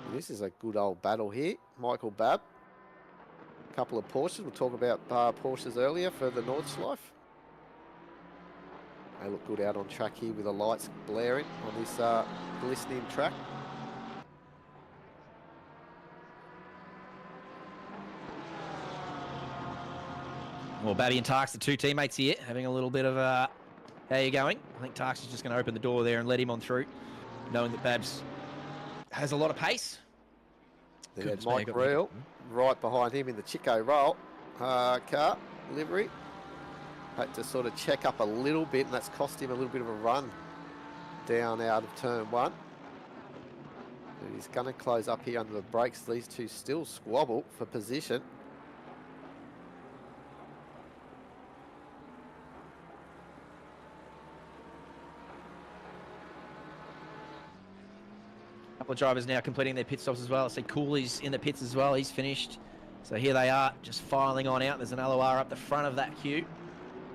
And this is a good old battle here. Michael Babb. A couple of Porsches. We'll talk about Porsches earlier for the Nordschleife. They look good out on track here with the lights blaring on this glistening track. Well, Babby and Tarks, the two teammates here, having a little bit of a, how you going? I think Tarks is just going to open the door there and let him on through, knowing that Babs has a lot of pace. They had Mike Reel right behind him in the Chico Roll car livery. Had to sort of check up a little bit, and that's cost him a little bit of a run down out of turn one. And he's going to close up here under the brakes. These two still squabble for position. Couple of drivers now completing their pit stops as well. I see Cooley's in the pits as well. He's finished. So here they are, just filing on out. There's an LOR up the front of that queue.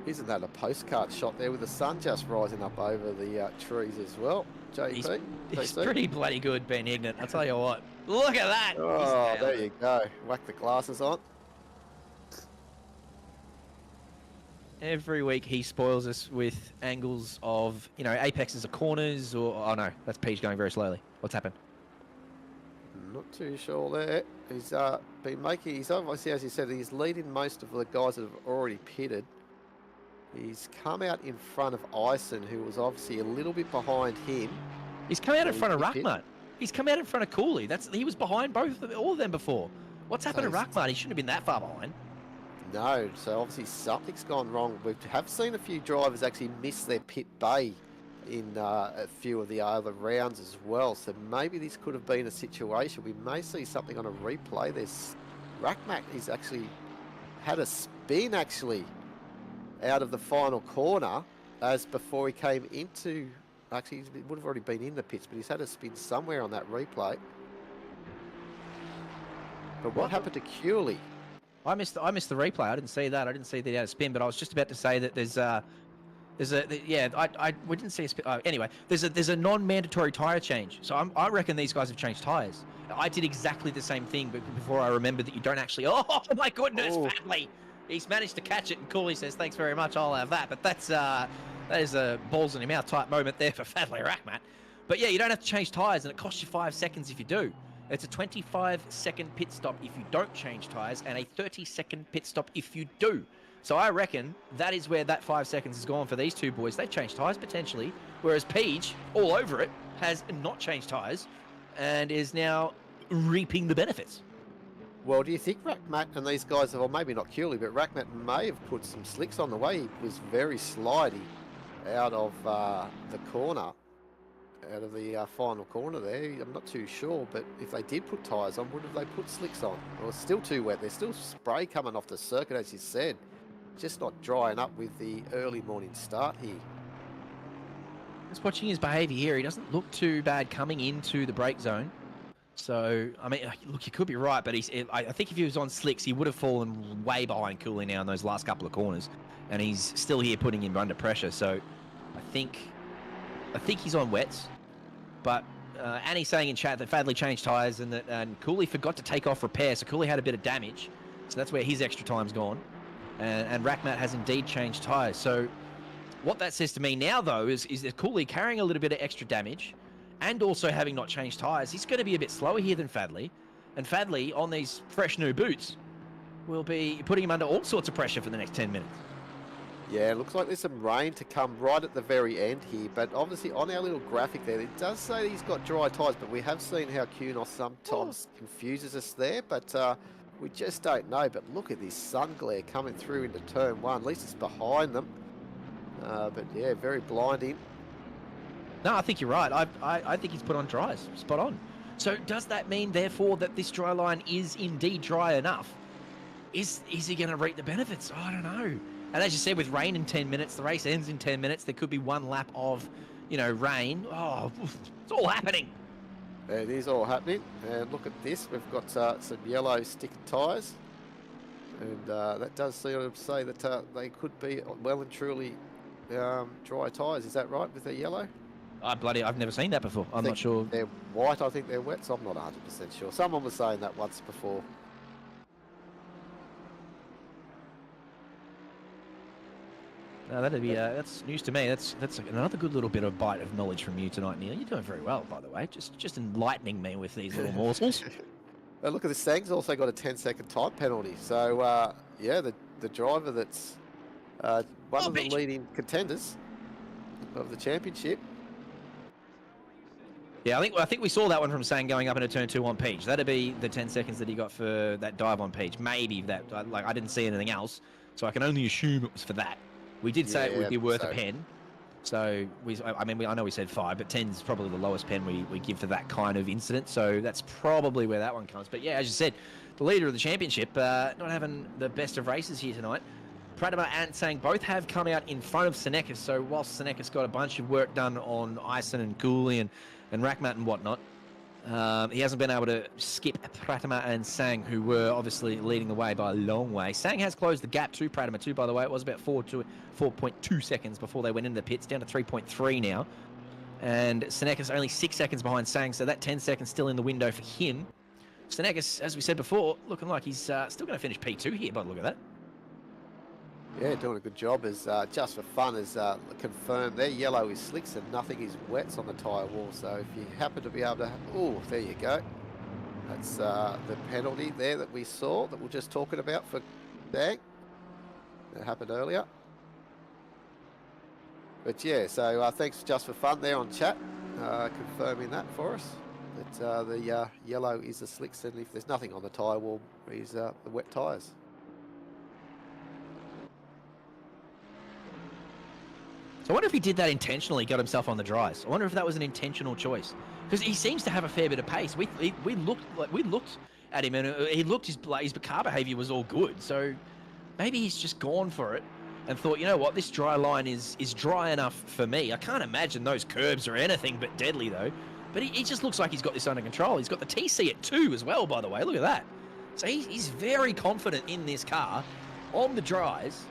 Isn't that a postcard shot there with the sun just rising up over the trees as well? JP? He's pretty bloody good, Ben Ignat. I'll tell you what. Look at that. Oh, there you go. Whack the glasses on. Every week he spoils us with angles of, you know, apexes of corners or, oh no, that's Peach going very slowly. What's happened? Not too sure there. He's been making, he's obviously, as you said, he's leading most of the guys that have already pitted. He's come out in front of Ison, who was obviously a little bit behind him. He's come out in front of Ruckmart. He's come out in front of Cooley. He was behind all of them before. What's happened to Ruckmart? He shouldn't have been that far behind. No, so obviously something's gone wrong. We have seen a few drivers actually miss their pit bay in a few of the other rounds as well. So maybe this could have been a situation. We may see something on a replay. There's Ruckmart. He's actually had a spin actually out of the final corner as before he came into, actually he would have already been in the pits, but he's had a spin somewhere on that replay. But what happened to Cooley? I missed the replay. I didn't see that. I didn't see that he had a spin, but I was just about to say that we didn't see a spin. Anyway, there's a non-mandatory tyre change. So I reckon these guys have changed tyres. I did exactly the same thing, but before I remembered that you don't actually. Oh my goodness, Fadley! He's managed to catch it, and Cooley says, "Thanks very much. I'll have that." But that is a balls in your mouth type moment there for Fadley Rahmat. But yeah, you don't have to change tyres, and it costs you 5 seconds if you do. It's a 25-second pit stop if you don't change tyres, and a 30-second pit stop if you do. So I reckon that is where that 5 seconds is gone for these two boys. They've changed tyres potentially, whereas Peach, all over it, has not changed tyres and is now reaping the benefits. Well, do you think Rackmat and these guys, well, maybe not Cooley, but Rackmat may have put some slicks on the way? He was very slidey out of the corner. Out of the final corner there. I'm not too sure, but if they did put tyres on, would have they put slicks on? Well, it's still too wet. There's still spray coming off the circuit, as you said. Just not drying up with the early morning start here. Just watching his behaviour here, he doesn't look too bad coming into the brake zone. So, I mean, look, you could be right, but I think if he was on slicks, he would have fallen way behind Cooley now in those last couple of corners. And he's still here putting him under pressure. So, I think he's on wets. But Annie's saying in chat that Fadley changed tyres and Cooley forgot to take off repair, so Cooley had a bit of damage. So that's where his extra time's gone. And Rackmat has indeed changed tyres. So what that says to me now, though, is that Cooley carrying a little bit of extra damage and also having not changed tyres, he's going to be a bit slower here than Fadley. And Fadley, on these fresh new boots, will be putting him under all sorts of pressure for the next 10 minutes. Yeah, it looks like there's some rain to come right at the very end here, but obviously on our little graphic there, it does say he's got dry tyres, but we have seen how Kunos sometimes confuses us there, but we just don't know. But look at this sun glare coming through into turn one. At least it's behind them. But yeah, very blinding. No, I think you're right. I think he's put on dries. Spot on. So does that mean, therefore, that this dry line is indeed dry enough? Is he going to reap the benefits? I don't know. And as you said, with rain in 10 minutes, the race ends in 10 minutes. There could be one lap of, rain. Oh, it's all happening. It is all happening. And look at this. We've got some yellow sticker tyres. And that does sort of say that they could be well and truly dry tyres. Is that right with the yellow? I've never seen that before. I'm not sure. They're white. I think they're wet, so I'm not 100% sure. Someone was saying that once before. No, that'd be that's news to me. That's another good little bit of bite of knowledge from you tonight, Neil. You're doing very well, by the way. Just enlightening me with these little morsels. Look at this. Sang's also got a 10-second time penalty. So yeah, the driver that's one of the leading contenders of the championship. Yeah, I think we saw that one from Sang going up into turn 2 on Peach. That'd be the 10 seconds that he got for that dive on Peach. Maybe that. I didn't see anything else, so I can only assume it was for that. We did say it would be worth a pen. So, I know we said 5, but 10's probably the lowest pen we give for that kind of incident. So that's probably where that one comes. But yeah, as you said, the leader of the championship, not having the best of races here tonight. Pratama and Sang both have come out in front of Senekis. So whilst Senekis got a bunch of work done on Ison and Cooley and Rackmat and whatnot, he hasn't been able to skip Pratama and Sang, who were obviously leading the way by a long way. Sang has closed the gap to Pratama too, by the way. It was about 4.2 seconds before they went into the pits, down to 3.3 now. And Senekis only 6 seconds behind Sang, so that 10 seconds still in the window for him. Senekis, as we said before, looking like he's still going to finish P2 here by the look of that. Yeah, doing a good job. As just for fun, as confirmed there, yellow is slicks and nothing is wets on the tyre wall. So if you happen to be able to, oh, there you go. That's the penalty there that we saw that we're just talking about for Dang. That happened earlier. But yeah, so thanks just for fun there on chat, confirming that for us. That the yellow is the slicks, and if there's nothing on the tyre wall, is the wet tyres. So I wonder if he did that intentionally, got himself on the dries. I wonder if that was an intentional choice, because he seems to have a fair bit of pace. We looked at him, and he looked his car behaviour was all good. So maybe he's just gone for it and thought, you know what, this dry line is dry enough for me. I can't imagine those curbs are anything but deadly though. But he just looks like he's got this under control. He's got the TC at 2 as well, by the way. Look at that. So he's very confident in this car on the dries.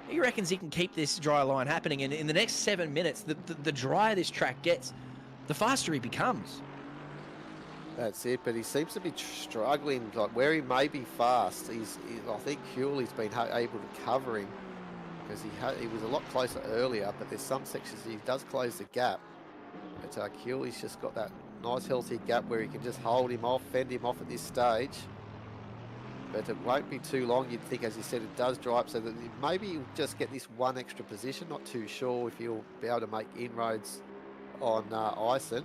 He reckons he can keep this dry line happening. And in the next 7 minutes, the drier this track gets, the faster he becomes. That's it, but he seems to be struggling, like where he may be fast. I think Hewley's been able to cover him because he was a lot closer earlier, but there's some sections he does close the gap. But Hewley's just got that nice healthy gap where he can just hold him off, fend him off at this stage. But it won't be too long, you'd think, as you said, it does dry up, so that maybe you'll just get this one extra position. Not too sure if he'll be able to make inroads on Ison.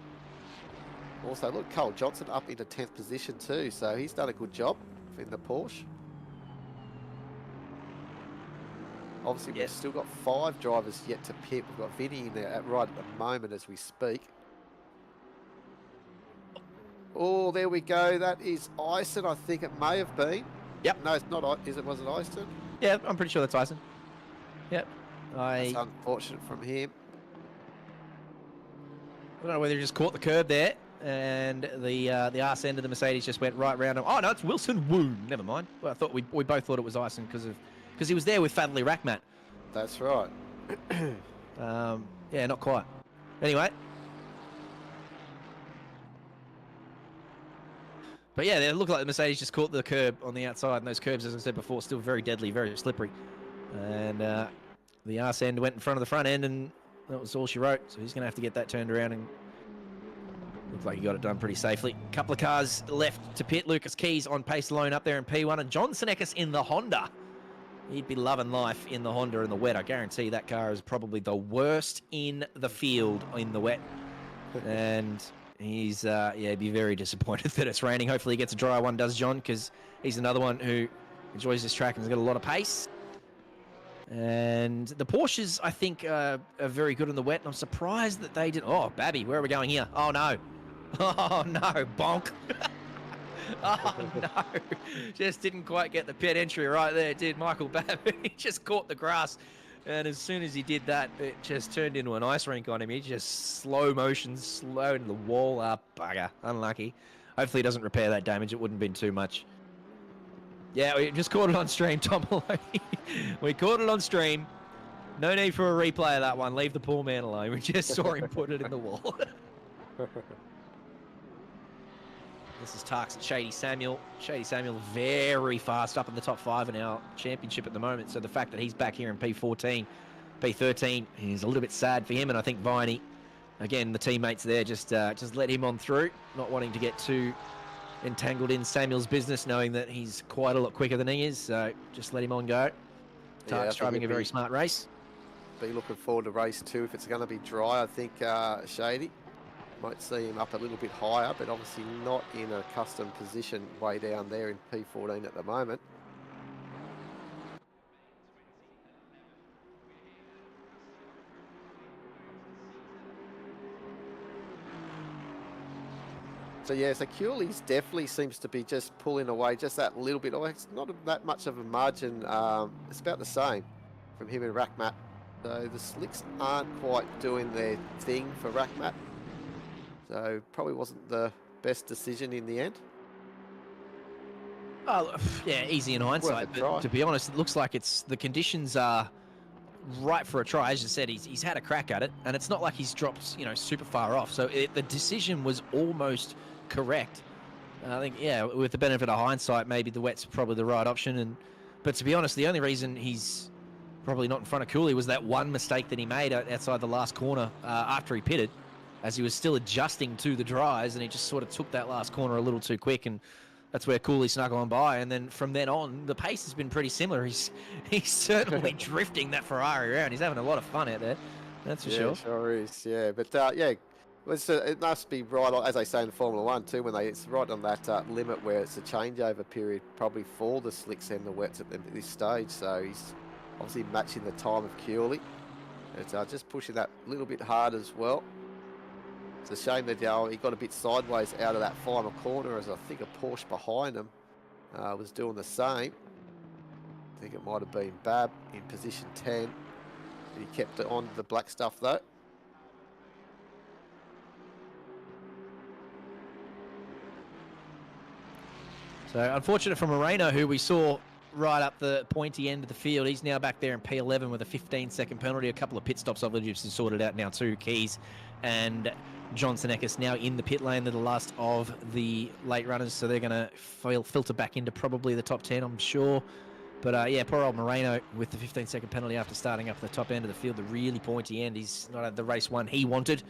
Also, look, Cole Johnson up into 10th position too, so he's done a good job in the Porsche. Obviously, we've still got 5 drivers yet to pit. We've got Vinny in there right at the moment as we speak. Oh, there we go. That is Ison, I think it may have been. Yep. No, it's not. Was it Ison? Yeah, I'm pretty sure that's Ison. Yep. That's unfortunate from him. I don't know whether he just caught the curb there, and the arse end of the Mercedes just went right round him. Oh no, it's Wilson Woon. Never mind. Well, I thought we both thought it was Ison because he was there with Fadley Rackmat. That's right. Yeah, not quite. Anyway. But yeah, it looked like the Mercedes just caught the curb on the outside, and those curbs, as I said before, still very deadly, very slippery. And the arse end went in front of the front end, and that was all she wrote. So he's going to have to get that turned around, and looks like he got it done pretty safely. A couple of cars left to pit. Lucas Keys on pace alone up there in P1, and John Senekis in the Honda. He'd be loving life in the Honda in the wet. I guarantee that car is probably the worst in the field in the wet. And he's, he'd be very disappointed that it's raining. Hopefully he gets a dry one, does John, because he's another one who enjoys this track and has got a lot of pace. And the Porsches, I think, are very good in the wet. And I'm surprised that they didn't. Oh, Babby, where are we going here? Oh, no. Oh, no. Bonk. Oh, no. Just didn't quite get the pit entry right there, did Michael Babby. He just caught the grass. And as soon as he did that, it just turned into an ice rink on him. He just slow motion, slowed into the wall. Ah, bugger. Unlucky. Hopefully he doesn't repair that damage. It wouldn't have been too much. Yeah, we just caught it on stream, Tom Maloney. We caught it on stream. No need for a replay of that one. Leave the poor man alone. We just saw him put it in the wall. This is Tarks and Shady Samuel. Shady Samuel very fast up in the top 5 in our championship at the moment. So the fact that he's back here in P14, P13 is a little bit sad for him. And I think Viney, again, the teammates there just let him on through, not wanting to get too entangled in Samuel's business, knowing that he's quite a lot quicker than he is. So just let him on go. Tarks driving a very smart race. Be looking forward to race 2 if it's going to be dry. I think Shady might see him up a little bit higher, but obviously not in a custom position way down there in P14 at the moment. So yeah, so Cooley's definitely seems to be just pulling away just that little bit. Oh, it's not that much of a margin. It's about the same from him and Rackmat. So the slicks aren't quite doing their thing for Rackmat. So probably wasn't the best decision in the end. Oh, yeah, easy in hindsight. But to be honest, it looks like the conditions are right for a try. As you said, he's had a crack at it, and it's not like he's dropped, super far off. So the decision was almost correct. I think, yeah, with the benefit of hindsight, maybe the wet's probably the right option. But to be honest, the only reason he's probably not in front of Cooley was that one mistake that he made outside the last corner after he pitted, as he was still adjusting to the dries, and he just sort of took that last corner a little too quick, and that's where Cooley snuck on by. And then from then on, the pace has been pretty similar. He's certainly drifting that Ferrari around. He's having a lot of fun out there, that's for sure. Sure is, yeah. But yeah, it must be right on, as they say in Formula 1 too, when it's right on that limit where it's a changeover period, probably for the slicks and the wets at this stage. So he's obviously matching the time of Cooley. It's just pushing that little bit hard as well. It's a shame that he got a bit sideways out of that final corner, as I think a Porsche behind him was doing the same. I think it might have been Bab in position 10. He kept it on the black stuff though. So unfortunate for Moreno, who we saw right up the pointy end of the field. He's now back there in P11 with a 15-second penalty. A couple of pit stops, I believe, have sorted out now too. Keys and Johnson Eckes now in the pit lane. They're the last of the late runners, so they're going to filter back into probably the top 10, I'm sure. But yeah, poor old Moreno with the 15-second penalty after starting up the top end of the field, the really pointy end. He's not had the race one he wanted.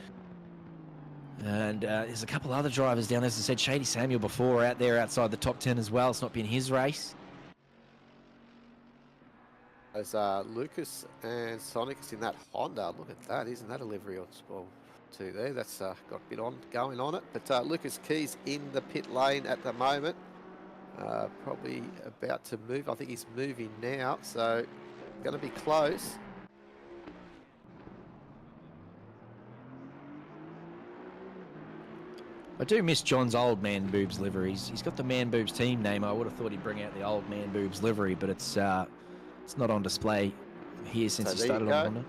And there's a couple other drivers down there. As I said, Shady Samuel before out there outside the top 10 as well. It's not been his race. There's Lucas and Sonicus in that Honda. Look at that. Isn't that a livery or two there? That's got a bit going on it. But Lucas Keys in the pit lane at the moment. Probably about to move. I think he's moving now. So going to be close. I do miss John's old Man Boobs liveries. He's got the Man Boobs team name. I would have thought he'd bring out the old Man Boobs livery, but it's not on display here since he started on Honda.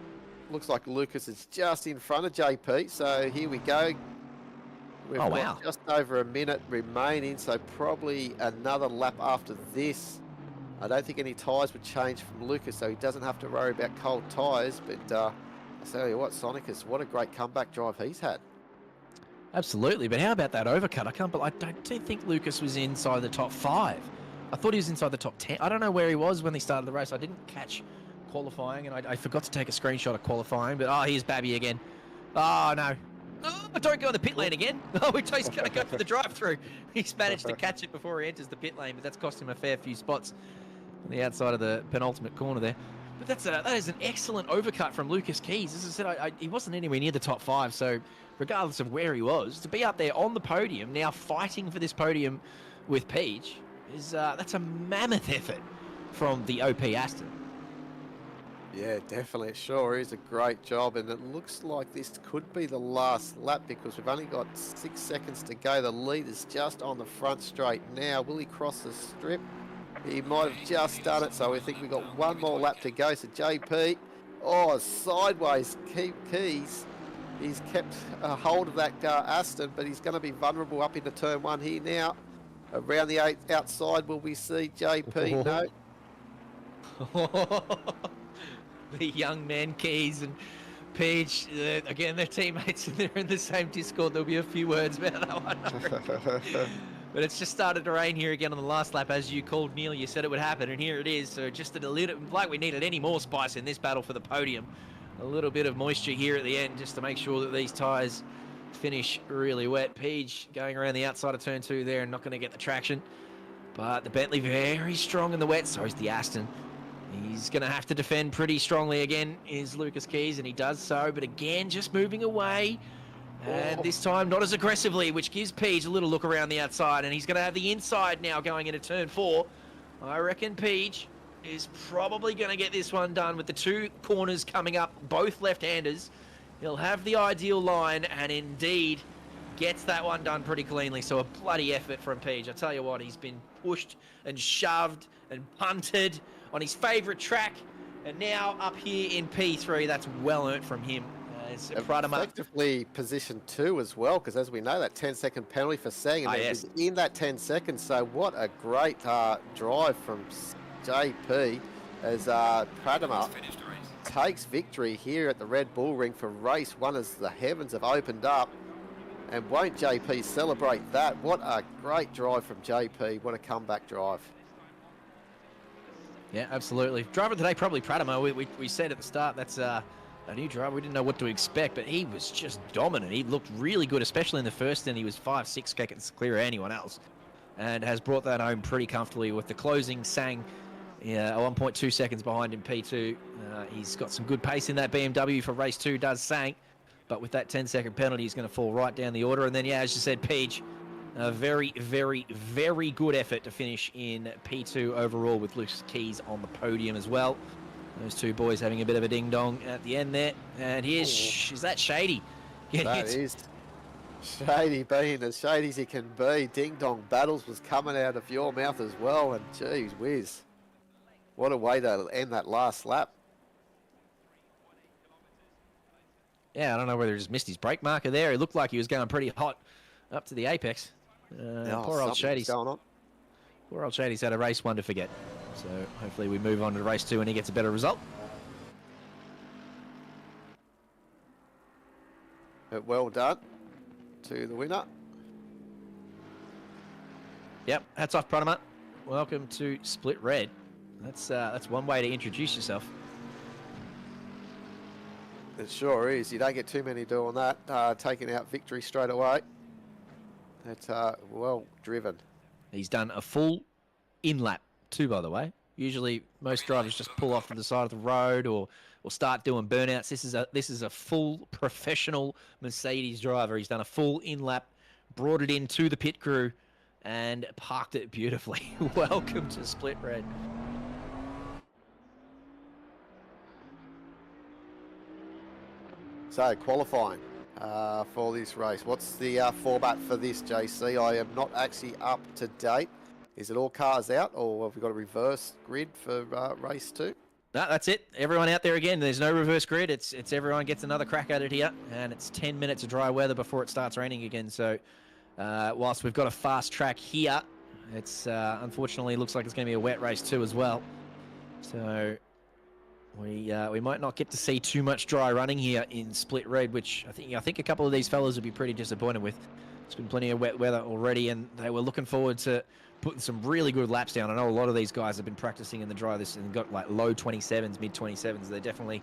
Looks like Lucas is just in front of JP. So here we go. We've got just over a minute remaining, so probably another lap after this. I don't think any tyres would change from Lucas, so he doesn't have to worry about cold tyres. But I'll tell you what, Sonicus, what a great comeback drive he's had. Absolutely, but how about that overcut? I don't think Lucas was inside the top 5. I thought he was inside the top 10. I don't know where he was when they started the race. I didn't catch qualifying, and I forgot to take a screenshot of qualifying. But here's Babby again. Oh no! Oh, don't go in the pit lane again. Oh, he's going to go for the drive-through. He's managed to catch it before he enters the pit lane, but that's cost him a fair few spots on the outside of the penultimate corner there. But that is an excellent overcut from Lucas Keys. As I said, he wasn't anywhere near the top 5, so regardless of where he was, to be up there on the podium, now fighting for this podium with Peach, that's a mammoth effort from the OP Aston. Yeah, definitely. It sure is a great job, and it looks like this could be the last lap because we've only got 6 seconds to go. The lead is just on the front straight now. Will he cross the strip? He might have just done it, so I think we've got one more lap to go. So JP, sideways Keys. He's kept a hold of that Aston, but he's going to be vulnerable up into turn 1 here now. Around the outside, will we see JP? No. The young man Keys and Peach, again, they're teammates and they're in the same Discord. There'll be a few words about that one. But it's just started to rain here again on the last lap, as you called, Neil. You said it would happen, and here it is. So just a little, like we needed any more spice in this battle for the podium. A little bit of moisture here at the end just to make sure that these tyres finish really wet. Peach going around the outside of turn 2 there and not going to get the traction. But the Bentley very strong in the wet, so is the Aston. He's going to have to defend pretty strongly again, is Lucas Keys, and he does so. But again, just moving away. And this time not as aggressively, which gives Peach a little look around the outside. And he's going to have the inside now going into turn 4. I reckon Peach is probably going to get this one done with the 2 corners coming up, both left-handers. He'll have the ideal line and indeed gets that one done pretty cleanly. So a bloody effort from Peach. I tell you what, he's been pushed and shoved and punted on his favourite track. And now up here in P3, that's well earned from him. Effectively position 2 as well, because as we know, that 10-second penalty for Sang, and he's in that 10 seconds. So what a great drive from JP as Pradama takes victory here at the Red Bull Ring for race 1 as the heavens have opened up. And won't JP celebrate that? What a great drive from JP. What a comeback drive. Yeah, absolutely. Driver of the day, probably Pradama. We said at the start that's a new driver. We didn't know what to expect, but he was just dominant. He looked really good, especially in the first, and he was 5-6 seconds clear of anyone else. And has brought that home pretty comfortably with the closing. Sang 1.2 seconds behind in P2. He's got some good pace in that BMW for race 2, does Sang. But with that 10-second penalty, he's going to fall right down the order. And then, yeah, as you said, Peach, a very, very, very good effort to finish in P2 overall with Lucas Keys on the podium as well. Those 2 boys having a bit of a ding-dong at the end there. And here's, is that Shady? That is Shady being as shady as he can be. Ding-dong battles was coming out of your mouth as well. And geez whiz, what a way to end that last lap. Yeah, I don't know whether he just missed his brake marker there. He looked like he was going pretty hot up to the apex. Poor old Shady's going on. Poor old Shady's had a race one to forget. So hopefully we move on to race 2 and he gets a better result. But well done to the winner. Yep, hats off, Pranama. Welcome to Split Red. That's one way to introduce yourself. It sure is. You don't get too many doing that. Taking out victory straight away. That's well driven. He's done a full in-lap too, by the way. Usually most drivers just pull off to the side of the road or start doing burnouts. This is a full professional Mercedes driver. He's done a full in-lap, brought it into the pit crew, and parked it beautifully. Welcome to Split Red. So qualifying for this race. What's the format for this, JC? I am not actually up to date. Is it all cars out, or have we got a reverse grid for race 2? No, that's it. Everyone out there again. There's no reverse grid. It's everyone gets another crack at it here, and it's 10 minutes of dry weather before it starts raining again. So whilst we've got a fast track here, it's unfortunately looks like it's going to be a wet race too as well. So we might not get to see too much dry running here in Split Red, which I think a couple of these fellas would be pretty disappointed with. It's been plenty of wet weather already, and they were looking forward to putting some really good laps down. I know a lot of these guys have been practicing in the dry this and got like low 27s, mid 27s. They're definitely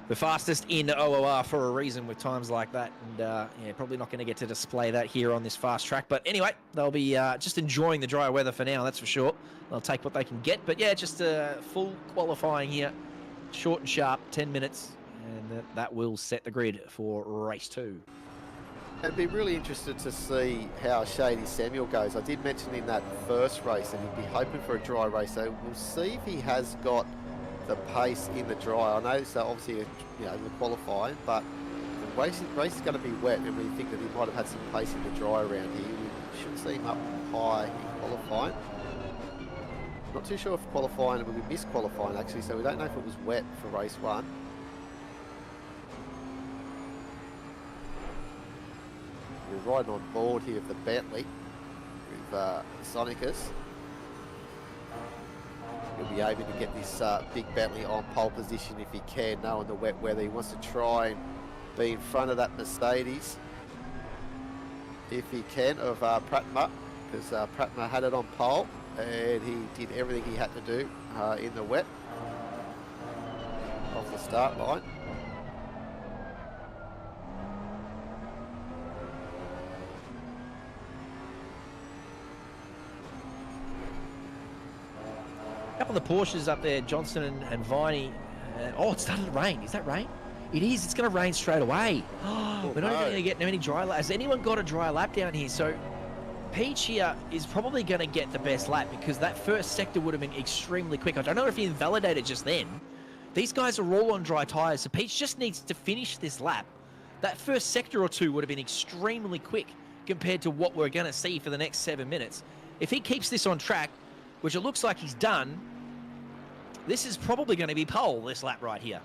the fastest in OOR for a reason with times like that. And yeah, probably not going to get to display that here on this fast track. But anyway, they'll be just enjoying the dry weather for now, that's for sure. They'll take what they can get. But yeah, just full qualifying here. Short and sharp, 10 minutes. And that will set the grid for race 2. I'd be really interested to see how Shady Samuel goes. I did mention in that first race that he'd be hoping for a dry race, so we'll see if he has got the pace in the dry. I know it's obviously the qualifying, but the race is going to be wet, and we think that he might have had some pace in the dry around here. We should see him up high in qualifying. Not too sure if qualifying, we missed qualifying actually, so we don't know if it was wet for race 1. We're riding on board here of the Bentley with Sonicus. He'll be able to get this big Bentley on pole position if he can, knowing the wet weather. He wants to try and be in front of that Mercedes if he can of Pratma, because Pratma had it on pole and he did everything he had to do in the wet off the start line. A couple of the Porsches up there, Johnson and Viney. Oh, it started to rain. Is that rain? It is. It's going to rain straight away. We're not even going to get many dry laps. Has anyone got a dry lap down here? So Peach here is probably going to get the best lap because that first sector would have been extremely quick. I don't know if he invalidated just then. These guys are all on dry tyres, so Peach just needs to finish this lap. That first sector or two would have been extremely quick compared to what we're going to see for the next 7 minutes. If he keeps this on track, which it looks like he's done, this is probably going to be pole, this lap right here.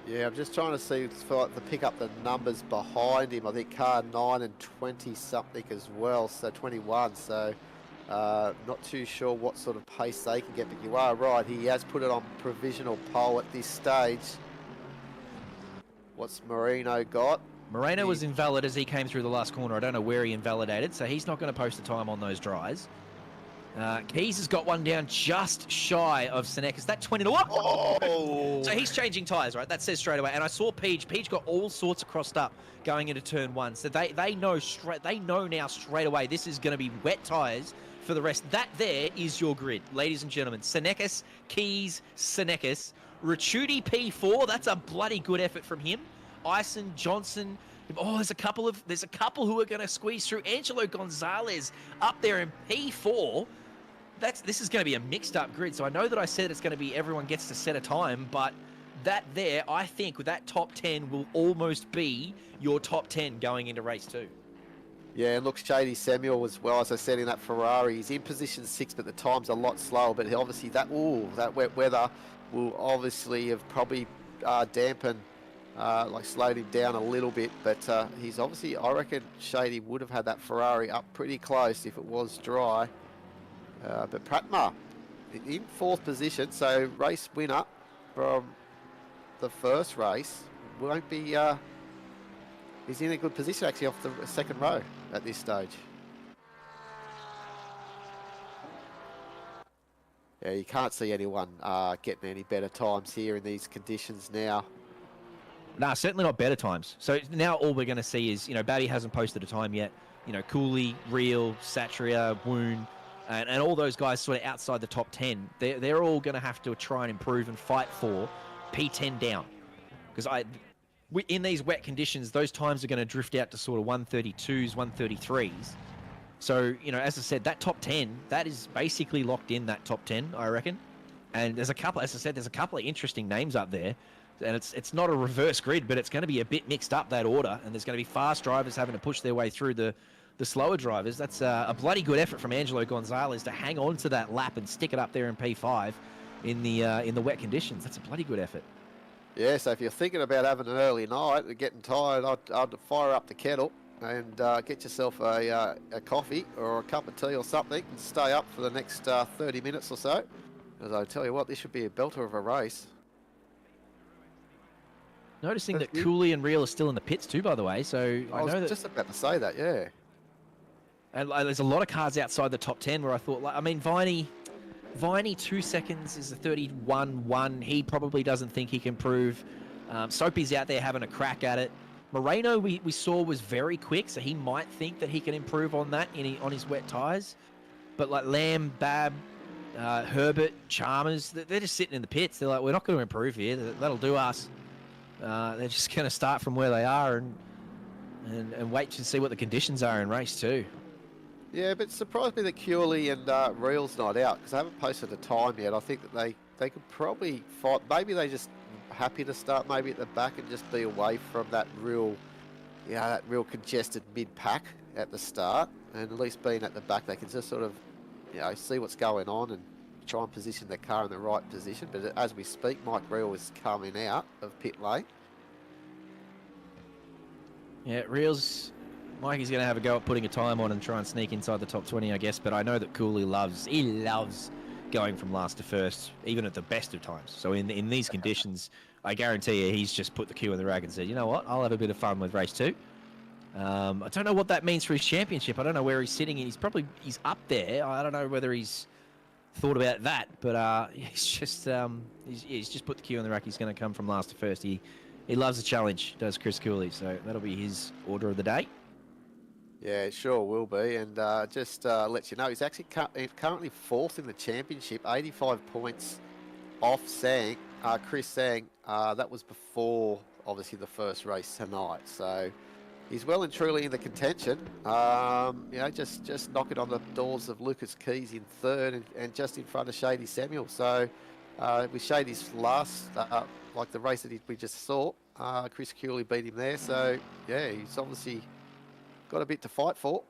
Yeah, I'm just trying to see to pick up the numbers behind him. I think car 9 and 20 something as well, so 21. So not too sure what sort of pace they can get, but you are right. He has put it on provisional pole at this stage. What's Moreno got? Moreno was invalid as he came through the last corner. I don't know where he invalidated, so he's not going to post a time on those dries. Keys has got one down just shy of Senecas. That 20 to 1. Oh! So he's changing tyres, right? That says straight away. And I saw Peach. Peach got all sorts of crossed up going into turn 1. So they know now straight away this is going to be wet tyres for the rest. That there is your grid, ladies and gentlemen. Senecas, Keys, Senecas. Ricciuti P4. That's a bloody good effort from him. Ison, Johnson. Oh, there's a couple who are going to squeeze through. Angelo Gonzalez up there in P4. This is going to be a mixed up grid. So I know that I said it's going to be everyone gets to set a time, but that there, I think with that top 10 will almost be your top 10 going into race 2. Yeah, and look, Shady Samuel as well, as I said, in that Ferrari. He's in position 6, but the time's a lot slower. But obviously that wet weather will obviously have probably dampened, slowed him down a little bit. But he's obviously, I reckon Shady would have had that Ferrari up pretty close if it was dry. But Pratma in 4th position, so race winner from the first race won't be... he's in a good position actually off the 2nd row at this stage. Yeah, you can't see anyone getting any better times here in these conditions now. Nah, certainly not better times. So now all we're going to see is, Batty hasn't posted a time yet. Cooley, Real, Satria, Woon, and all those guys sort of outside the top 10. They're all going to have to try and improve and fight for P10 down. Because in these wet conditions, those times are going to drift out to sort of 132s, 133s. So, as I said, that top 10, that is basically locked in, that top 10, I reckon. And there's a couple, as I said, there's a couple of interesting names up there. And it's not a reverse grid, but it's going to be a bit mixed up, that order. And there's going to be fast drivers having to push their way through the slower drivers. That's a bloody good effort from Angelo Gonzalez to hang on to that lap and stick it up there in P5 in the wet conditions. That's a bloody good effort. Yeah, so if you're thinking about having an early night and getting tired, I'd fire up the kettle and get yourself a coffee or a cup of tea or something and stay up for the next 30 minutes or so. Because I tell you what, this should be a belter of a race. Noticing that Cooley and Real are still in the pits too, by the way. So I was just about to say that, yeah. And there's a lot of cars outside the top 10 where I thought, Viney 2 seconds is a 31-1. He probably doesn't think he can prove. Soapy's out there having a crack at it. Moreno, we saw, was very quick, so he might think that he can improve on that on his wet tyres. But like Lamb, Bab, Herbert, Chalmers, they're just sitting in the pits. They're like, we're not going to improve here. That'll do us. They're just going to start from where they are and wait to see what the conditions are in race 2. Yeah, but it surprised me that Curley and Real's not out because they haven't posted a time yet. I think that they could probably fight. Maybe they just happy to start maybe at the back and just be away from that real congested mid-pack at the start. And at least being at the back, they can just sort of, see what's going on and try and position their car in the right position. But as we speak, Mike Real is coming out of pit lane. Yeah, Mikey's going to have a go at putting a time on and try and sneak inside the top 20, I guess. But I know that Cooley loves going from last to first, even at the best of times. So in these conditions, I guarantee you he's just put the cue in the rack and said, you know what, I'll have a bit of fun with race 2. I don't know what that means for his championship. I don't know where he's sitting. He's up there. I don't know whether he's thought about that, but he's just put the cue in the rack. He's going to come from last to first. He loves a challenge, does Chris Cooley. So that'll be his order of the day. Yeah, it sure will be. And just let you know, he's actually currently 4th in the championship, 85 points off Chris Sang. That was before, obviously, the first race tonight. So he's well and truly in the contention. Just knocking on the doors of Lucas Keys in 3rd and just in front of Shady Samuel. So with Shady's last, like the race that we just saw, Chris Cooley beat him there. So, yeah, he's obviously got a bit to fight for.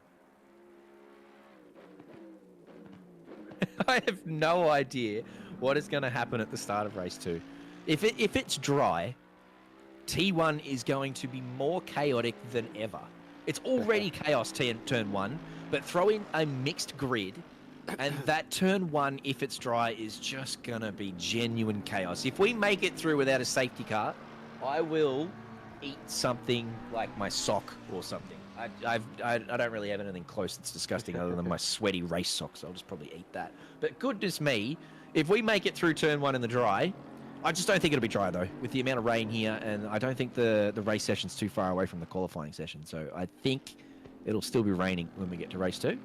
I have no idea what is going to happen at the start of race 2. If it's dry, T1 is going to be more chaotic than ever. It's already chaos turn 1, but throw in a mixed grid, and that turn 1, if it's dry, is just going to be genuine chaos. If we make it through without a safety car, I will eat something like my sock or something. I don't really have anything close that's disgusting other than my sweaty race socks. I'll just probably eat that. But goodness me, if we make it through turn 1 in the dry, I just don't think it'll be dry though, with the amount of rain here, and I don't think the race session's too far away from the qualifying session. So I think it'll still be raining when we get to race 2.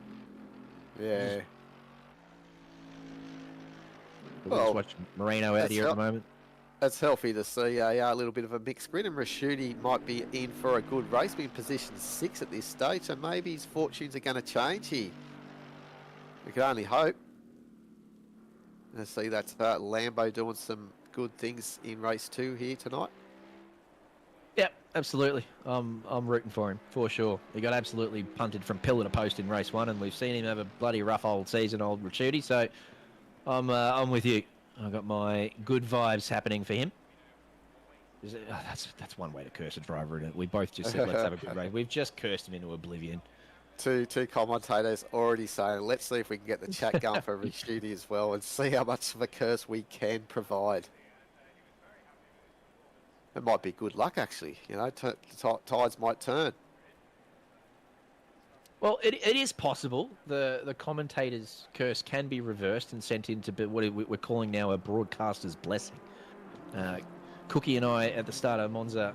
Yeah. We'll just watch Moreno out here at the moment. It's healthy to see a little bit of a mixed grid, and Raschuti might be in for a good race, being position 6 at this stage, so maybe his fortunes are going to change here. We can only hope. I see that's Lambo doing some good things in race 2 here tonight. Yep, absolutely. I'm rooting for him, for sure. He got absolutely punted from pillar to post in race 1, and we've seen him have a bloody rough old season, old Raschuti, so I'm with you. I've got my good vibes happening for him. That's one way to curse a driver, isn't it? We both just said, let's have a good race. We've just cursed him into oblivion. Two commentators already saying, let's see if we can get the chat going for Ricciuti as well and see how much of a curse we can provide. It might be good luck, actually. You know, tides might turn. Well, it is possible. The commentator's curse can be reversed and sent into what we're calling now a broadcaster's blessing. Cookie and I, at the start of Monza,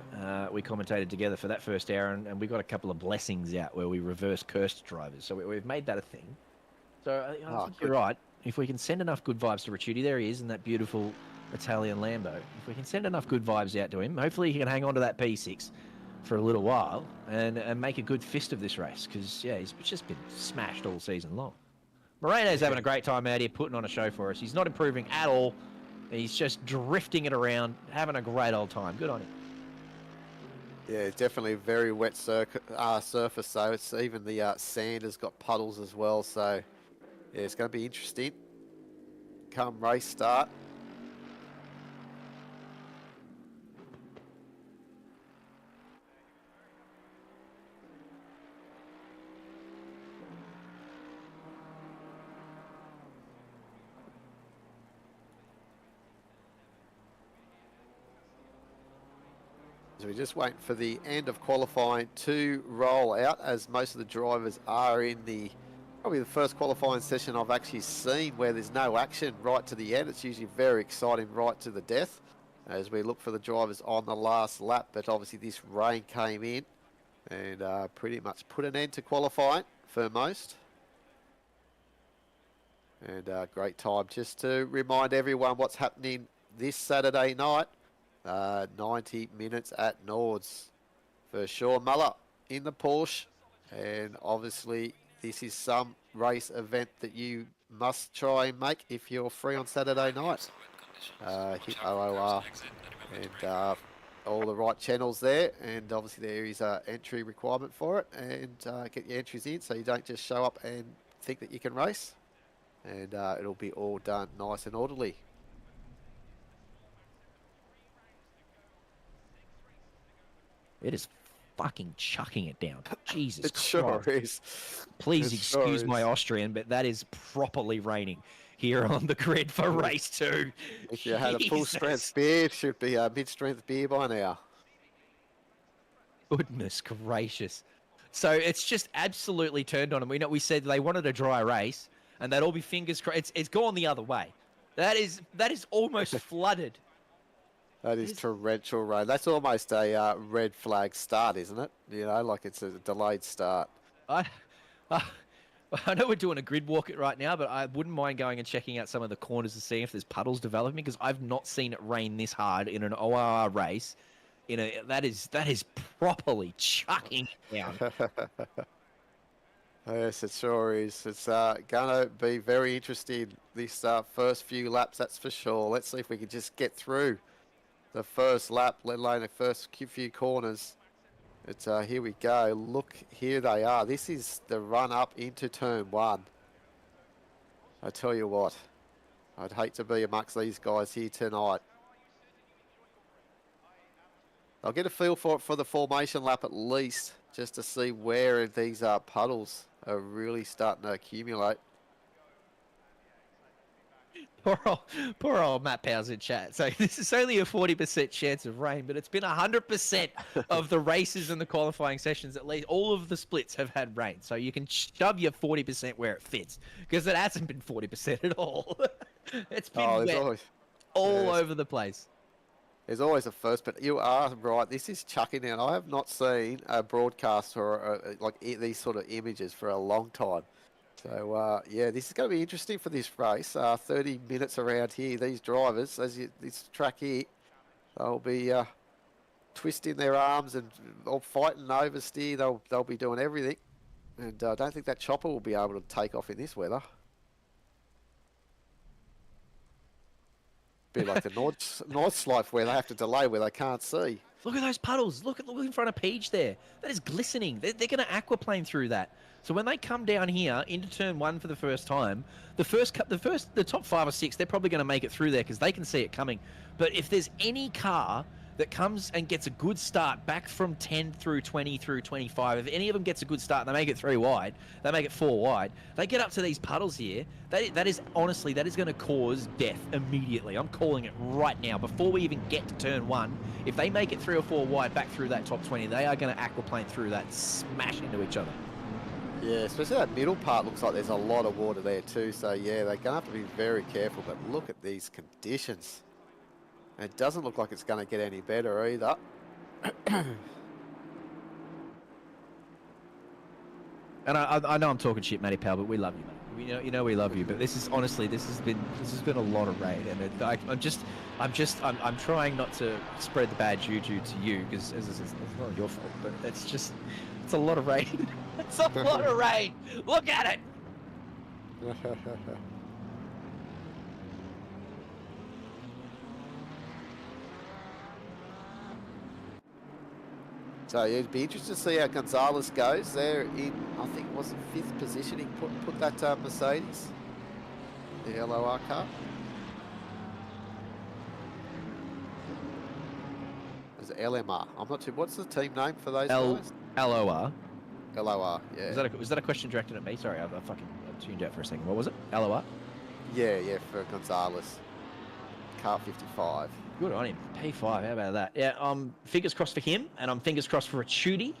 we commentated together for that first hour, and we got a couple of blessings out where we reverse cursed drivers. So we've made that a thing. So I think you're right. If we can send enough good vibes to Ricciuti, there he is in that beautiful Italian Lambo. If we can send enough good vibes out to him, hopefully he can hang on to that P6 for a little while and make a good fist of this race, because, yeah, he's just been smashed all season long. Moreno's having a great time out here, putting on a show for us. He's not improving at all. He's just drifting it around, having a great old time. Good on him. Yeah, definitely a very wet surface, so it's even the sand has got puddles as well. So, yeah, it's going to be interesting. Come race start. So we're just waiting for the end of qualifying to roll out, as most of the drivers are in probably the first qualifying session I've actually seen where there's no action right to the end. It's usually very exciting right to the death as we look for the drivers on the last lap. But obviously this rain came in and pretty much put an end to qualifying for most. And great time just to remind everyone what's happening this Saturday night. 90 minutes at Nords for Sean Muller in the Porsche, and obviously this is some race event that you must try and make if you're free on Saturday night. Hit OOR and all the right channels there, and obviously there is an entry requirement for it, and get your entries in so you don't just show up and think that you can race, and it'll be all done nice and orderly. It is fucking chucking it down. Jesus It Christ. sure is. Please It excuse sure my is. Austrian, but that is properly raining here on the grid for race 2. If you had a full Jesus. strength beer, it should be a mid-strength beer by now. Goodness gracious. So it's just absolutely turned on. And we said they wanted a dry race, and they'd all be fingers crossed. It's gone the other way. That is almost flooded. That is torrential rain. That's almost a red flag start, isn't it? You know, like it's a delayed start. I know we're doing a grid walk right now, but I wouldn't mind going and checking out some of the corners to see if there's puddles developing, because I've not seen it rain this hard in an OR race. That is properly chucking down. Yes, it sure is. It's going to be very interesting this first few laps, that's for sure. Let's see if we can just get through the first lap, let alone the first few corners. It's here we go. Look, here they are. This is the run up into turn 1. I tell you what, I'd hate to be amongst these guys here tonight. I'll get a feel for it for the formation lap at least, just to see where these puddles are really starting to accumulate. Poor old Matt Powers in chat. So this is only a 40% chance of rain, but it's been 100% of the races and the qualifying sessions. At least all of the splits have had rain. So you can shove your 40% where it fits, because it hasn't been 40% at all. It's been wet all over the place. There's always a first, but you are right. This is chucking down. I have not seen a broadcast or like these sort of images for a long time. So, yeah, this is going to be interesting for this race. 30 minutes around here. These drivers, this track here, they'll be twisting their arms and all fighting oversteer. They'll be doing everything. And I don't think that chopper will be able to take off in this weather. Be like the Nordschleife where they have to delay where they can't see. Look at those puddles. Look in front of Peach there. That is glistening. They're going to aquaplane through that. So when they come down here into turn 1 for the first time, the top 5 or 6, they're probably going to make it through there because they can see it coming. But if there's any car that comes and gets a good start back from 10 through 20 through 25, if any of them gets a good start and they make it 3 wide, they make it 4 wide, they get up to these puddles here, that is honestly, that is going to cause death immediately. I'm calling it right now. Before we even get to turn 1, if they make it 3 or 4 wide back through that top 20, they are going to aquaplane through that, smash into each other. Yeah, especially that middle part looks like there's a lot of water there too. So yeah, they're going to have to be very careful. But look at these conditions. And it doesn't look like it's going to get any better either. And I know I'm talking shit, Matty Pal, but we love you, mate. You know we love you. But this is honestly, this has been a lot of rain, and I'm trying not to spread the bad juju to you, because as I said, it's not your fault, but it's a lot of rain. It's a lot of rain. Look at it. So yeah, it'd be interesting to see how Gonzalez goes. They're in, I think it was the 5th position. He put that Mercedes, the LOR car. Is it LMR? I'm not too. What's the team name for those guys? LOR. LOR. Yeah. Was that a question directed at me? Sorry, I tuned out for a second. What was it? LOR. Yeah, for Gonzalez. Car 55. Good on him. P5, how about that? Yeah, fingers crossed for him, and I'm fingers crossed for Ricciuti.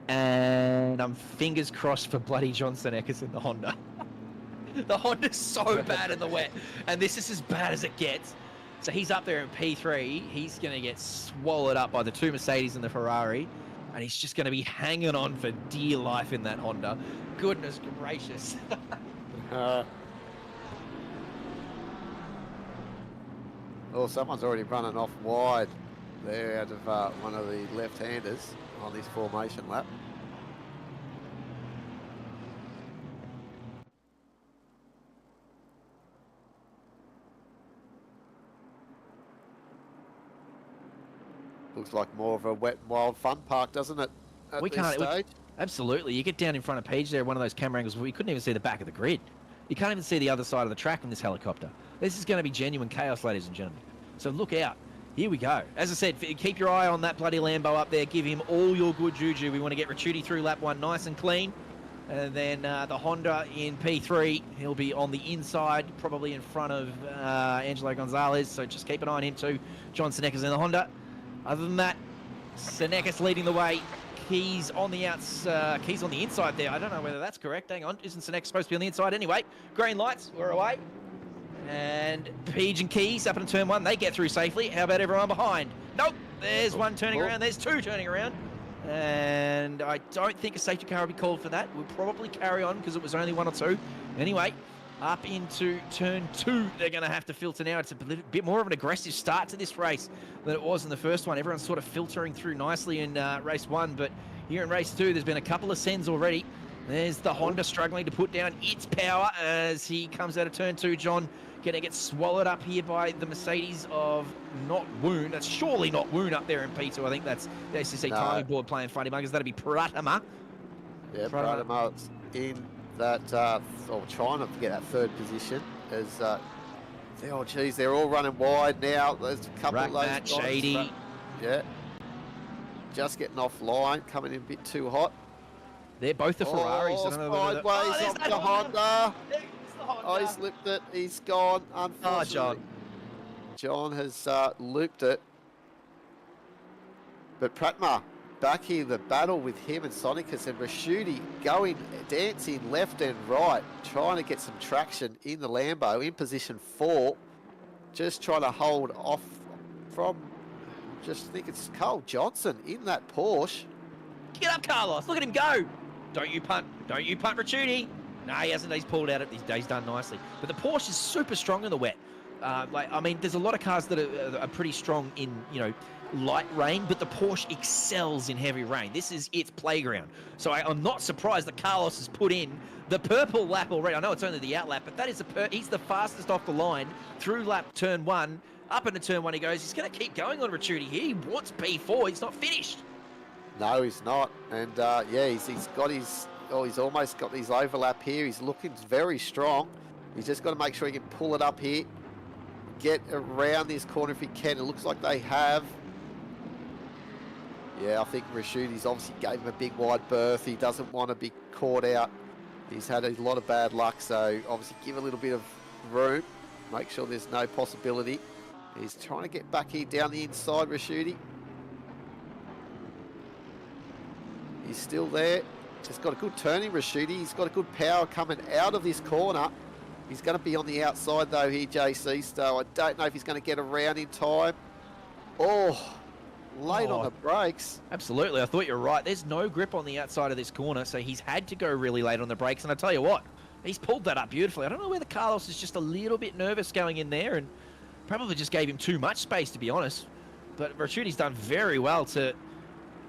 And I'm fingers crossed for bloody Johnson Eckers in the Honda. The Honda's so bad in the wet, and this is as bad as it gets. So he's up there in P3. He's going to get swallowed up by the 2 Mercedes and the Ferrari, and he's just going to be hanging on for dear life in that Honda. Goodness gracious. Oh, someone's already running off wide there out of one of the left-handers on this formation lap. Looks like more of a wet and wild fun park, doesn't it? At this stage? Absolutely. You get down in front of Paige there, one of those camera angles where we couldn't even see the back of the grid. You can't even see the other side of the track from this helicopter. This is going to be genuine chaos, ladies and gentlemen. So look out. Here we go. As I said, keep your eye on that bloody Lambo up there. Give him all your good juju. We want to get Ricciuti through lap 1 nice and clean. And then the Honda in P3, he'll be on the inside, probably in front of Angelo Gonzalez. So just keep an eye on him too. John Senecas in the Honda. Other than that, Senecas leading the way. Keys on the Keys on the inside there. I don't know whether that's correct. Hang on. Isn't Senecas supposed to be on the inside anyway? Green lights. We're away. And Page and Keys up in turn 1. They get through safely. How about everyone behind? Nope. There's one turning around. There's 2 turning around. And I don't think a safety car will be called for that. We'll probably carry on because it was only 1 or 2. Anyway, up into turn 2, they're going to have to filter now. It's a bit more of an aggressive start to this race than it was in the first one. Everyone's sort of filtering through nicely in race 1, but here in race 2, there's been a couple of sends already. There's the Honda struggling to put down its power as he comes out of turn 2. John going to get swallowed up here by the Mercedes of not Woon. That's surely not Woon up there in P2. I think that's the ACC timing board playing funny buggers. That'll be Pratama. Yeah, Pratama's in that, or trying to get that 3rd position. As, oh, geez, they're all running wide now. There's a couple of those guys. Shady. Yeah. Just getting offline, coming in a bit too hot. They're both the Ferraris. Oh, sideways off the Honda. Oh, he slipped it. He's gone, unfortunately. Oh, John has looped it. But Pratma back here, the battle with him and Sonicus and Ricciuti going, dancing left and right, trying to get some traction in the Lambo in position 4. Just trying to hold off from, just think it's Carl Johnson in that Porsche. Get up, Carlos. Look at him go. Don't you punt. Don't you punt, Ricciuti. No, he hasn't. He's pulled out. He's done nicely. But the Porsche is super strong in the wet. I mean, there's a lot of cars that are pretty strong in, light rain, but the Porsche excels in heavy rain. This is its playground. So I'm not surprised that Carlos has put in the purple lap already. I know it's only the out lap, but that is he's the fastest off the line through lap turn 1. Up into turn 1 he goes. He's going to keep going on Ricciuti here. He wants P4. He's not finished. No, he's not. And yeah, he's got his, he's almost got his overlap here. He's looking very strong. He's just got to make sure he can pull it up here. get around this corner if he can. It looks like they have. Yeah, I think Rashudi's obviously gave him a big wide berth. He doesn't want to be caught out. He's had a lot of bad luck, so obviously give a little bit of room. Make sure there's no possibility. He's trying to get back here down the inside, Rashudi. He's still there. He's got a good turning, Rashudi. He's got a good power coming out of this corner. He's going to be on the outside though here, JC. So I don't know if he's going to get around in time. Oh, late on the brakes. Absolutely. I thought you're right. There's no grip on the outside of this corner, so he's had to go really late on the brakes. And I tell you what, he's pulled that up beautifully. I don't know whether Carlos is just a little bit nervous going in there and probably just gave him too much space, to be honest. But Rashudi's done very well to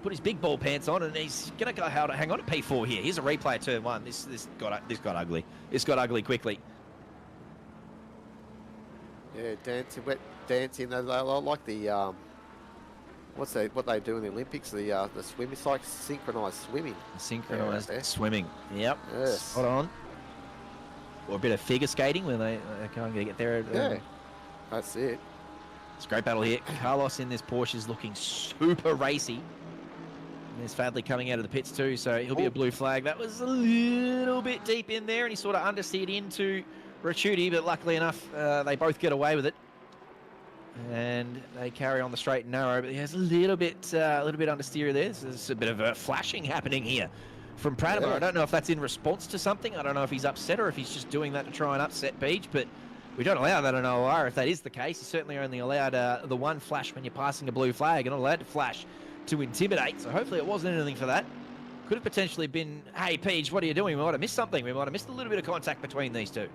put his big ball pants on, and he's going to go hang on to P4 here. Here's a replay of turn one. This got ugly. This got ugly quickly. Yeah, dancing. I like the what they do in the Olympics. The swim. It's like synchronized swimming. Synchronized swimming. Yep. Yes. Spot on. Or a bit of figure skating when they can't get there. Yeah. That's it. It's a great battle here. Carlos in this Porsche is looking super racy. There's Fadley coming out of the pits too, so he'll be a blue flag. That was a little bit deep in there, and he sort of understeered into Rachudi, but luckily enough, they both get away with it. And they carry on the straight and narrow, but there's a little bit understeer there. There's a bit of a flashing happening here from Pratama. Yeah. I don't know if that's in response to something. I don't know if he's upset or if he's just doing that to try and upset Beach, but we don't allow that on OR. If that is the case, you're certainly only allowed the one flash when you're passing a blue flag. You're not allowed to flash to intimidate, so hopefully it wasn't anything for that. Could have potentially been, hey, Peach, what are you doing? We might have missed something. We might have missed a little bit of contact between these two.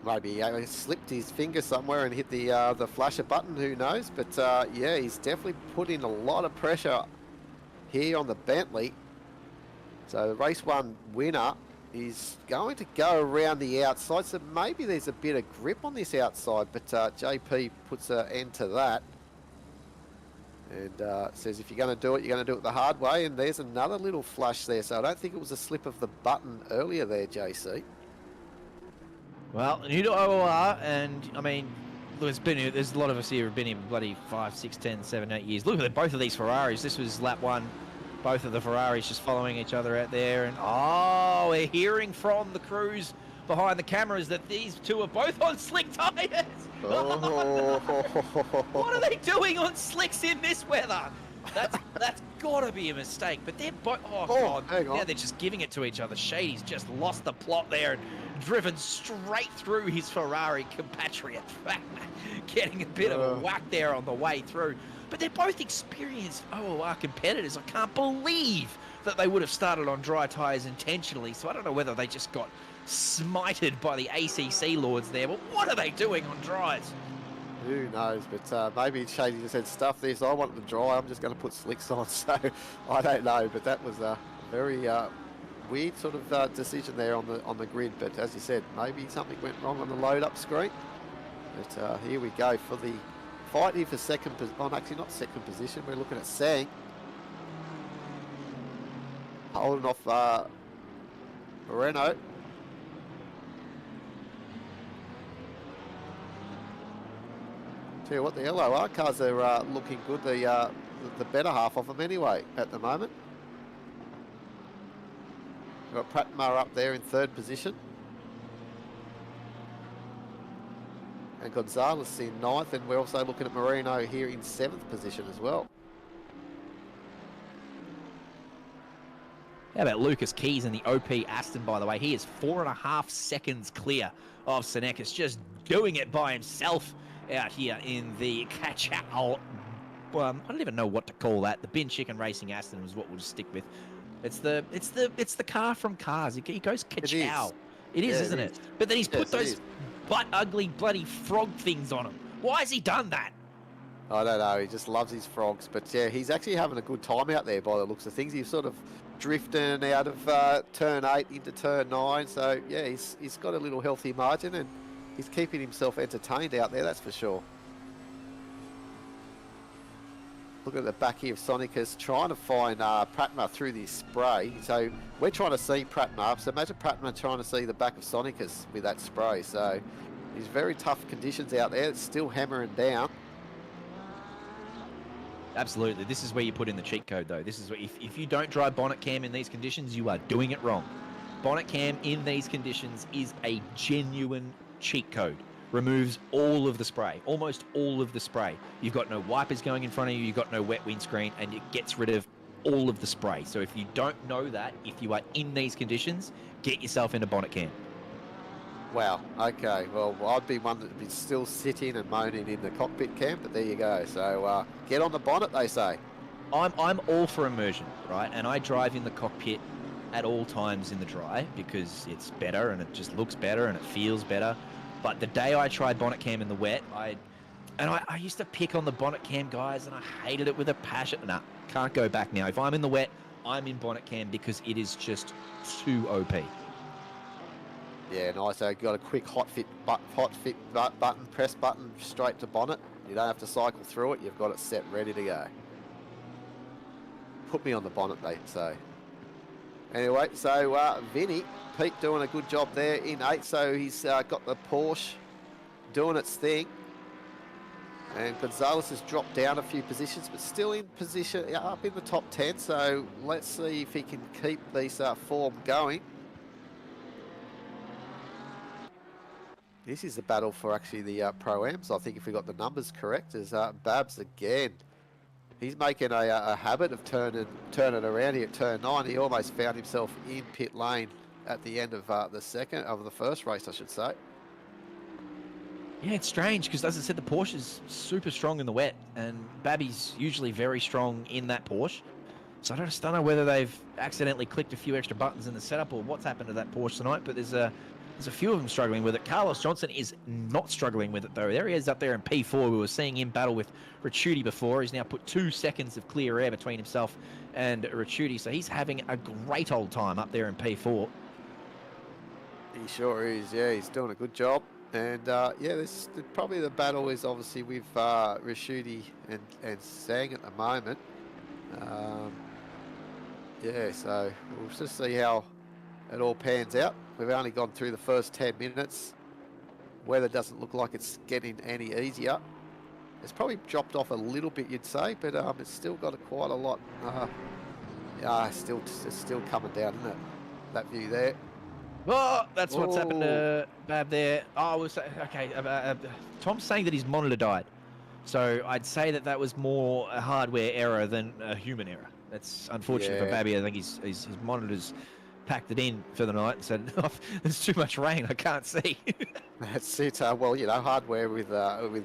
Maybe he slipped his finger somewhere and hit the flasher button, who knows? But yeah, he's definitely put in a lot of pressure here on the Bentley. So the race one winner is going to go around the outside, so maybe there's a bit of grip on this outside, but JP puts an end to that. And says if you're going to do it, you're going to do it the hard way. And there's another little flash there. So I don't think it was a slip of the button earlier there, JC. Well, new to OR, and I mean, there's a lot of us here who've been in bloody 5, 6, 10, 7, 8 years. Look at both of these Ferraris. This was lap one. Both of the Ferraris just following each other out there. And oh, we're hearing from the crews behind the cameras that these two are both on slick tyres. Oh. What are they doing on slicks in this weather? That's got to be a mistake. But they're both. Oh, God. Hang on. Now they're just giving it to each other. Shady's just lost the plot there and driven straight through his Ferrari compatriot. Getting a bit of a whack there on the way through. But they're both experienced OR competitors. I can't believe that they would have started on dry tyres intentionally. So I don't know whether they just got smited by the ACC lords there. But what are they doing on dries? Who knows? But maybe Shady just said, stuff this. I want it to dry. I'm just going to put slicks on. So I don't know. But that was a very weird sort of decision there on the grid. But as you said, maybe something went wrong on the load-up screen. But here we go for the fight here for second position. Oh, actually not second position. We're looking at Sang. Holding off Moreno. Tell you what, the LOR cars are looking good. The better half of them anyway at the moment. We've got Pratmar up there in third position. And Gonzalez in ninth, and we're also looking at Marino here in seventh position as well. How about Lucas Keys in the OP Aston, by the way? He is 4.5 seconds clear of Senekis, just doing it by himself out here in the Cachao. I don't even know what to call that. The Bin Chicken Racing Aston is what we'll stick with. It's the car from Cars. He goes Cachao. It is, isn't it? But then he's put those butt ugly bloody frog things on him. Why has he done that? I don't know. He just loves his frogs. But yeah, he's actually having a good time out there by the looks of things. He's sort of drifting out of turn 8 into turn 9. So yeah, he's got a little healthy margin and he's keeping himself entertained out there, that's for sure. Look at the back here of Sonicus trying to find Pratma through this spray. So we're trying to see Pratma. So imagine Pratma trying to see the back of Sonicus with that spray. So It's very tough conditions out there. It's still hammering down. Absolutely. This is where you put in the cheat code, though. This is where, if you don't drive bonnet cam in these conditions, you are doing it wrong. Bonnet cam in these conditions is a genuine cheat code. Removes all of the spray, almost all of the spray. You've got no wipers going in front of you, you've got no wet windscreen, and it gets rid of all of the spray. So if you don't know that, if you are in these conditions, get yourself into bonnet cam. Wow, okay. Well, I'd be one that would be still sitting and moaning in the cockpit cam, but there you go. So get on the bonnet, they say. I'm all for immersion, right? And I drive in the cockpit at all times in the dry because it's better and it just looks better and it feels better. But the day I tried bonnet cam in the wet, I used to pick on the bonnet cam guys and I hated it with a passion. Nah, can't go back now. If I'm in the wet, I'm in bonnet cam because it is just too OP. Yeah, nice. So got a quick hot fit button, press button straight to bonnet. You don't have to cycle through it. You've got it set, ready to go. Put me on the bonnet, they say. Anyway, so Vinny, Pete doing a good job there in 8th. So he's got the Porsche doing its thing. And Gonzalez has dropped down a few positions, but still in position up in the top 10. So let's see if he can keep this form going. This is the battle for actually the Pro-Ams, I think, if we got the numbers correct, as Babs again. He's making a habit of turning around here at turn 9. He almost found himself in pit lane at the end of the first race, I should say. Yeah, it's strange because, as I said, the Porsche is super strong in the wet, and Babby's usually very strong in that Porsche. So I just don't know whether they've accidentally clicked a few extra buttons in the setup or what's happened to that Porsche tonight, but there's a few of them struggling with it. Carlos Johnson is not struggling with it, though. There he is up there in P4. We were seeing him battle with Ricciuti before. He's now put 2 seconds of clear air between himself and Ricciuti, so he's having a great old time up there in P4. He sure is, yeah. He's doing a good job. And, yeah, probably the battle is obviously with Ricciuti and Sang at the moment. Yeah, so we'll just see how it all pans out. We've only gone through the first 10 minutes. Weather doesn't look like it's getting any easier. It's probably dropped off a little bit, you'd say, but it's still got quite a lot. It's still coming down, isn't it? That view there. Oh, that's what's happened to Bab there. Oh, okay. Tom's saying that his monitor died. So I'd say that was more a hardware error than a human error. That's unfortunate for Babby. I think his monitor's packed it in for the night and said, oh, there's too much rain, I can't see. That's it. Well, you know, hardware with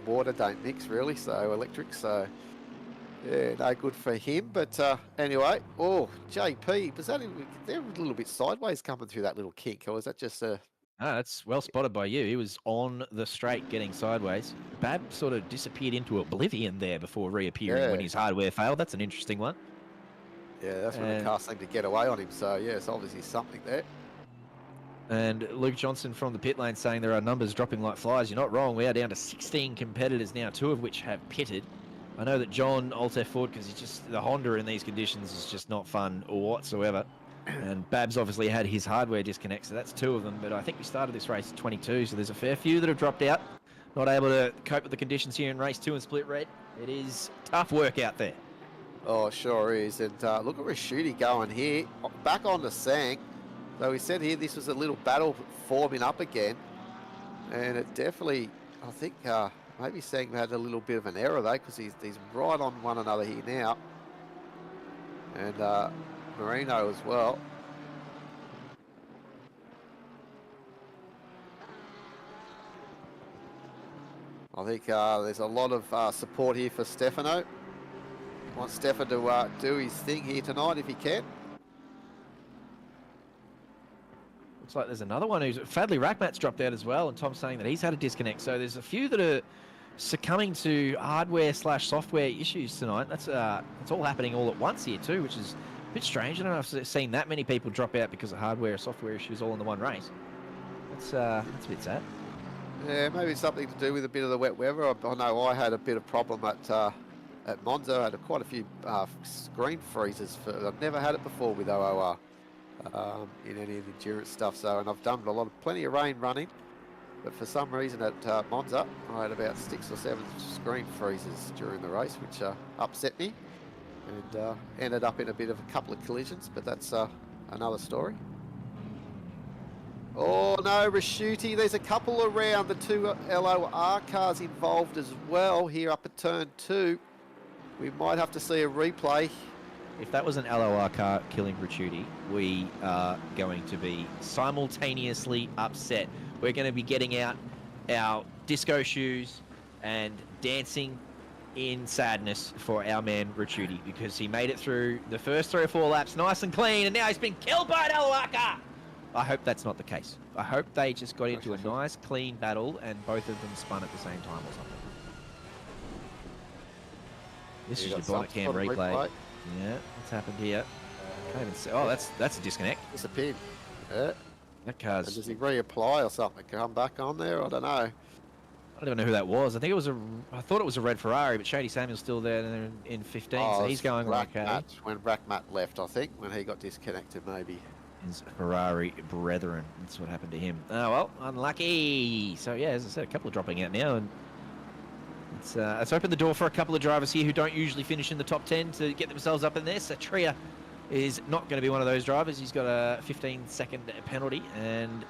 water don't mix really, so electric, so yeah, no good for him. But anyway, JP, was that they're a little bit sideways coming through that little kink, or was that just a... No, that's well spotted by you. He was on the straight getting sideways. Bab sort of disappeared into oblivion there before reappearing when his hardware failed. That's an interesting one. Yeah, that's when the car seemed to get away on him. So, yeah, it's obviously something there. And Luke Johnson from the pit lane saying there are numbers dropping like flies. You're not wrong. We are down to 16 competitors now, 2 of which have pitted. I know that John Alt F4, because the Honda in these conditions is just not fun whatsoever. And Babs obviously had his hardware disconnect, so that's 2 of them. But I think we started this race at 22, so there's a fair few that have dropped out. Not able to cope with the conditions here in race 2 in Split Red. It is tough work out there. Oh, sure is. And look at Ricciuti going here. Back on the Sang. So we said here this was a little battle forming up again. And it definitely, I think, maybe Sang had a little bit of an error, though, because he's right on one another here now. And Marino as well. I think there's a lot of support here for Stefano. Want Stefan to do his thing here tonight if he can. Looks like there's another one who's... Fadley Rackmat's dropped out as well, and Tom's saying that he's had a disconnect. So there's a few that are succumbing to hardware/software issues tonight. That's all happening all at once here too, which is a bit strange. I don't know if I've seen that many people drop out because of hardware or software issues all in the one race. That's a bit sad. Yeah, maybe something to do with a bit of the wet weather. I know I had a bit of problem at Monza. I had quite a few screen freezes. I've never had it before with OOR in any of the endurance stuff. So, and I've done plenty of rain running. But for some reason at Monza, I had about 6 or 7 screen freezes during the race, which upset me, and ended up in a bit of a couple of collisions, but that's another story. Oh no, Rashuti, there's a couple around, the 2 LOR cars involved as well here up at turn 2. We might have to see a replay. If that was an LOR car killing Ricciuti, we are going to be simultaneously upset. We're going to be getting out our disco shoes and dancing in sadness for our man Ricciuti, because he made it through the first 3 or 4 laps nice and clean, and now he's been killed by an LOR car. I hope that's not the case. I hope they just got into a nice, clean battle and both of them spun at the same time or something. This is your bonnet cam replay. Yeah, what's happened here? Can't even see. Oh, that's a disconnect. Disappeared. Yeah. That car's... And does he reapply or something? Come back on there? I don't know. I don't even know who that was. I think it was I thought it was a red Ferrari, but Shady Samuel's still there in 15, so he's going okay. When Rackmat left, I think, when he got disconnected, maybe. His Ferrari brethren. That's what happened to him. Oh, well, unlucky. So, yeah, as I said, a couple are dropping out now, and it's opened the door for a couple of drivers here who don't usually finish in the top 10 to get themselves up in there. Satria is not going to be one of those drivers. He's got a 15-second penalty, and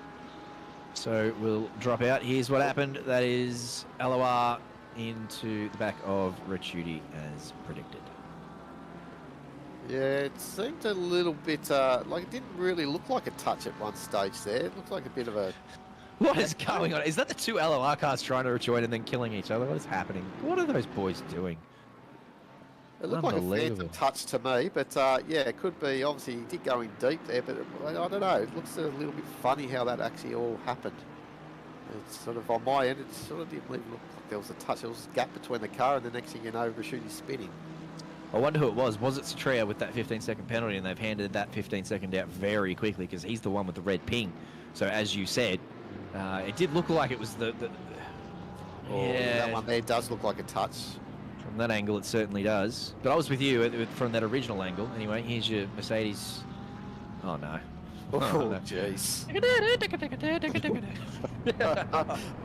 so we'll drop out. Here's what happened. That is LOR into the back of Ricciuti as predicted. Yeah, it seemed a little bit like it didn't really look like a touch at one stage there. It looked like a bit of a... What is going on? Is that the 2 LOR cars trying to rejoin and then killing each other? What is happening? What are those boys doing? It looked like a phantom touch to me, but yeah, it could be. Obviously, he did go in deep there, but I don't know. It looks a little bit funny how that actually all happened. It's sort of, on my end, it sort of didn't really look like there was a touch. There was a gap between the car, and the next thing you know, Rashudi's spinning. I wonder who it was. Was it Satria with that 15-second penalty, and they've handed that 15-second out very quickly because he's the one with the red ping. So as you said, it did look like it was the yeah, that one there does look like a touch. From that angle, it certainly does. But I was with you from that original angle. Anyway, here's your Mercedes. Oh, no. Oh, jeez.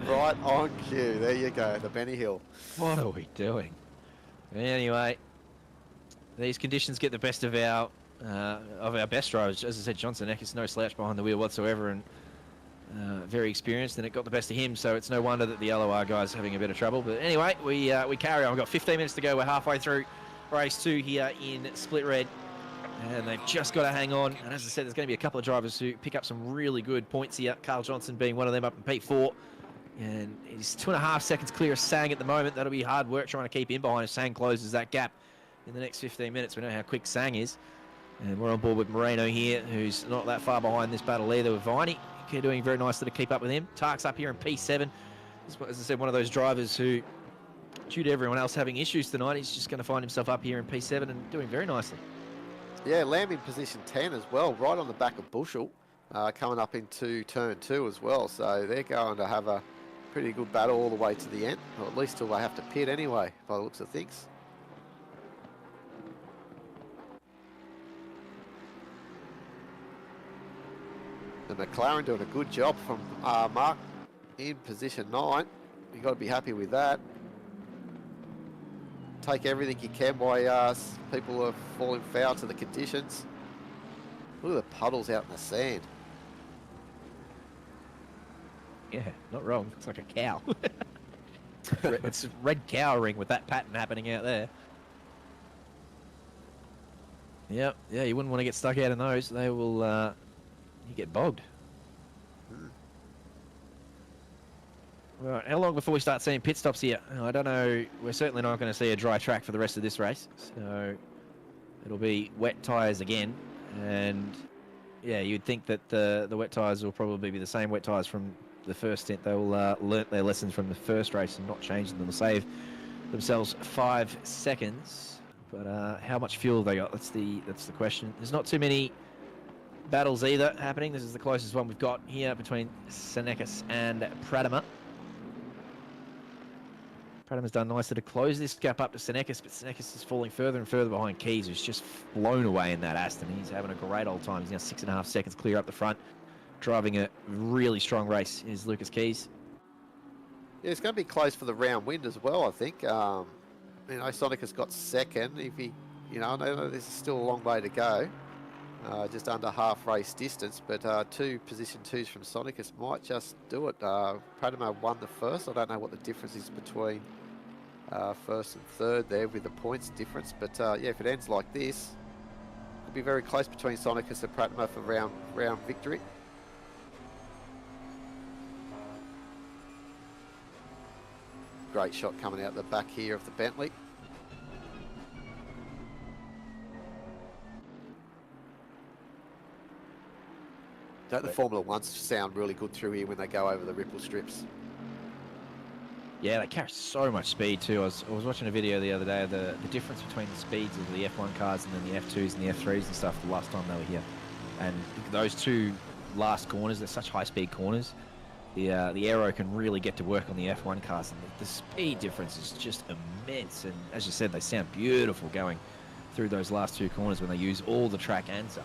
Right on cue. There you go, the Benny Hill. What are we doing? Anyway, these conditions get the best of our best drivers. As I said, Johnson Eck is no slouch behind the wheel whatsoever, and very experienced, and it got the best of him, so it's no wonder that the LOR guy's having a bit of trouble. But anyway, we carry on. We've got 15 minutes to go. We're halfway through race 2 here in Split Red, and they've just got to hang on. And as I said, there's going to be a couple of drivers who pick up some really good points here. Carl Johnson being one of them up in P4, and he's 2.5 seconds clear of Sang at the moment. That'll be hard work trying to keep him behind if Sang closes that gap in the next 15 minutes. We know how quick Sang is. And we're on board with Moreno here, who's not that far behind this battle either with Viney. Doing very nicely to keep up with him. Tark's up here in P7. As I said, one of those drivers who, due to everyone else having issues tonight, he's just going to find himself up here in P7 and doing very nicely. Yeah, Lamb in position 10 as well, right on the back of Bushell, coming up into turn 2 as well. So they're going to have a pretty good battle all the way to the end, or at least till they have to pit anyway, by the looks of things. And McLaren doing a good job from Mark in position 9. You've got to be happy with that. Take everything you can while people are falling foul to the conditions. Look at the puddles out in the sand. Yeah, not wrong. It's like a cow. It's a red cowering with that pattern happening out there. Yep, yeah, you wouldn't want to get stuck out in those. They will... you get bogged. Right, how long before we start seeing pit stops here? I don't know. We're certainly not going to see a dry track for the rest of this race. So it'll be wet tyres again. And yeah, you'd think that the wet tyres will probably be the same wet tyres from the first stint. They will learn their lessons from the first race and not change them. They'll save themselves 5 seconds. But how much fuel have they got? That's the question. There's not too many battles either happening. This is the closest one we've got here between Senekis and Pradama. Pradama's done nicely to close this gap up to Senekis, but Senekis is falling further and further behind Keys, who's just blown away in that Aston. He's having a great old time. He's now 6.5 seconds clear up the front. Driving a really strong race is Lucas Keys. Yeah, it's going to be close for the round win as well, I think. Sonic has got second. If he, I know this is still a long way to go. Just under half race distance, but two position twos from Sonicus might just do it. Pratamo won the first. I don't know what the difference is between first and third there with the points difference, but yeah, if it ends like this, it'll be very close between Sonicus and Pratamo for round victory. Great shot coming out the back here of the Bentley. Don't the Formula Ones sound really good through here when they go over the ripple strips? Yeah, they carry so much speed too. I was watching a video the other day of the difference between the speeds of the F1 cars and then the F2s and the F3s and stuff the last time they were here. And those two last corners, they're such high-speed corners. The aero can really get to work on the F1 cars, and the speed difference is just immense. And as you said, they sound beautiful going through those last two corners when they use all the track and some.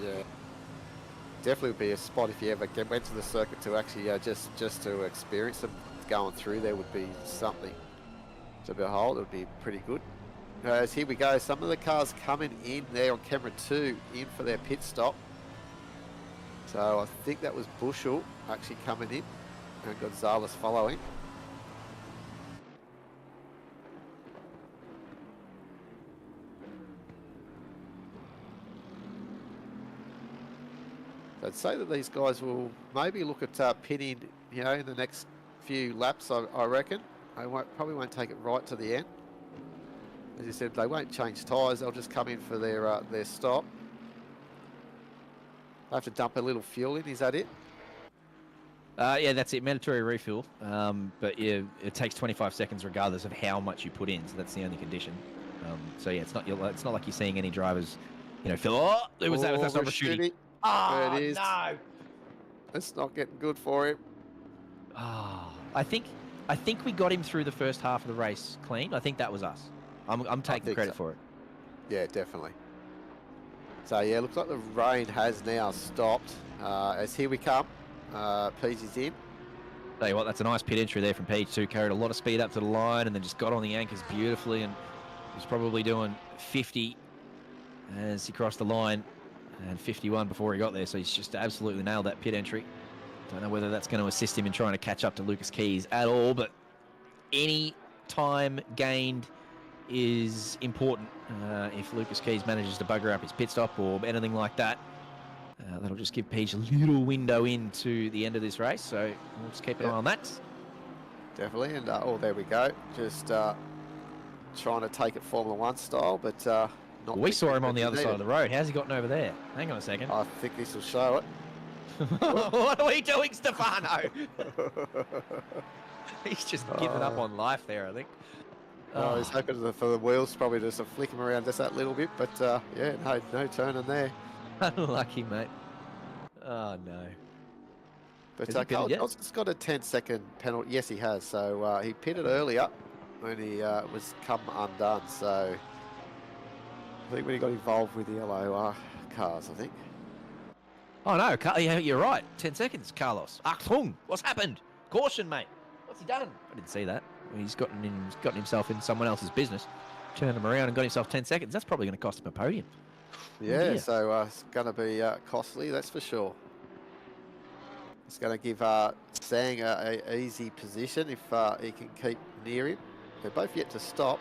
Yeah. Definitely would be a spot if you ever went to the circuit to actually just to experience them. Going through there would be something to behold. It would be pretty good. As here we go, some of the cars coming in there on camera 2 in for their pit stop. So I think that was Bushell actually coming in and Gonzalez following. I'd say that these guys will maybe look at pitting, in the next few laps, I reckon. They probably won't take it right to the end. As you said, they won't change tyres. They'll just come in for their stop. They have to dump a little fuel in. Is that it? Yeah, that's it. Mandatory refuel. But yeah, it takes 25 seconds regardless of how much you put in. So that's the only condition. So yeah, it's not like you're seeing any drivers, fill. Oh, it was that's not shooting. Oh, there it is. No. It's not getting good for him. Oh, I think we got him through the first half of the race clean. I think that was us. I'm taking credit for it. Yeah, definitely. So yeah, looks like the rain has now stopped. As here we come. Pease is in. Tell you what, that's a nice pit entry there from Peach too. Carried a lot of speed up to the line and then just got on the anchors beautifully, and was probably doing 50 as he crossed the line and 51 before he got there. So he's just absolutely nailed that pit entry. Don't know whether that's going to assist him in trying to catch up to Lucas Keys at all, but any time gained is important. If Lucas Keys manages to bugger up his pit stop or anything like that, that'll just give Peach a little window into the end of this race. So we'll just keep an eye on that. Definitely, and there we go. Just trying to take it Formula One style, but not. We saw him on the other side of the road. How's he gotten over there? Hang on a second. I think this will show it. What are we doing, Stefano? He's just given up on life there, I think. Oh, he's hoping for the wheels probably just to flick him around just that little bit, but yeah, no turning there. Unlucky, mate. Oh, no. But Carl Johnson's got a 10-second penalty. Yes, he has. So he pitted earlier when he was come undone. So I think when he got involved with the yellow cars, I think. Oh, no. Yeah, you're right. 10 seconds, Carlos. Achtung! What's happened? Caution, mate. What's he done? I didn't see that. He's gotten himself in someone else's business, turned him around and got himself 10 seconds. That's probably going to cost him a podium. Yeah, so it's going to be costly, that's for sure. It's going to give Sang an easy position if he can keep near him. They're both yet to stop.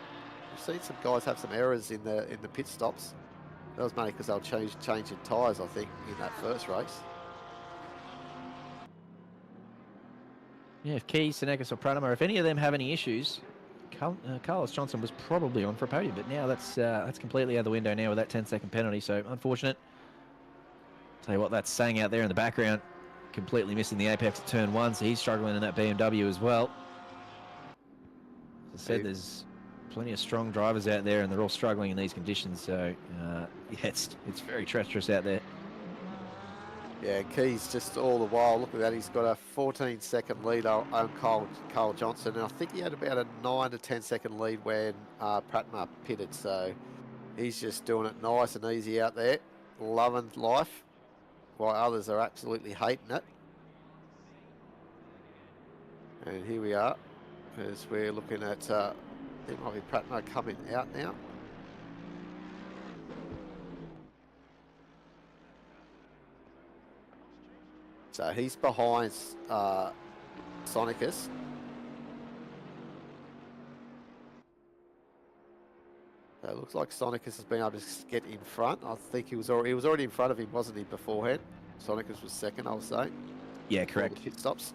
We've seen some guys have some errors in the pit stops. That was mainly because they'll changing tyres, I think, in that first race. Yeah, if Keys, Senecas or Pratamo, if any of them have any issues, Carlos Johnson was probably on for a podium, but now that's completely out the window now with that 10-second penalty, so unfortunate. Tell you what, that's Sang out there in the background, completely missing the apex at turn 1, so he's struggling in that BMW as well. As I said, there's plenty of strong drivers out there, and they're all struggling in these conditions, so yeah, it's very treacherous out there. Yeah, Keys just all the while, look at that, he's got a 14-second lead on Carl Johnson, and I think he had about a 9 to 10-second lead when Pratma pitted, so he's just doing it nice and easy out there, loving life, while others are absolutely hating it. And here we are, as we're looking at, I think might be Pratmo coming out now. So he's behind Sonicus. So it looks like Sonicus has been able to get in front. I think he was already in front of him, wasn't he, beforehand? Sonicus was second, I would say. Yeah, All the correct. pit stops.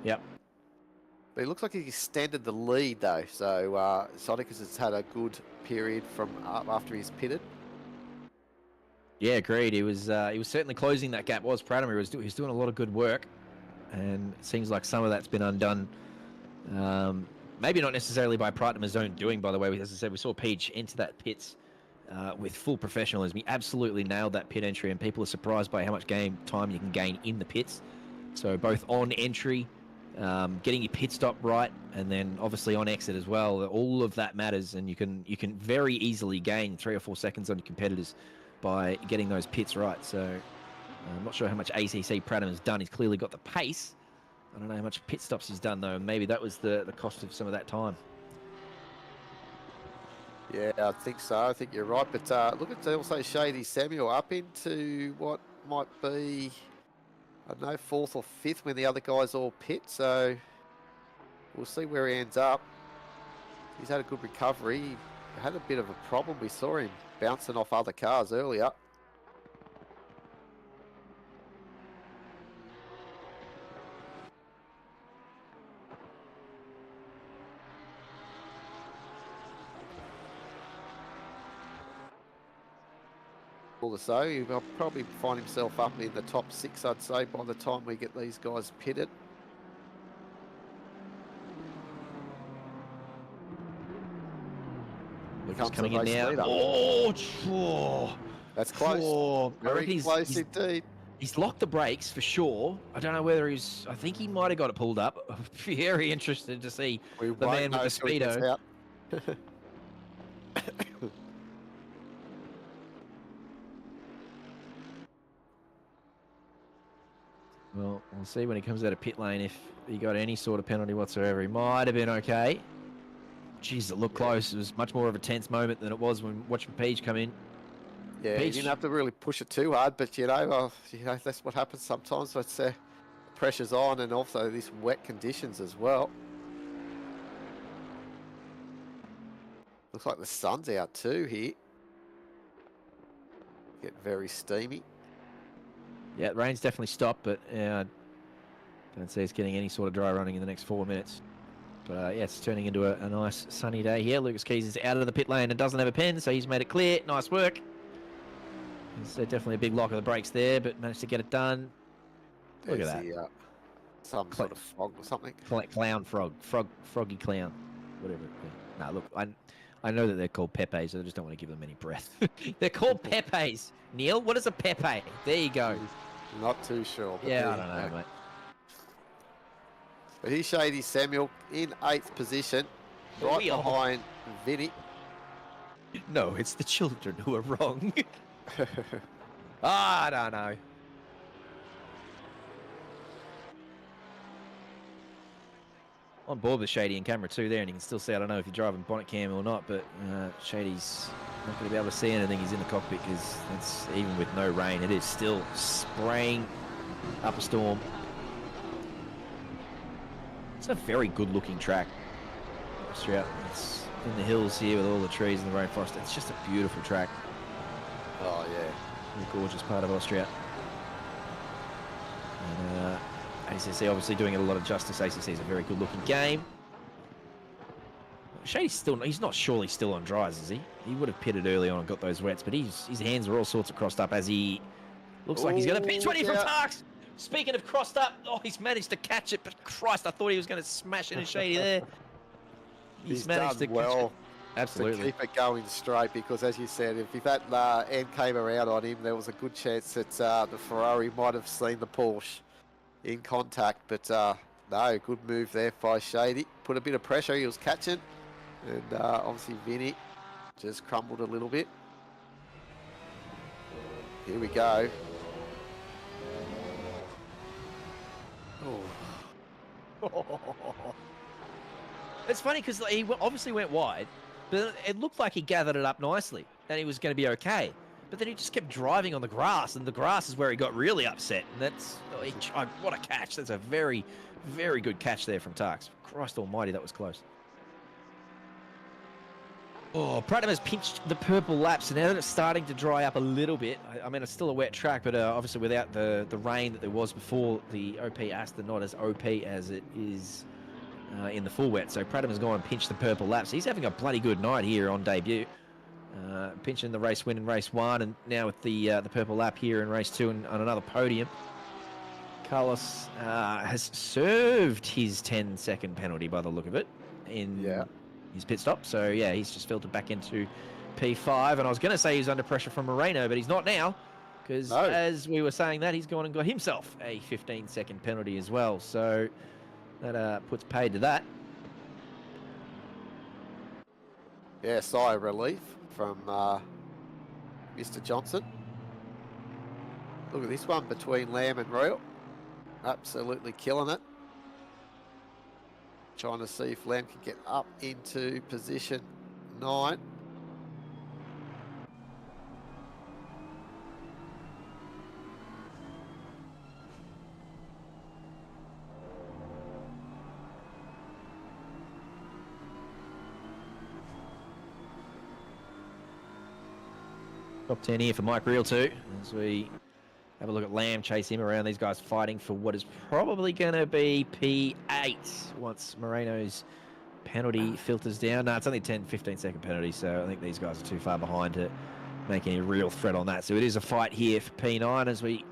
Yep. But it looks like he extended the lead though. So Sonicus has had a good period from after he's pitted. Yeah, agreed. He was certainly closing that gap. Was Pratamo. He was doing a lot of good work, and it seems like some of that's been undone. Maybe not necessarily by Pratamo's own doing, by the way. As I said, we saw Peach enter that pits with full professionalism. He absolutely nailed that pit entry, and people are surprised by how much game time you can gain in the pits. So both on entry, getting your pit stop right, and then obviously on exit as well. All of that matters, and you can very easily gain 3 or 4 seconds on your competitors by getting those pits right. So I'm not sure how much ACC Pratamo has done. He's clearly got the pace. I don't know how much pit stops he's done, though, and maybe that was the cost of some of that time. Yeah, I think so. I think you're right. But look at also Shady Samuel up into what might be, I don't know, 4th or 5th when the other guys all pit. So we'll see where he ends up. He's had a good recovery. He had a bit of a problem. We saw him bouncing off other cars earlier. All the so, he'll probably find himself up in the top 6, I'd say, by the time we get these guys pitted. Lucas coming in now. Oh, that's close. Oh, very close indeed. He's locked the brakes for sure. I don't know whether I think he might have got it pulled up. I'm very interested to see the man with the speedo. Well, we'll see when he comes out of pit lane if he got any sort of penalty whatsoever. He might have been okay. Jeez, it looked close. It was much more of a tense moment than it was when watching Peach come in. Yeah, Peach. you didn't have to really push it too hard, but you know that's what happens sometimes. So it's pressure's on, and also these wet conditions as well. Looks like the sun's out too here. Get very steamy. Yeah, the rain's definitely stopped, but I don't see it's getting any sort of dry running in the next 4 minutes. But yeah, it's turning into a nice sunny day here. Lucas Keys is out of the pit lane and doesn't have a pen, so he's made it clear. Nice work. It's definitely a big lock of the brakes there, but managed to get it done. Look at that. Some sort of frog or something. Clown frog. Froggy clown. Whatever it be. Nah, look, I know that they're called Pepes, so I just don't want to give them any breath. They're called Pepes. Neil, what is a Pepe? There you go. Not too sure. Yeah, I don't know, mate. But here's Shady Samuel in 8th position, right behind Vinny. No, it's the children who are wrong. I don't know. On board with Shady and camera 2 there, and you can still see, I don't know if you're driving bonnet cam or not, but Shady's not going to be able to see anything. He's in the cockpit because it's even with no rain, it is still spraying up a storm. It's a very good looking track. Austria. It's in the hills here with all the trees and the rainforest. It's just a beautiful track. Oh yeah. A gorgeous part of Austria. And ACC obviously doing it a lot of justice. ACC is a very good looking game. Shady's he's not surely still on dries, is he? He would have pitted early on and got those wets, but his hands are all sorts of crossed up as he looks like he's going to pit 20 from Tarks. Speaking of crossed up, oh, he's managed to catch it, but Christ, I thought he was going to smash into Shady there. He's managed done to well. catch it. Absolutely. To keep it going straight, because as you said, if that end came around on him, there was a good chance that the Ferrari might have seen the Porsche in contact. But no, good move there by Shady. Put a bit of pressure, he was catching. And obviously Vinny just crumbled a little bit. Here we go. Oh. It's funny because he obviously went wide, but it looked like he gathered it up nicely and he was going to be okay. But then he just kept driving on the grass, and the grass is where he got really upset. And that's what a catch! That's a very, very good catch there from Tarks. Christ Almighty, that was close. Oh, Pratnam has pinched the purple lap, so now that it's starting to dry up a little bit. I mean, it's still a wet track, but obviously without the rain that there was before, the OP Aston not as OP as it is in the full wet. So Pratnam has gone and pinched the purple lap. So he's having a bloody good night here on debut. Pinching the race win in race 1, and now with the purple lap here in race 2 and on another podium. Carlos has served his 10-second penalty by the look of it in his pit stop. So yeah, he's just filtered back into P5. And I was going to say he's under pressure from Moreno, but he's not now, because as we were saying that, he's gone and got himself a 15-second penalty as well. So that puts paid to that. Yeah, sigh of relief from Mr. Johnson. Look at this one between Lamb and Royal. Absolutely killing it. Trying to see if Lamb can get up into position 9. Top 10 here for Mike Reel too, as we have a look at Lamb, chase him around. These guys fighting for what is probably going to be P8 once Moreno's penalty filters down. No, it's only 10-15 second penalty, so I think these guys are too far behind to make any real threat on that. So it is a fight here for P9 as we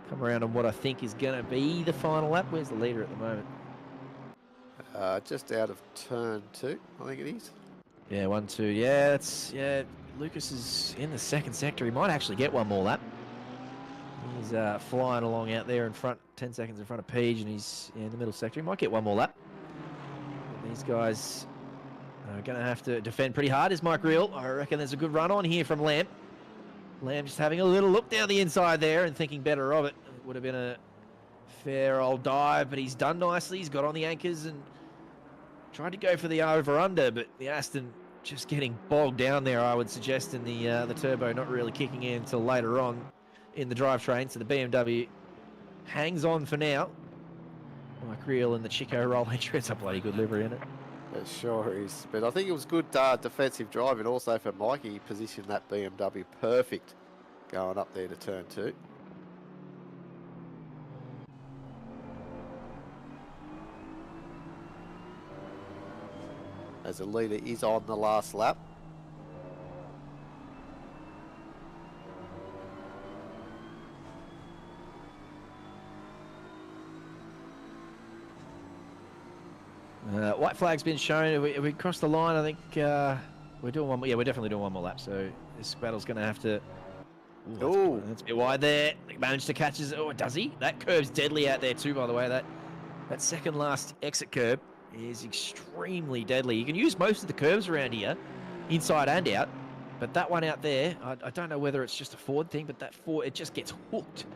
come around on what I think is going to be the final lap. Where's the leader at the moment? Just out of turn 2, I think it is. Yeah, 1, 2. Yeah, that's Lucas is in the second sector. He might actually get one more lap. He's flying along out there in front, 10 seconds in front of Peach, and he's in the middle sector. He might get one more lap. But these guys are going to have to defend pretty hard. Is Mike Reel? I reckon there's a good run on here from Lamb. Lamb just having a little look down the inside there and thinking better of it. It would have been a fair old dive, but he's done nicely. He's got on the anchors and tried to go for the over-under, but the Aston just getting bogged down there, I would suggest, in the turbo not really kicking in until later on in the drivetrain. So the BMW hangs on for now. Mike Reel and the Chico roll entry. It's a bloody good livery in it. It sure is. But I think it was good defensive driving also for Mikey. He positioned that BMW perfect going up there to turn 2. As the leader is on the last lap. White flag's been shown. Have we crossed the line? I think we're doing one more. Yeah, we're definitely doing one more lap. So this battle's going to have to... Ooh, that's a bit wide there. He managed to catch his... Oh, does he? That curve's deadly out there too, by the way. That second last exit curb is extremely deadly. You can use most of the curves around here, inside and out, but that one out there, I don't know whether it's just a Ford thing, but that Ford, it just gets hooked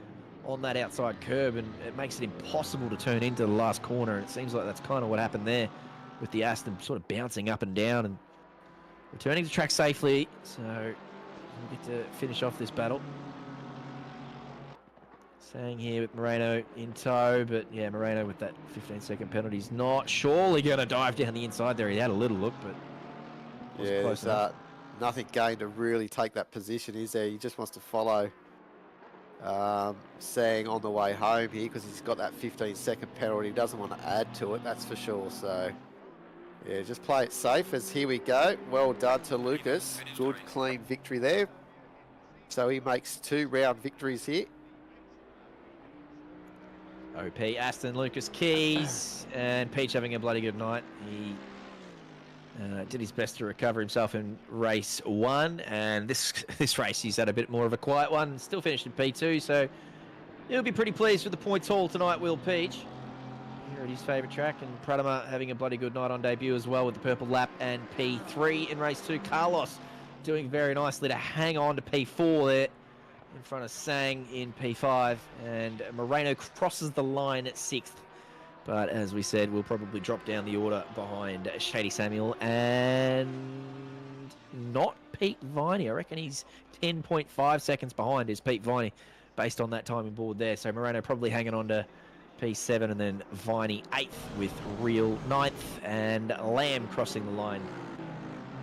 on that outside curb, and it makes it impossible to turn into the last corner. And it seems like that's kind of what happened there with the Aston sort of bouncing up and down and returning to track safely. So we'll get to finish off this battle. Staying here with Moreno in tow, but yeah, Moreno with that 15-second penalty is not surely going to dive down the inside there. He had a little look, but wasn't close enough. Nothing gained to really take that position, is there? He just wants to follow Sang on the way home here because he's got that 15-second penalty. He doesn't want to add to it, that's for sure. So yeah, just play it safe as here we go. Well done to Lucas. Good, clean victory there. So he makes 2 round victories here. OP Aston, Lucas Keys, and Peach having a bloody good night. He did his best to recover himself in race 1, and this race he's had a bit more of a quiet one. Still finished in P2, so he'll be pretty pleased with the points haul tonight, Will Peach. Here at his favourite track, and Pratama having a bloody good night on debut as well with the purple lap and P3 in race 2. Carlos doing very nicely to hang on to P4 there in front of Sang in P5, and Moreno crosses the line at 6th But as we said, we'll probably drop down the order behind Shady Samuel and not Pete Viney. I reckon he's 10.5 seconds behind is Pete Viney based on that timing board there. So Moreno probably hanging on to P7 and then Viney 8th with Real 9th and Lamb crossing the line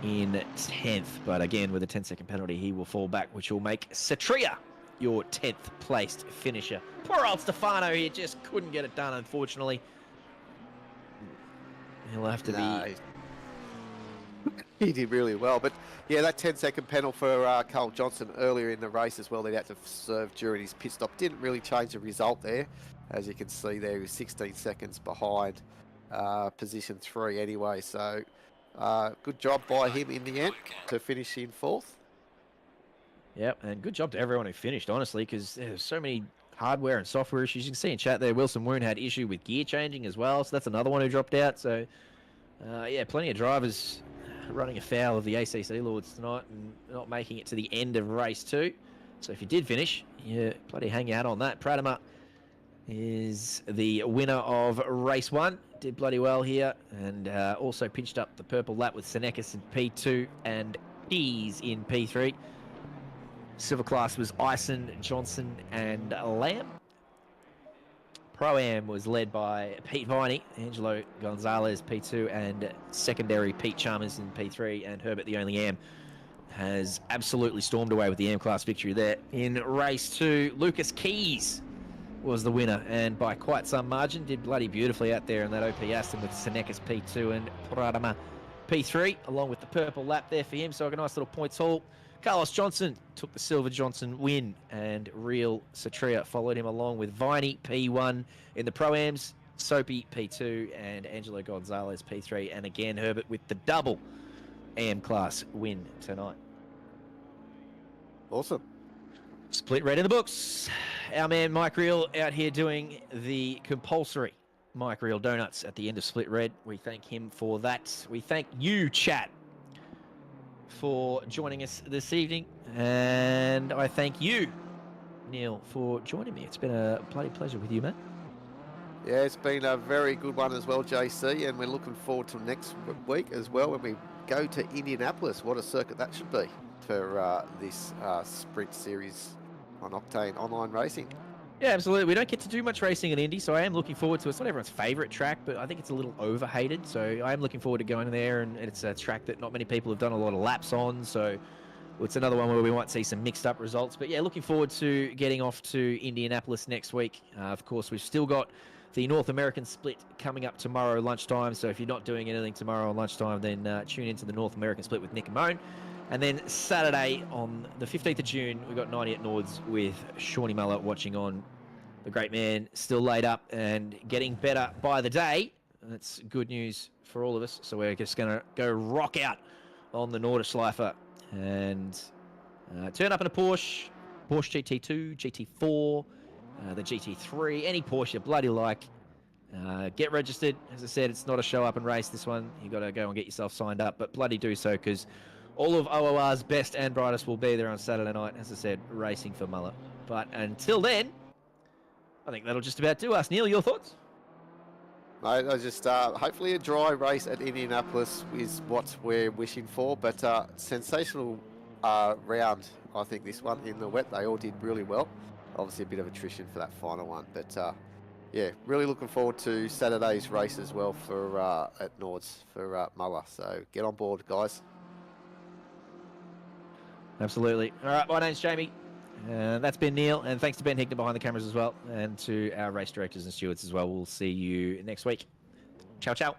in 10th. But again, with a 10-second penalty, he will fall back, which will make Satria your 10th placed finisher. Poor old Stefano here just couldn't get it done, unfortunately. He'll have to be... He did really well, but yeah, that 10-second penalty for Carl Johnson earlier in the race as well, that he had to serve during his pit stop, didn't really change the result there. As you can see there, he was 16 seconds behind position 3 anyway, so good job by him in the end to finish in 4th. Yep, and good job to everyone who finished, honestly, because there's so many hardware and software issues. You can see in chat there, Wilson Woon had issue with gear changing as well, so that's another one who dropped out. So, yeah, plenty of drivers running afoul of the ACC Lords tonight and not making it to the end of race 2. So if you did finish, yeah, bloody hang out on that. Pratama is the winner of race 1. Did bloody well here and also pinched up the purple lap with Senekis in P2 and Keys in P3. Silver class was Ison, Johnson and Lamb. Pro-Am was led by Pete Viney, Angelo Gonzalez P2 and secondary Pete Chalmers in P3, and Herbert the only Am has absolutely stormed away with the Am class victory there. In race 2, Lucas Keys was the winner and by quite some margin did bloody beautifully out there in that OP Aston with Senekis P2 and Pradama P3 along with the purple lap there for him, so a nice little points haul. Carlos Johnson took the Silver Johnson win and Real Satria followed him along with Viney P1 in the Pro-Ams, Soapy P2 and Angelo Gonzalez P3, and again Herbert with the double AM class win tonight. Awesome. Split red in the books. Our man Mike Reel out here doing the compulsory Mike Reel donuts at the end of Split Red. We thank him for that. We thank you, chat, for joining us this evening, and I thank you, Neil, for joining me. It's been a bloody pleasure with you, man. Yeah, it's been a very good one as well, JC, and we're looking forward to next week as well when we go to Indianapolis. What a circuit that should be for this Sprint Series on Octane Online Racing. Yeah, absolutely. We don't get to do much racing in Indy, so I am looking forward to it. It's not everyone's favourite track, but I think it's a little overhated, so I am looking forward to going there, and it's a track that not many people have done a lot of laps on, so it's another one where we might see some mixed up results. But yeah, looking forward to getting off to Indianapolis next week. Of course, we've still got the North American split coming up tomorrow lunchtime, so if you're not doing anything tomorrow on lunchtime, then tune into the North American split with Nick and Moan. And then Saturday on the 15th of June, we've got 90 at Nords with Shawnee Muller watching on. The great man still laid up and getting better by the day. That's good news for all of us. So we're just going to go rock out on the Nordschleifer and turn up in a Porsche GT2, GT4, the GT3, any Porsche you bloody like. Get registered. As I said, it's not a show up and race, this one. You got to go and get yourself signed up, but bloody do so, because all of OOR's best and brightest will be there on Saturday night, as I said, racing for Muller. But until then, I think that'll just about do us. Neil, your thoughts? Mate, I just hopefully a dry race at Indianapolis is what we're wishing for, but sensational round, I think, this one in the wet. They all did really well. Obviously a bit of attrition for that final one, but yeah, really looking forward to Saturday's race as well for at Nords for Muller. So get on board, guys. Absolutely. All right, my name's Jamie. That's been Neil, and thanks to Ben Hickner behind the cameras as well, and to our race directors and stewards as well. We'll see you next week. Ciao, ciao.